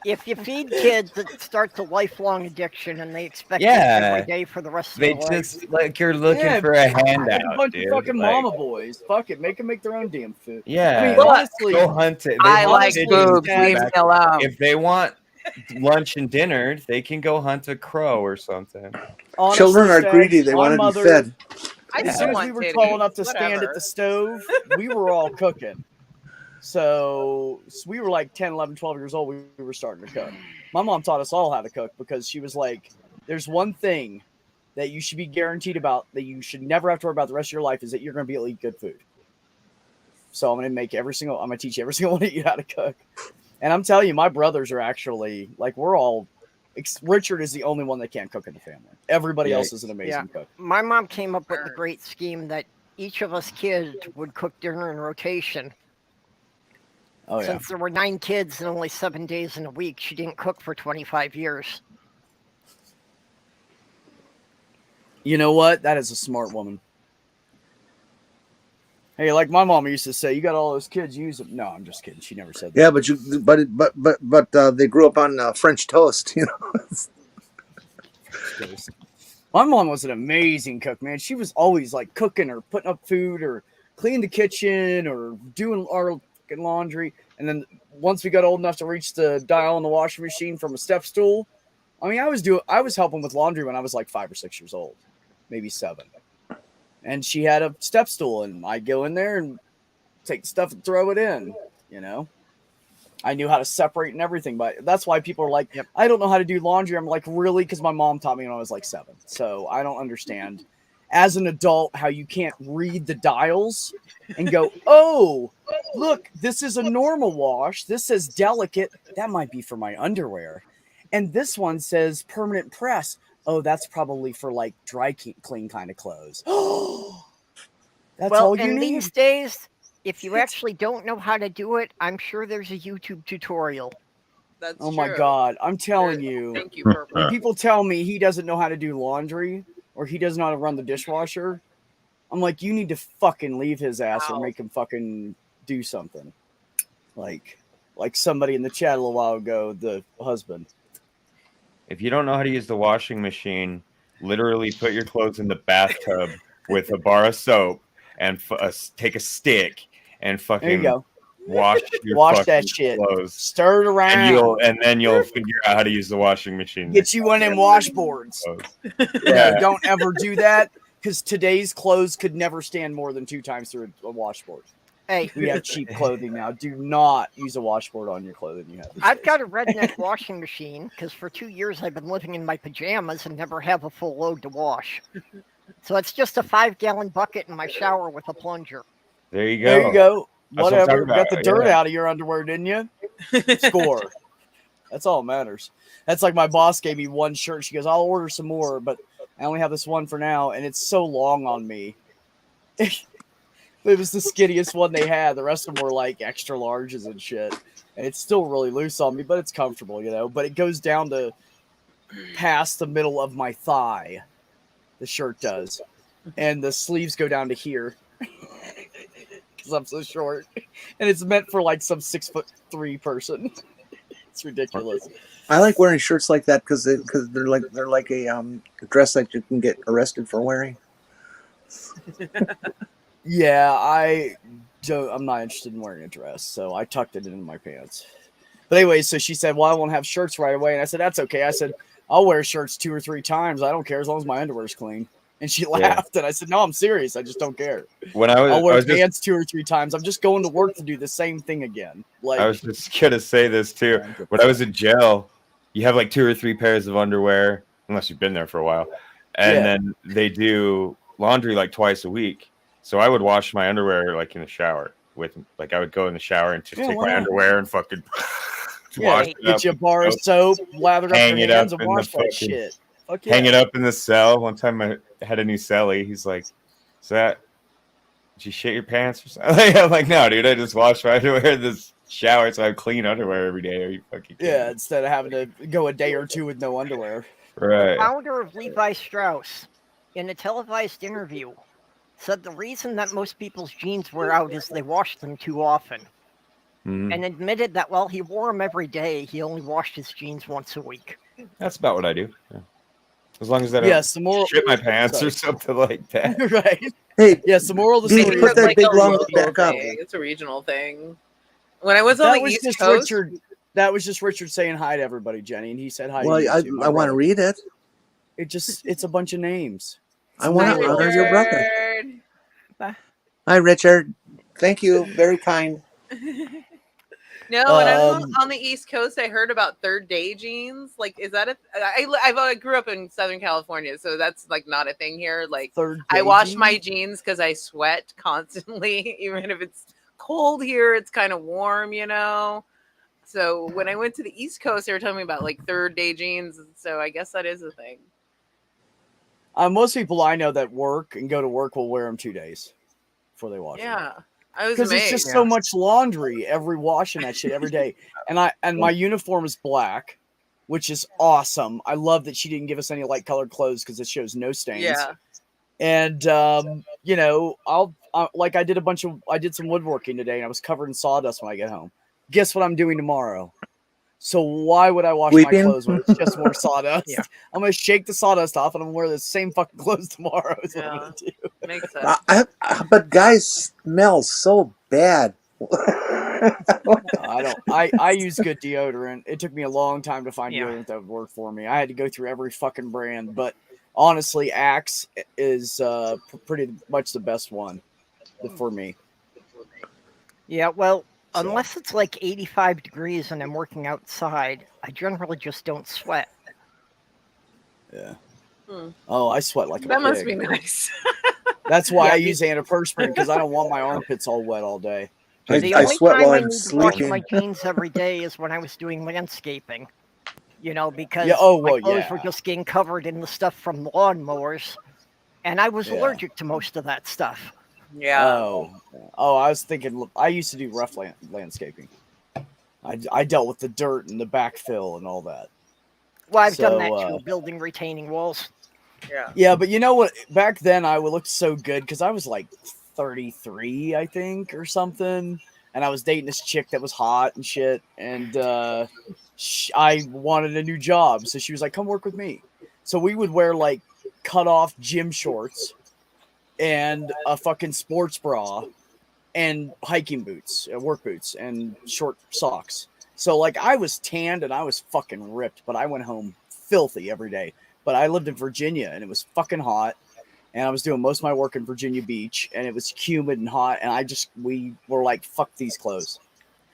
if you feed kids, it starts a lifelong addiction, and they expect it every day for the rest of their life. They just like you're looking for a handout, A bunch dude. of fucking Like, mama boys. Fuck it, make them make their own damn food. yeah, I mean, honestly, go hunt it. I like pigeons boobs. back. Leave me alone. If they want lunch and dinner, they can go hunt a crow or something. honestly, Children are Stags, greedy. They my want to be mother- fed. I As still soon as want we were titties. tall enough to stand at Whatever. the stove, we were all cooking. So we were like 10, 11, 12 years old. We were starting to cook. My mom taught us all how to cook because she was like, there's one thing that you should be guaranteed about that you should never have to worry about the rest of your life is that you're going to be able to eat good food. So I'm going to teach every single one of you how to cook. And I'm telling you, my brothers are actually like, Richard is the only one that can't cook in the family. Everybody else is an amazing cook. My mom came up with the great scheme that each of us kids would cook dinner in rotation. Oh, yeah. Since there were 9 kids and only 7 days in a week, she didn't cook for 25 years. You know what? That is a smart woman. Hey, like my mom used to say, you got all those kids, use them. No, I'm just kidding. She never said that. Yeah, but they grew up on French toast, you know. My mom was an amazing cook, man. She was always like cooking or putting up food or cleaning the kitchen or doing our fucking laundry. And then once we got old enough to reach the dial on the washing machine from a step stool, I mean, I was helping with laundry when I was like 5 or 6 years old, maybe 7. And she had a step stool, and I'd go in there and take the stuff and throw it in, you know. I knew how to separate and everything, but that's why people are like, I don't know how to do laundry. I'm like, really? Because my mom taught me when I was like 7. So I don't understand as an adult how you can't read the dials and go, oh, look, this is a normal wash. This says delicate. That might be for my underwear. And this one says permanent press. Oh, that's probably for like dry clean kind of clothes. That's all you need. These days, if you actually don't know how to do it, I'm sure there's a YouTube tutorial. That's Oh true. my God. I'm telling you. Thank you, Purple. When people tell me he doesn't know how to do laundry or he doesn't know how to run the dishwasher, I'm like, you need to fucking leave his ass or make him fucking do something. Like somebody in the chat a little while ago, the husband. If you don't know how to use the washing machine, literally put your clothes in the bathtub with a bar of soap and take a stick and fucking There you go. wash that shit. clothes. Stir it around. And then you'll figure out how to use the washing machine. Get you one of them washboards. Yeah. Don't ever do that because today's clothes could never stand more than 2 times through a washboard. Hey, we have cheap clothing now. Do not use a washboard on your clothing you have. I've got a redneck washing machine because for 2 years I've been living in my pajamas and never have a full load to wash. So it's just a 5-gallon bucket in my shower with a plunger. There you go. There you go. That's Whatever. what I'm Got talking the about. dirt out of your underwear, didn't you? Score. That's all that matters. That's like my boss gave me one shirt. She goes, I'll order some more, but I only have this one for now, and it's so long on me. It was the skinniest one they had. The rest of them were like extra larges and shit. And it's still really loose on me, but it's comfortable, you know. But it goes down to past the middle of my thigh. The shirt does. and the sleeves go down to here because I'm so short, and it's meant for like some 6'3" person. It's ridiculous. I like wearing shirts like that because they're like a dress that you can get arrested for wearing. Yeah, I'm not interested in wearing a dress, so I tucked it into my pants. But anyway, so she said, well, I won't have shirts right away. And I said, that's okay. I said, I'll wear shirts 2 or 3 times. I don't care as long as my underwear's clean. And she laughed. And I said, no, I'm serious. I just don't care. When I'll wear pants just, 2 or 3 times. I'm just going to work to do the same thing again. Like, I was just going to say this too. When I was in jail, you have like 2 or 3 pairs of underwear, unless you've been there for a while. And then they do laundry like twice a week. So I would wash my underwear like in the shower like I would go in the shower and just take my underwear and fucking wash it get up. you a bar of soap, lather up your hands, and wash that shit. Hang it up in the cell. One time I had a new cellie. He's like, did you shit your pants or something? I'm like, no, dude, I just wash my underwear in this shower so I have clean underwear every day. Are you fucking kidding me? Instead of having to go a day or 2 with no underwear. Right. The founder of Levi Strauss, in a televised interview, said the reason that most people's jeans wear out is they wash them too often. And admitted that while he wore them every day, he only washed his jeans once a week. That's about what I do. Yeah. As long as I don't shit my pants or something like that. Right. Hey, the moral of the story put is that like big a long local back up. thing. It's a regional thing. When I was on the East Coast, that was just Richard saying hi to everybody, Jenny, and he said hi. Well, to you I want to read it. It's a bunch of names. I want to honor your brother. Hi, Richard. Thank you. Very kind. No, when I was on the East Coast, I heard about third day jeans. Like, is that I grew up in Southern California, so that's like not a thing here. Like, I wash my jeans because I sweat constantly, even if it's cold here. It's kind of warm, you know. So when I went to the East Coast, they were telling me about like third day jeans. So I guess that is a thing. Most people I know that work and go to work will wear them 2 days before they wash them. Yeah. I was because amazed. it's just so much laundry washing that shit every day. And my uniform is black, which is awesome. I love that she didn't give us any light colored clothes because it shows no stains. Yeah. And you know, I did some woodworking today and I was covered in sawdust when I get home. Guess what I'm doing tomorrow? So why would I wash my clothes when it's just more sawdust? Yeah. I'm gonna shake the sawdust off and I'm gonna wear the same fucking clothes tomorrow. Is what I'm gonna do. Makes sense. But guys smell so bad. I use good deodorant. It took me a long time to find deodorant that would work for me. I had to go through every fucking brand, but honestly, Axe is pretty much the best one for me. Yeah, well, unless it's like 85 degrees and I'm working outside, I generally just don't sweat. Yeah. Oh, I sweat like a pig. That must be nice. That's why I use antiperspirant because I don't want my armpits all wet all day. The only time I need to wash my jeans every day is when I was doing landscaping. You know, because my clothes were just getting covered in the stuff from the lawnmowers, and I was allergic to most of that stuff. Yeah. Oh, I was thinking. I used to do rough landscaping. I dealt with the dirt and the backfill and all that. Well, I've done that too, building retaining walls. Yeah. Yeah, but you know what? Back then, I looked so good because I was like 33, I think, or something, and I was dating this chick that was hot and shit, and I wanted a new job, so she was like, "Come work with me." So we would wear like cut off gym shorts and a fucking sports bra and hiking boots, work boots, and short socks. So like I was tanned and I was fucking ripped, but I went home filthy every day. But I lived in Virginia and it was fucking hot, and I was doing most of my work in Virginia Beach, and it was humid and hot, and we were like, fuck these clothes.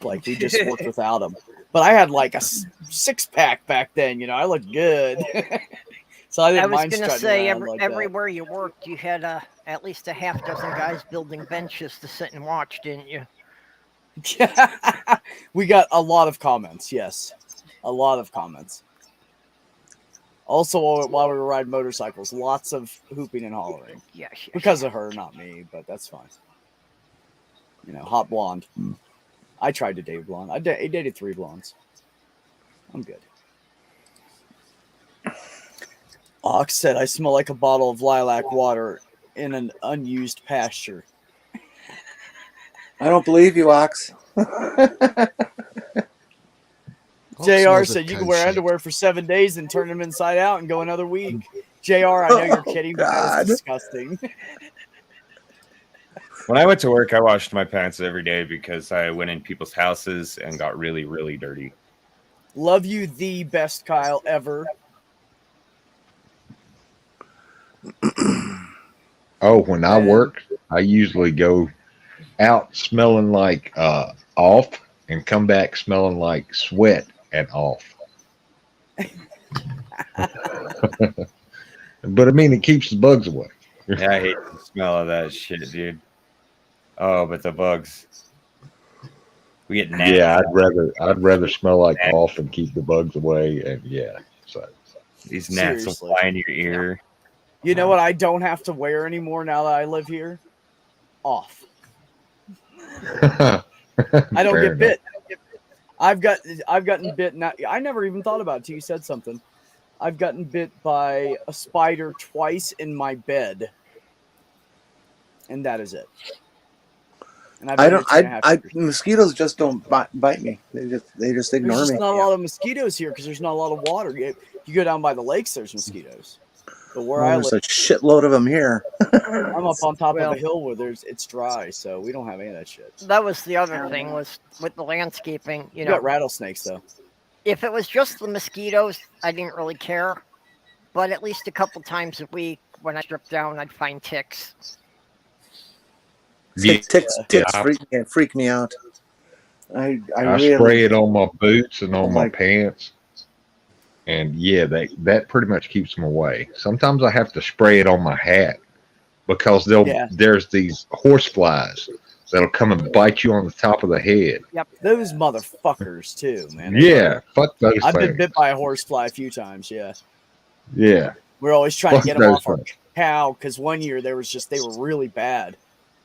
Like we just worked without them. But I had like a 6-pack back then, you know, I looked good. So I didn't mind strutting around like everywhere you worked, you had at least a half dozen guys building benches to sit and watch, didn't you? We got a lot of comments, yes. A lot of comments. Also, while we were riding motorcycles, lots of hooping and hollering. Yes. Because of her, not me, but that's fine. You know, hot blonde. I tried to date a blonde. I dated 3 blondes. I'm good. Ox said, I smell like a bottle of lilac water. in an unused pasture. I don't believe you, Ox. JR said you can wear underwear for 7 days and turn them inside out and go another week. JR, I know you're kidding, but that was disgusting. When I went to work, I washed my pants every day because I went in people's houses and got really, really dirty. Love you, the best Kyle ever. Oh, when I work, I usually go out smelling like off and come back smelling like sweat and off. But I mean, it keeps the bugs away. Yeah, I hate the smell of that shit, dude. Oh, but the bugs. We get nasty. Yeah, I'd rather smell like off and keep the bugs away. And yeah, so these gnats will fly in your ear. You know what I don't have to wear anymore now that I live here? Off. I don't get bit. I've gotten bit. Now, I never even thought about it till you said something. I've gotten bit by a spider twice in my bed, and that is it. And mosquitoes just don't bite me. They just ignore there's me. There's not a lot of mosquitoes here because there's not a lot of water. You go down by the lakes, there's mosquitoes. But where I live, there's a shitload of them here. I'm up on top of a hill where it's dry, so we don't have any of that shit. That was the other thing was with the landscaping. You know, got rattlesnakes though. If it was just the mosquitoes, I didn't really care. But at least a couple times a week, when I stripped down, I'd find ticks. Ticks freak me out. I really spray it on my boots and on my pants. And yeah, that pretty much keeps them away. Sometimes I have to spray it on my hat because there's these horse flies that'll come and bite you on the top of the head. Yep, those motherfuckers too, man. Fuck those I've things. been bit by a horsefly a few times. Yeah. We're always trying to get them off our cow because one year they were really bad,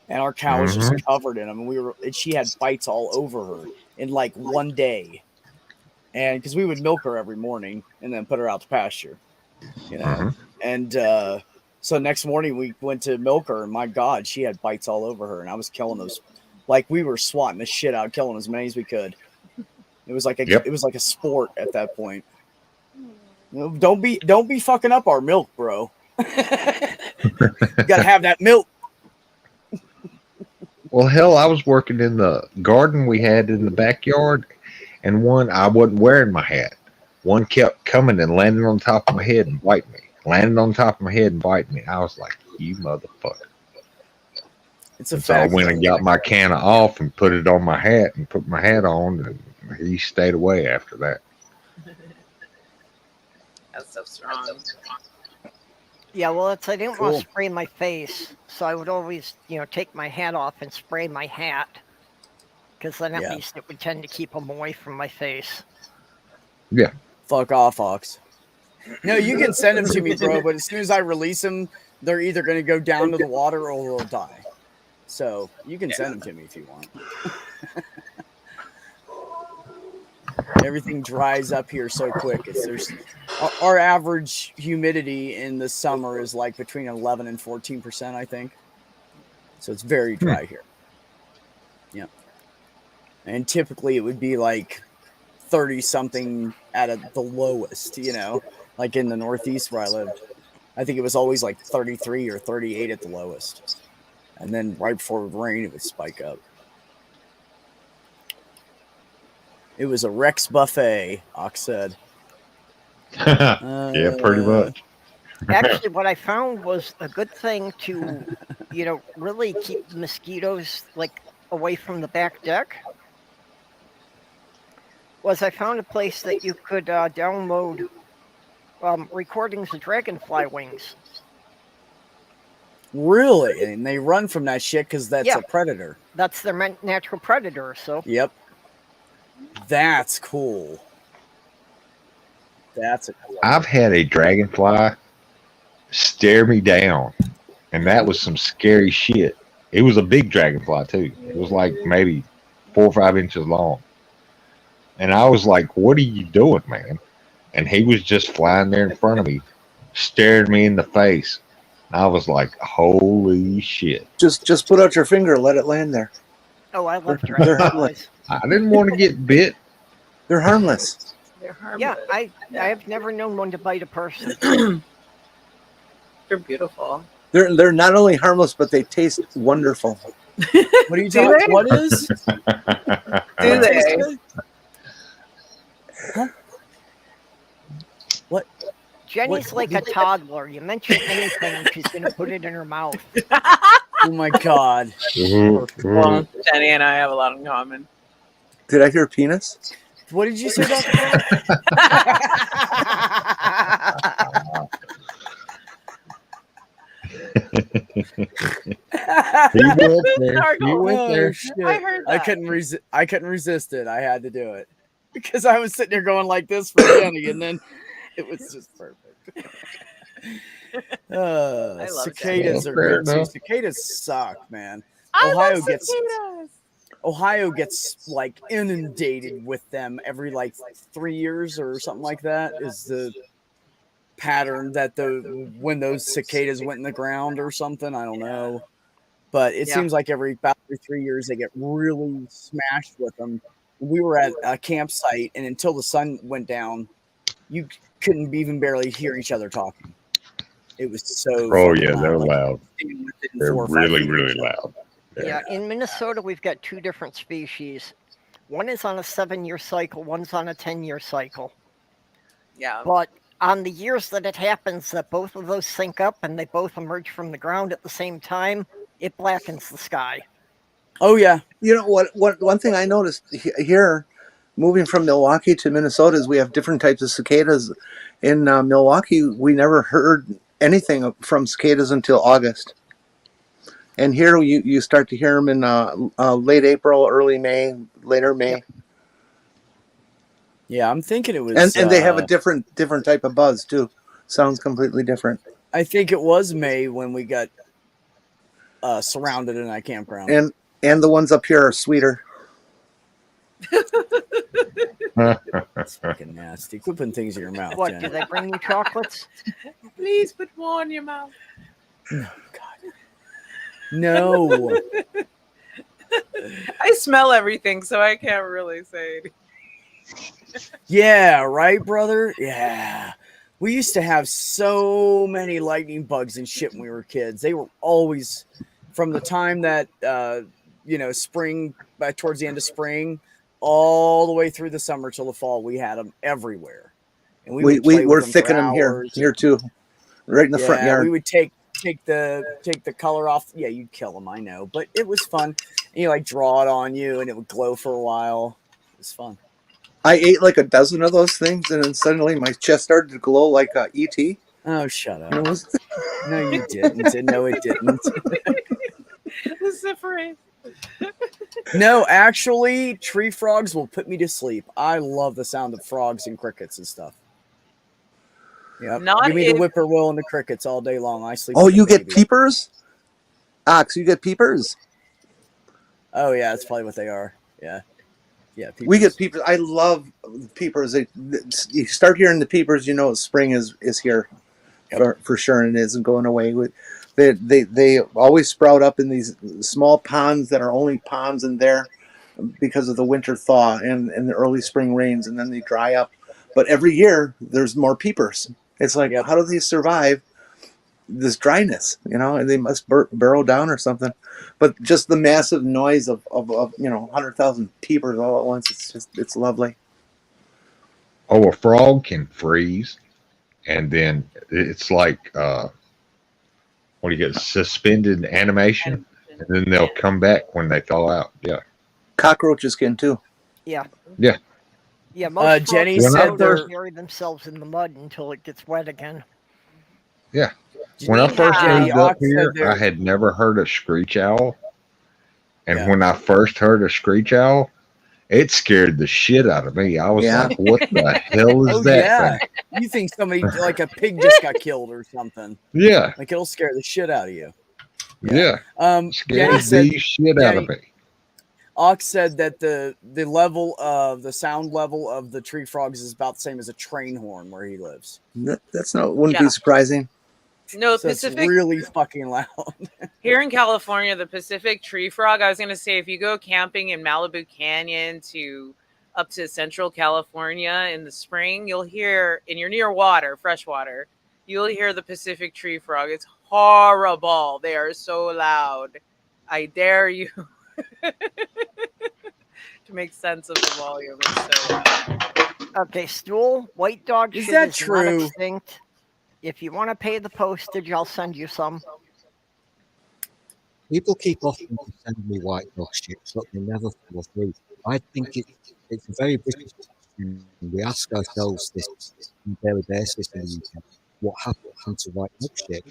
and our cow was just covered in them. And she had bites all over her in like one day. And because we would milk her every morning and then put her out to pasture, you know. And so next morning we went to milk her, and my God, she had bites all over her, and I was killing those, like we were swatting the shit out, killing as many as we could. It was like a sport at that point. You know, don't be fucking up our milk, bro. You gotta have that milk. Well, hell, I was working in the garden we had in the backyard. And I wasn't wearing my hat. One kept coming and landing on top of my head and biting me. Landing on top of my head and biting me. I was like, you motherfucker. So I went and got my can of off and put it on my hat and put my hat on. And he stayed away after that. That's so strong. Yeah, well, I didn't want to spray my face. So I would always, take my hat off and spray my hat. Because then at least it would tend to keep them away from my face. Yeah. Fuck off, Ox. No, you can send them to me, bro, but as soon as I release them, they're either going to go down to the water or they'll die. So you can send them to me if you want. Everything dries up here so quick. Our average humidity in the summer is like between 11 and 14%, I think. So it's very dry here. Yeah. And typically it would be like 30 something at the lowest, like in the Northeast where I lived. I think it was always like 33 or 38 at the lowest. And then right before rain, it would spike up. It was a Rex buffet, Ox said. Yeah, pretty much. Actually, what I found was a good thing to, really keep the mosquitoes away from the back deck. Was I found a place that you could download recordings of dragonfly wings. Really? And they run from that shit because that's a predator. That's their natural predator, so. Yep. That's cool. I've had a dragonfly stare me down, and that was some scary shit. It was a big dragonfly, too. It was like maybe 4 or 5 inches long. And I was like, what are you doing, man? And he was just flying there in front of me, staring me in the face. I was like, holy shit. Just put out your finger, let it land there. Oh, I love They're dragonflies. I didn't want to get bit. They're harmless. They're harmless. Yeah, I have never known one to bite a person. They're beautiful. They're not only harmless, but they taste wonderful. What are you talking? they? What is? Do they? Huh? What? Jenny's What- like a toddler. You mention anything, and she's gonna put it in her mouth. Oh my god! Well, Jenny and I have a lot in common. Did I hear penis? What did you say, Dr. He went there. He Oh, went there. shit. I heard that. I couldn't resist it. I had to do it because I was sitting there going like this for Jenny, and then it was just perfect. love Cicadas Jenny. are Fair good too. enough. Cicadas suck, man. I Ohio love gets- cicadas. Ohio gets like inundated with them every like 3 years or something like that. Is the pattern that when those cicadas went in the ground or something? I don't know, but it Yeah. seems like about every 3 years they get really smashed with them. We were at a campsite, and until the sun went down, you couldn't even barely hear each other talking. It was so. Oh, fucking yeah, they're like, loud. within They're 4 or 5 really, feet of really each other. loud. Yeah, in Minnesota, we've got 2 different species. One is on a 7-year cycle, one's on a 10-year cycle. Yeah. But on the years that it happens that both of those sync up and they both emerge from the ground at the same time, it blackens the sky. Oh yeah, You know what? One thing I noticed here, moving from Milwaukee to Minnesota, is we have different types of cicadas. In Milwaukee, we never heard anything from cicadas until August, and here you start to hear them in late April, early May, later May, Yep. yeah. I'm thinking it was, and they have a different type of buzz too. Sounds completely different. I think it was May when we got surrounded in that campground. And the ones up here are sweeter. That's fucking nasty. Quit putting things in your mouth, What, Jen. do they bring you chocolates? Please put more in your mouth. No. I smell everything, so I can't really say. Yeah, right, brother? Yeah. We used to have so many lightning bugs and shit when we were kids. They were always, from the time that, spring, towards the end of spring, all the way through the summer till the fall, we had them everywhere. And We were thicking them here too, right in the front yard. We would take the color off. Yeah, you'd kill them, I know, but it was fun. And you like draw it on you, and it would glow for a while. It was fun. I ate like a dozen of those things, and then suddenly my chest started to glow like ET. Oh, shut up! It was No, you didn't. No, it didn't. Luciferase. No, actually, tree frogs will put me to sleep. I love the sound of frogs and crickets and stuff. Yep. Not Give me if- the whippoorwill and the crickets all day long. I sleep. Oh, like a you get baby. peepers? Ox, you get peepers? Oh yeah, that's probably what they are. Yeah, yeah. We peepers. get peepers. I love peepers. You start hearing the peepers, you know spring is here for sure, and it isn't going away. They always sprout up in these small ponds that are only ponds in there because of the winter thaw and the early spring rains, and then they dry up. But every year there's more peepers. It's like, how do they survive this dryness? And they must burrow down or something. But just the massive noise of 100,000 peepers all at once, it's lovely. Oh, a frog can freeze, and then it's like what do you get? Suspended animation, and then they'll come back when they thaw out. Yeah. Cockroaches can too. Yeah. Yeah. Yeah, most Jenny frogs said don't they're- bury themselves in the mud until it gets wet again. Yeah. When I Jenny first had- moved up Ox said here, they're- I had never heard a screech owl. And Yeah. when I first heard a screech owl, it scared the shit out of me. I was Yeah. like, what the hell is Oh that yeah, thing? you think somebody like a pig just got killed or something? Yeah. Like it'll scare the shit out of you. Yeah. Jenny Scared said. the shit out of Jenny- me. Ox said that the level of the sound level of the tree frogs is about the same as a train horn where he lives. That's not wouldn't Yeah. be surprising. No, So it's Pacific. really fucking loud. Here in California, the Pacific tree frog, I was going to say, if you go camping in Malibu Canyon to up to Central California in the spring, you'll hear, and you're near water, fresh water, you'll hear the Pacific tree frog. It's horrible. They are so loud. I dare you to make sense of the volume. It's so loud. Okay, Stool, white dog Is shit that is true? not extinct. If you want to pay the postage, I'll send you some. People keep offering to send me white dog shit, but they never follow through. I think it's a very British question. We ask ourselves this on a daily basis in the UK. What happened to white dog shit?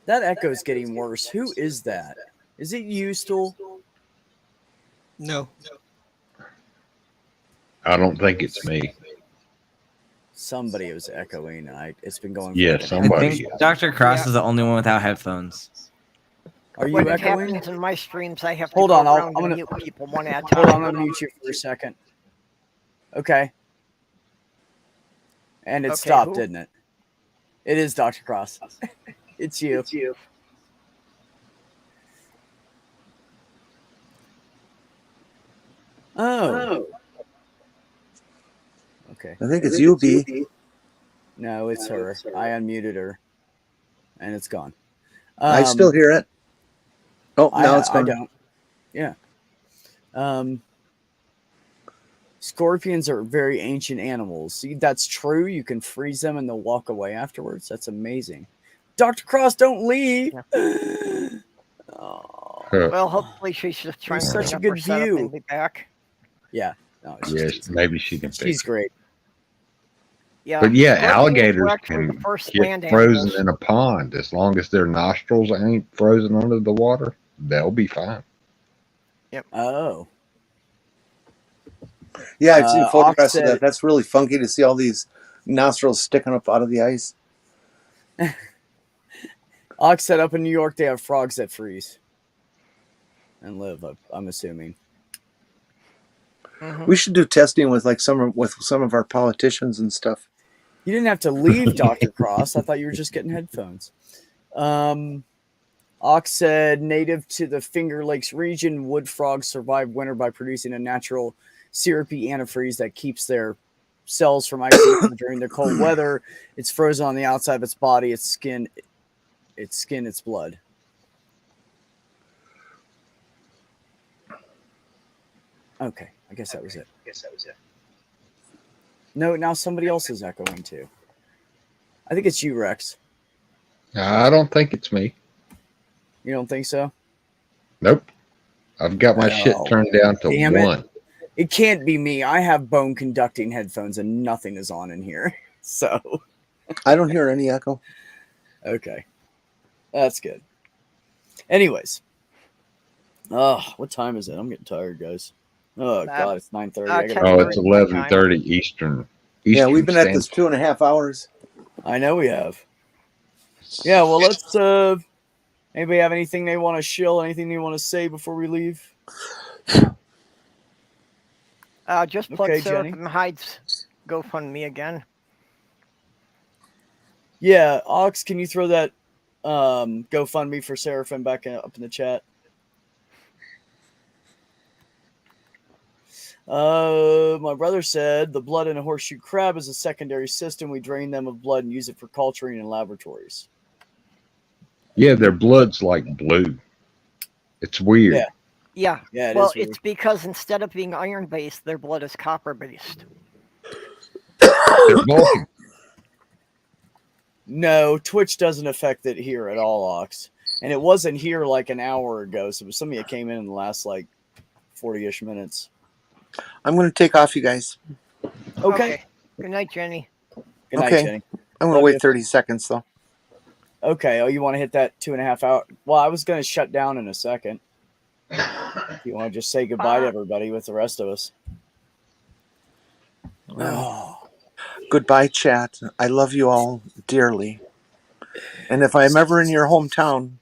That echo's getting worse. Who is that? Is it you, Stool? No. I don't think it's me. Somebody was echoing. It's been going. Yeah, for I somebody. think Dr. Cross is the only one without headphones. Are you When it echoing? happens in my streams, I have to Hold go on, around I'm and gonna mute people one at a hold on. time. I'm gonna mute you for a second. Okay. And it Okay, stopped, who? didn't it? It is Dr. Cross. It's you. It's you. Oh. Okay. I think it's you, B. No, it's her. I unmuted her, and it's gone. I still hear it. Oh, now it's I gone. don't. Yeah. Scorpions are very ancient animals. See, that's true. You can freeze them and they'll walk away afterwards. That's amazing. Dr. Cross, don't leave. Oh. Well, hopefully she's just trying to such clean a up good her setup view. and be back. Yeah. No, Yes, maybe she can fix she's it. great. Yeah. But yeah, Scorpions alligators were actually the can first get land frozen animals. in a pond as long as their nostrils ain't frozen under the water. They'll be fine. Yep. Oh. Yeah, I've seen photographs of said- that. That's really funky to see all these nostrils sticking up out of the ice. Ox said up in New York, they have frogs that freeze and live, I'm assuming. Mhm. We should do testing with some of our politicians and stuff. You didn't have to leave, Dr. Cross. I thought you were just getting headphones. Ox said, native to the Finger Lakes region, wood frogs survive winter by producing a natural syrupy antifreeze that keeps their cells from icing during the cold weather. It's frozen on the outside of its body, its skin, its blood. Okay, I guess that was it. No, now somebody else is echoing too. I think it's you, Rex. I don't think it's me. You don't think so? Nope. I've got my shit turned down to damn 1. It can't be me. I have bone conducting headphones and nothing is on in here. So I don't hear any echo. Okay. That's good. Anyways. What time is it? I'm getting tired, guys. Oh God, it's 9:30. Oh, it's 11:30 Eastern. Yeah, we've been Standard. at this 2.5 hours. I know we have. Yeah, well, let's. Anybody have anything they want to shill? Anything they want to say before we leave? Just plug Okay, Sarah Jenny. from Hyde's GoFundMe again. Yeah, Ox, can you throw that GoFundMe for Seraphim back up in the chat? My brother said the blood in a horseshoe crab is a secondary system. We drain them of blood and use it for culturing in laboratories. Yeah, their blood's like blue. It's weird. Yeah. Yeah, it well, is weird. it's because instead of being iron based, their blood is copper based. They're Vulcan. No, Twitch doesn't affect it here at all, Ox. And it wasn't here like an hour ago. So somebody that came in the last like 40-ish minutes. I'm going to take off, you guys. Okay. Good night, Jenny. Good night, Okay. Jenny. I'm going Love to wait you. 30 seconds, though. Okay. Oh, you want to hit that 2.5 hour? Well, I was going to shut down in a second. You want to just say goodbye to everybody with the rest of us? Goodbye, chat. I love you all dearly. And if I'm ever in your hometown,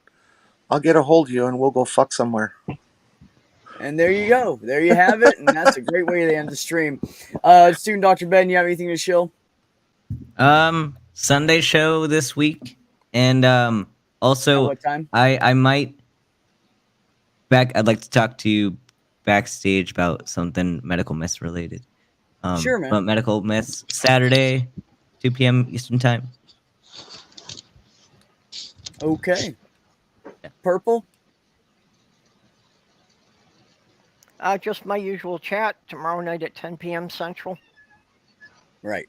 I'll get a hold of you and we'll go fuck somewhere. And there you go. There you have it. And that's a great way to end the stream. Student Dr. Ben, you have anything to shill? Sunday show this week, and also what time? I might I'd like to talk to you backstage about something medical mess related. Sure, man. But medical mess Saturday, 2 p.m. Eastern time. Okay. Purple. Just my usual chat tomorrow night at 10 p.m. Central. Right.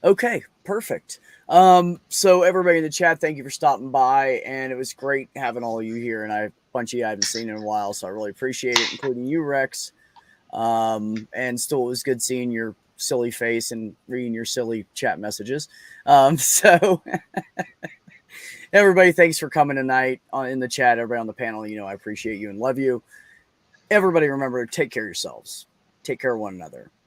Okay, perfect. So everybody in the chat, thank you for stopping by, and it was great having all of you here. And a bunch of you I haven't seen in a while, so I really appreciate it, including you, Rex. And still, it was good seeing your silly face and reading your silly chat messages. So everybody, thanks for coming tonight in the chat. Everybody on the panel, I appreciate you and love you. Everybody, remember, take care of yourselves. Take care of one another.